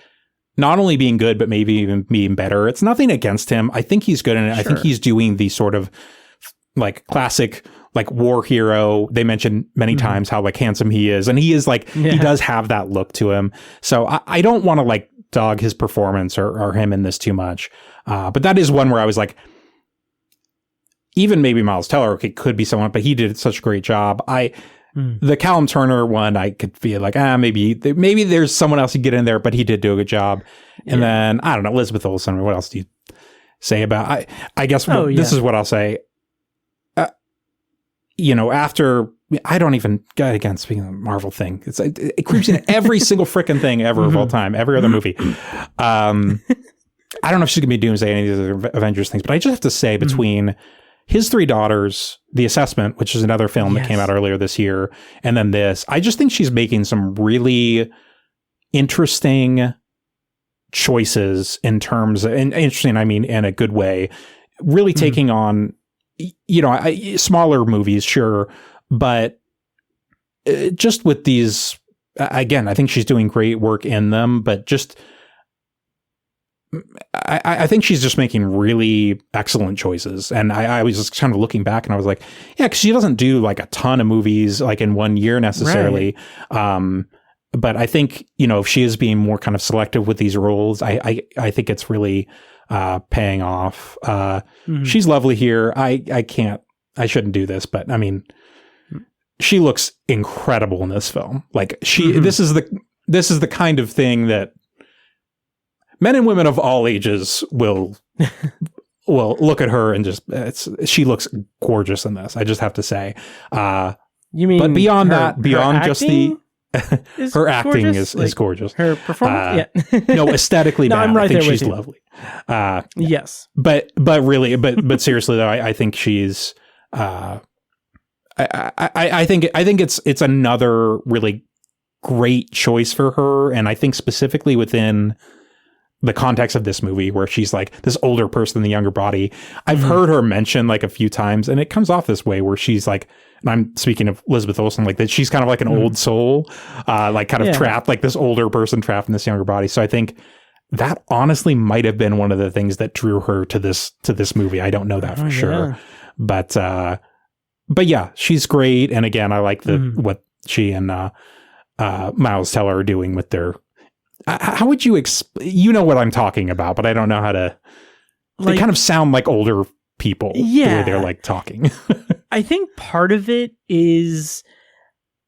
[SPEAKER 3] not only being good, but maybe even being better. It's nothing against him. I think he's good in it. I think he's doing the sort of classic like war hero. They mention many times how like handsome he is, and he is like he does have that look to him. So I don't want to like dog his performance or him in this too much. But that is one where I was like, even maybe Miles Teller could be someone, but he did such a great job. The Callum Turner one, I could feel like maybe there's someone else to get in there, but he did do a good job. And then I don't know, Elizabeth Olsen. What else do you say about? I guess this is what I'll say. After I don't even again speaking of the Marvel thing, it creeps in every single freaking thing ever of all time, every other movie. I don't know if she's gonna be Doomsday, any of these other Avengers things, but I just have to say between His Three Daughters, The Assessment, which is another film that came out earlier this year, and then this, I just think she's making some really interesting choices in terms of, and interesting, I mean, in a good way, really taking on, smaller movies, sure, but just with these, again, I think she's doing great work in them, but just, I think she's just making really excellent choices. And I was just kind of looking back and I was like, yeah, because she doesn't do like a ton of movies like in one year necessarily. Right. But I think, if she is being more kind of selective with these roles, I think it's really paying off. She's lovely here. I shouldn't do this, but I mean, she looks incredible in this film. Like this is the kind of thing that men and women of all ages will look at her and just she looks gorgeous in this. I just have to say.
[SPEAKER 2] You mean?
[SPEAKER 3] But beyond that, beyond just the her acting
[SPEAKER 2] gorgeous?
[SPEAKER 3] is gorgeous.
[SPEAKER 2] Her performance,
[SPEAKER 3] no, aesthetically,
[SPEAKER 2] no, I'm right,
[SPEAKER 3] I think
[SPEAKER 2] there with
[SPEAKER 3] she's
[SPEAKER 2] you.
[SPEAKER 3] lovely.
[SPEAKER 2] Yes,
[SPEAKER 3] but really, but seriously though, I think she's. I think it's another really great choice for her, and I think specifically within the context of this movie where she's like this older person in the younger body. I've heard her mention like a few times, and it comes off this way where she's like, and I'm speaking of Elizabeth Olsen, like that she's kind of like an old soul, like kind of trapped, like this older person trapped in this younger body. So I think that honestly might have been one of the things that drew her to this movie. I don't know that for sure, but yeah, she's great. And again, I like what she and Miles Teller are doing with their. How would you you know what I'm talking about, but I don't know how to. They kind of sound like older people. The way they're like talking.
[SPEAKER 2] I think part of it is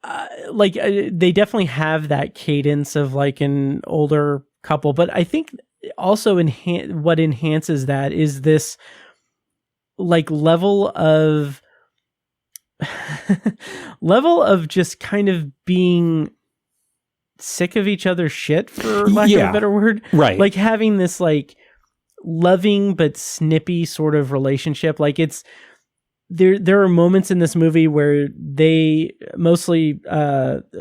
[SPEAKER 2] they definitely have that cadence of like an older couple, but I think also what enhances that is this like level of just kind of being sick of each other's shit, for lack of a better word, right? Like having this like loving but snippy sort of relationship. Like it's there are moments in this movie where they mostly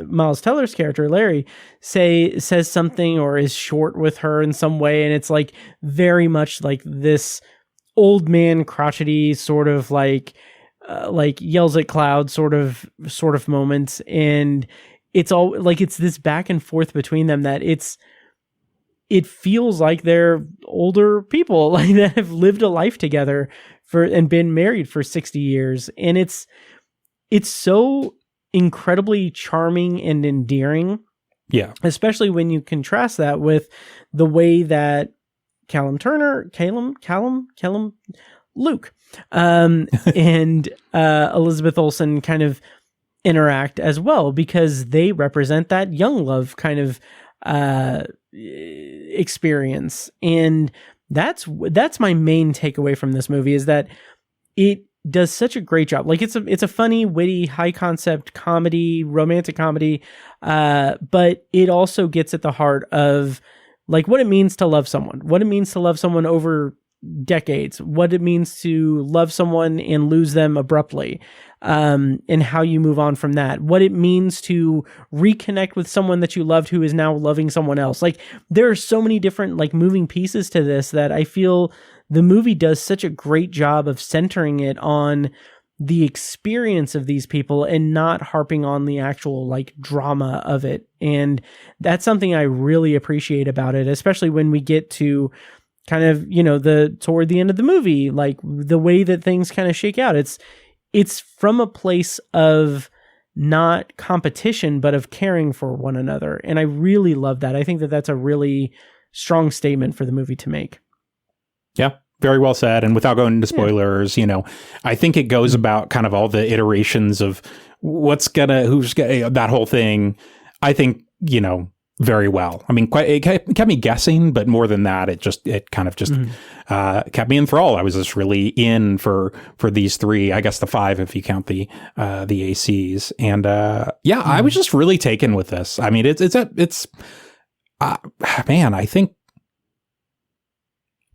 [SPEAKER 2] Miles Teller's character Larry says something or is short with her in some way, and it's like very much like this old man crotchety sort of like yells at clouds sort of moments. And it's all like, it's this back and forth between them that it feels like they're older people like that have lived a life together and been married for 60 years. And it's so incredibly charming and endearing.
[SPEAKER 3] Yeah. Especially
[SPEAKER 2] when you contrast that with the way that Luke, and Elizabeth Olsen kind of interact as well, because they represent that young love kind of experience. And that's my main takeaway from this movie, is that it does such a great job. Like it's a funny, witty, high concept comedy, romantic comedy, but it also gets at the heart of like what it means to love someone over decades, what it means to love someone and lose them abruptly, and how you move on from that, what it means to reconnect with someone that you loved who is now loving someone else. Like there are so many different like moving pieces to this that I feel the movie does such a great job of centering it on the experience of these people and not harping on the actual like drama of it. And that's something I really appreciate about it, especially when we get to kind of, toward the end of the movie, like the way that things kind of shake out. it's from a place of not competition, but of caring for one another. And I really love that. I think that that's a really strong statement for the movie to make.
[SPEAKER 3] Yeah, very well said. And without going into spoilers, I think it goes about kind of all the iterations of who's gonna, that whole thing. I think, very well. I mean, it kept me guessing, but more than that, it kind of just kept me enthralled. I was just really in for these three, I guess the five if you count the ACs, and I was just really taken with this. I mean, it's man, I think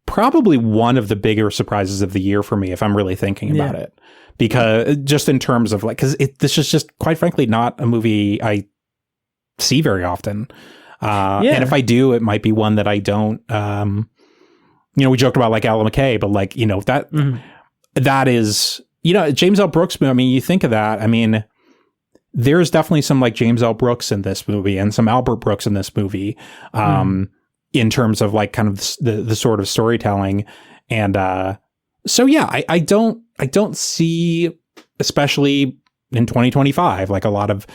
[SPEAKER 3] probably one of the bigger surprises of the year for me, if I'm really thinking about it, because just in terms of because this is just quite frankly not a movie I see very often. And if I do, it might be one that I don't, we joked about like Alan McKay, but like, that is, James L. Brooks. I mean, you think of that. I mean, there's definitely some like James L. Brooks in this movie and some Albert Brooks in this movie, in terms of like kind of the sort of storytelling. And, I don't see, especially in 2025, like a lot of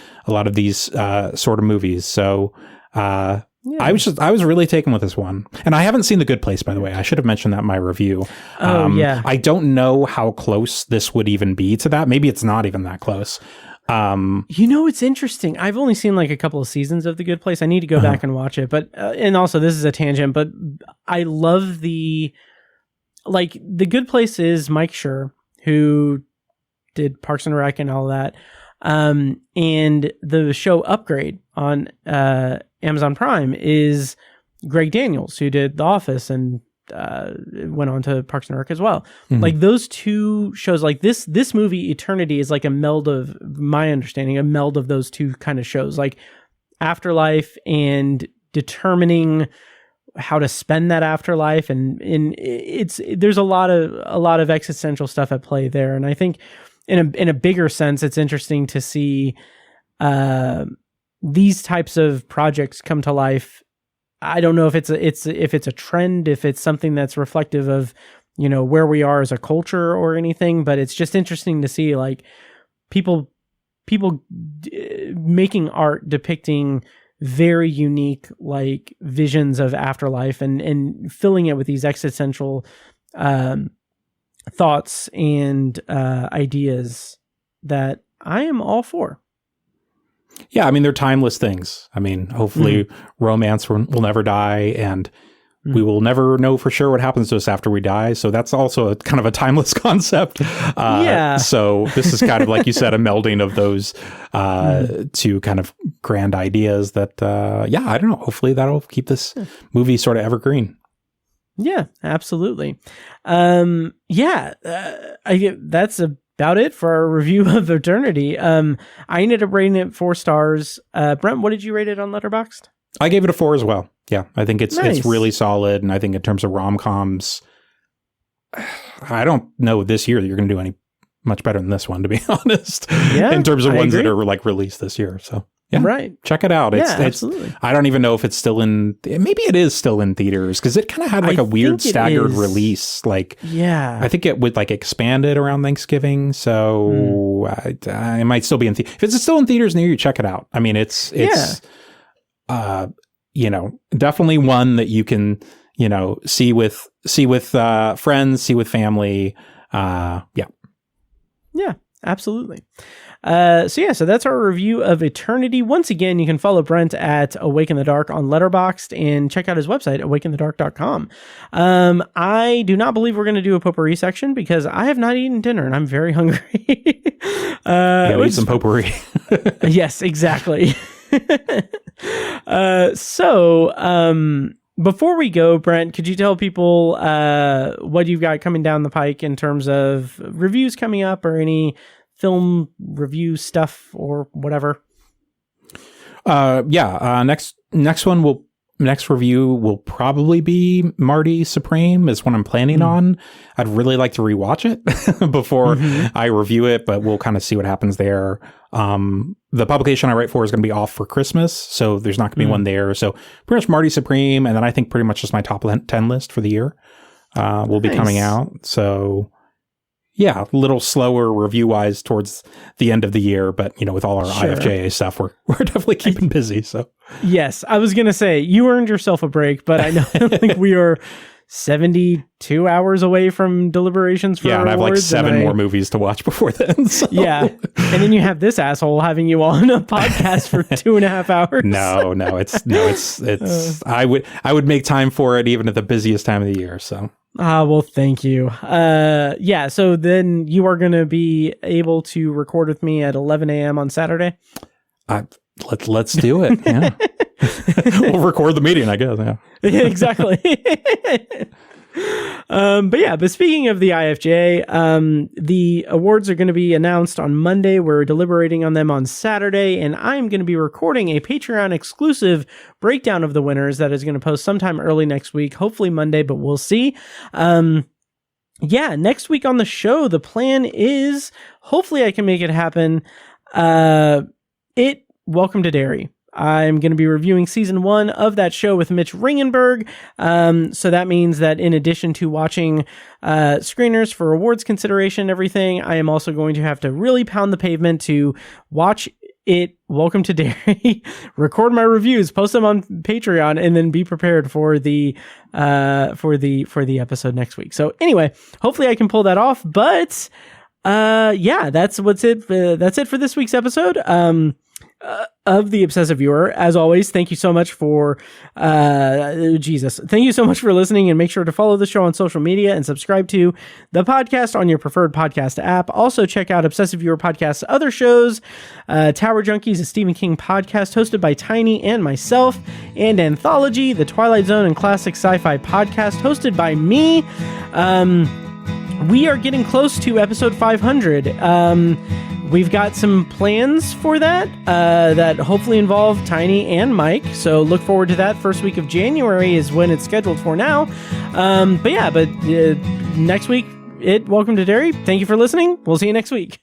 [SPEAKER 3] these sort of movies. So I was really taken with this one, and I haven't seen The Good Place, by the way. I should have mentioned that in my review. I don't know how close this would even be to that. Maybe it's not even that close.
[SPEAKER 2] It's interesting. I've only seen like a couple of seasons of The Good Place. I need to go back and watch it. But and also this is a tangent, but I love The Good Place is Mike Schur, who did Parks and Rec and all that. And the show Upgrade on Amazon Prime is Greg Daniels, who did The Office and went on to Parks and Rec as well. Like those two shows, like this movie Eternity is like a meld of, my understanding, a meld of those two kind of shows, like afterlife and determining how to spend that afterlife, and there's a lot of existential stuff at play there. And I think in a bigger sense, it's interesting to see these types of projects come to life. I don't know if it's a trend, if it's something that's reflective of where we are as a culture or anything, but it's just interesting to see like people making art depicting very unique like visions of afterlife and filling it with these existential thoughts and ideas that I am all for.
[SPEAKER 3] Yeah, I mean, they're timeless things. I mean, hopefully romance will never die, and we will never know for sure what happens to us after we die. So that's also a kind of a timeless concept. So this is kind of, like you said, a melding of those two kind of grand ideas that, I don't know. Hopefully that'll keep this movie sort of evergreen.
[SPEAKER 2] Yeah, absolutely. That's about it for our review of Eternity. I ended up rating it 4 stars. Brent, what did you rate it on Letterboxd?
[SPEAKER 3] I gave it a 4 as well. Yeah, I think it's really solid, and I think in terms of rom-coms, I don't know this year that you're going to do any much better than this one, to be honest. Yeah, in terms of ones that are like released this year. So check it out. Absolutely. I don't even know if it's still in. Maybe it is still in theaters, because it kind of had like a weird staggered release. Like, I think it would like expand it around Thanksgiving. So I might still be in. If it's still in theaters near you, check it out. I mean, it's definitely one that you can see with friends, see with family.
[SPEAKER 2] Yeah, absolutely. So that's our review of Eternity. Once again, you can follow Brent at Awake in the Dark on Letterboxd and check out his website, awakeinthedark.com. I do not believe we're going to do a potpourri section because I have not eaten dinner and I'm very hungry.
[SPEAKER 3] Eat some potpourri.
[SPEAKER 2] Yes, exactly. Before we go, Brent, could you tell people what you've got coming down the pike in terms of reviews coming up or any film review stuff or whatever? Next review will probably be Marty Supreme is what I'm planning on. I'd really like to rewatch it before I review it, but we'll kind of see what happens there. The publication I write for is going to be off for Christmas, so there's not going to be one there. So pretty much Marty Supreme, and then I think pretty much just my top 10 list for the year will be coming out. So
[SPEAKER 3] Yeah, a little slower review-wise towards the end of the year, but, with all our IFJA stuff, we're definitely keeping busy, so.
[SPEAKER 2] Yes, I was going to say, you earned yourself a break, but I know we are 72 hours away from deliberations for
[SPEAKER 3] and I have like
[SPEAKER 2] awards,
[SPEAKER 3] 7 more movies to watch before then. So.
[SPEAKER 2] Yeah, and then you have this asshole having you on a podcast for 2.5 hours.
[SPEAKER 3] No, it's I would make time for it even at the busiest time of the year, so.
[SPEAKER 2] Well, thank you. So then you are going to be able to record with me at 11 a.m. on Saturday?
[SPEAKER 3] Let's do it, yeah. We'll record the meeting, I guess, yeah.
[SPEAKER 2] Yeah, exactly. But speaking of the IFJ, the awards are going to be announced on Monday. We're deliberating on them on Saturday, and I'm going to be recording a Patreon exclusive breakdown of the winners that is going to post sometime early next week, hopefully Monday, but we'll see. Next week on the show, the plan is, hopefully I can make it happen. Welcome to Derry. I'm going to be reviewing season 1 of that show with Mitch Ringenberg. So that means that in addition to watching screeners for awards consideration and everything, I am also going to have to really pound the pavement to watch it. Welcome to Derry. Record my reviews, post them on Patreon, and then be prepared for the episode next week. So anyway, hopefully I can pull that off. But that's it for this week's episode. Of the Obsessive Viewer. As always, thank you so much for thank you so much for listening, and make sure to follow the show on social media and subscribe to the podcast on your preferred podcast app. Also check out Obsessive Viewer Podcast's other shows, Tower Junkies, a Stephen King podcast hosted by Tiny and myself, and Anthology, the Twilight Zone and classic sci-fi podcast hosted by me. We are getting close to episode 500. We've got some plans for that that hopefully involve Tiny and Mike. So look forward to that. First week of January is when it's scheduled for now. Next week, Welcome to Derry. Thank you for listening. We'll see you next week.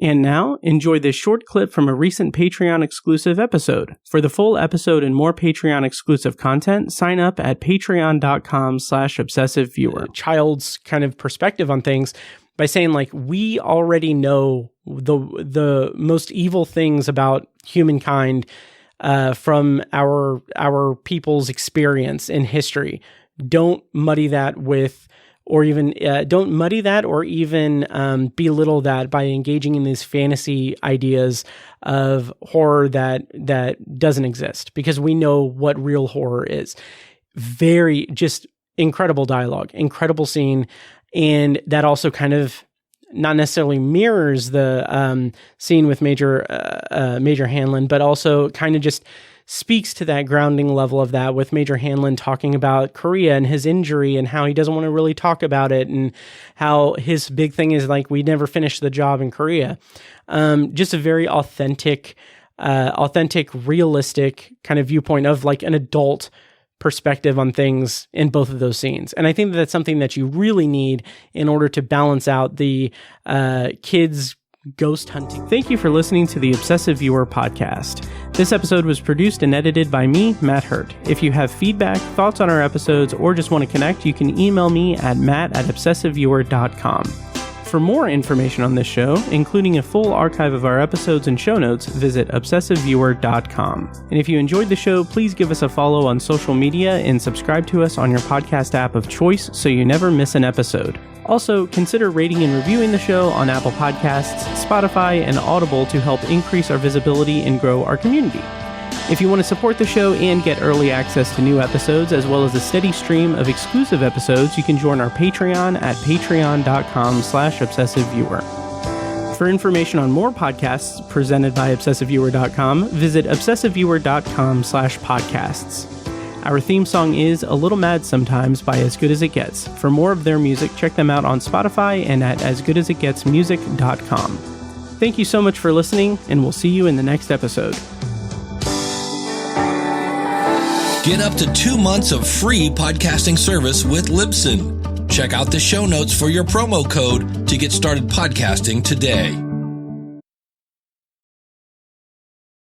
[SPEAKER 2] And now, enjoy this short clip from a recent Patreon exclusive episode. For the full episode and more Patreon exclusive content, sign up at patreon.com/obsessiveviewer. Child's kind of perspective on things by saying, like, we already know the most evil things about humankind from our people's experience in history. Don't muddy that or even belittle that by engaging in these fantasy ideas of horror that doesn't exist, because we know what real horror is. Very just incredible dialogue, incredible scene. And that also kind of not necessarily mirrors the scene with Major Hanlon, but also kind of just speaks to that grounding level of that, with Major Hanlon talking about Korea and his injury and how he doesn't want to really talk about it, and how his big thing is, like, we never finished the job in Korea. Just a very authentic, realistic kind of viewpoint of, like, an adult perspective on things in both of those scenes. And I think that's something that you really need in order to balance out the kids ghost hunting. Thank you for listening to the Obsessive Viewer podcast. This episode was produced and edited by me, Matt Hurt. If you have feedback, thoughts on our episodes, or just want to connect, you can email me at matt@obsessiveviewer.com. For more information on this show, including a full archive of our episodes and show notes, visit obsessiveviewer.com. And if you enjoyed the show, please give us a follow on social media and subscribe to us on your podcast app of choice so you never miss an episode. Also, consider rating and reviewing the show on Apple Podcasts, Spotify, and Audible to help increase our visibility and grow our community. If you want to support the show and get early access to new episodes, as well as a steady stream of exclusive episodes, you can join our Patreon at patreon.com/obsessiveviewer. For information on more podcasts presented by obsessiveviewer.com, visit obsessiveviewer.com/podcasts. Our theme song is A Little Mad Sometimes by As Good As It Gets. For more of their music, check them out on Spotify and at asgoodasitgetsmusic.com. Thank you so much for listening, and we'll see you in the next episode.
[SPEAKER 10] Get up to 2 months of free podcasting service with Libsyn. Check out the show notes for your promo code to get started podcasting today.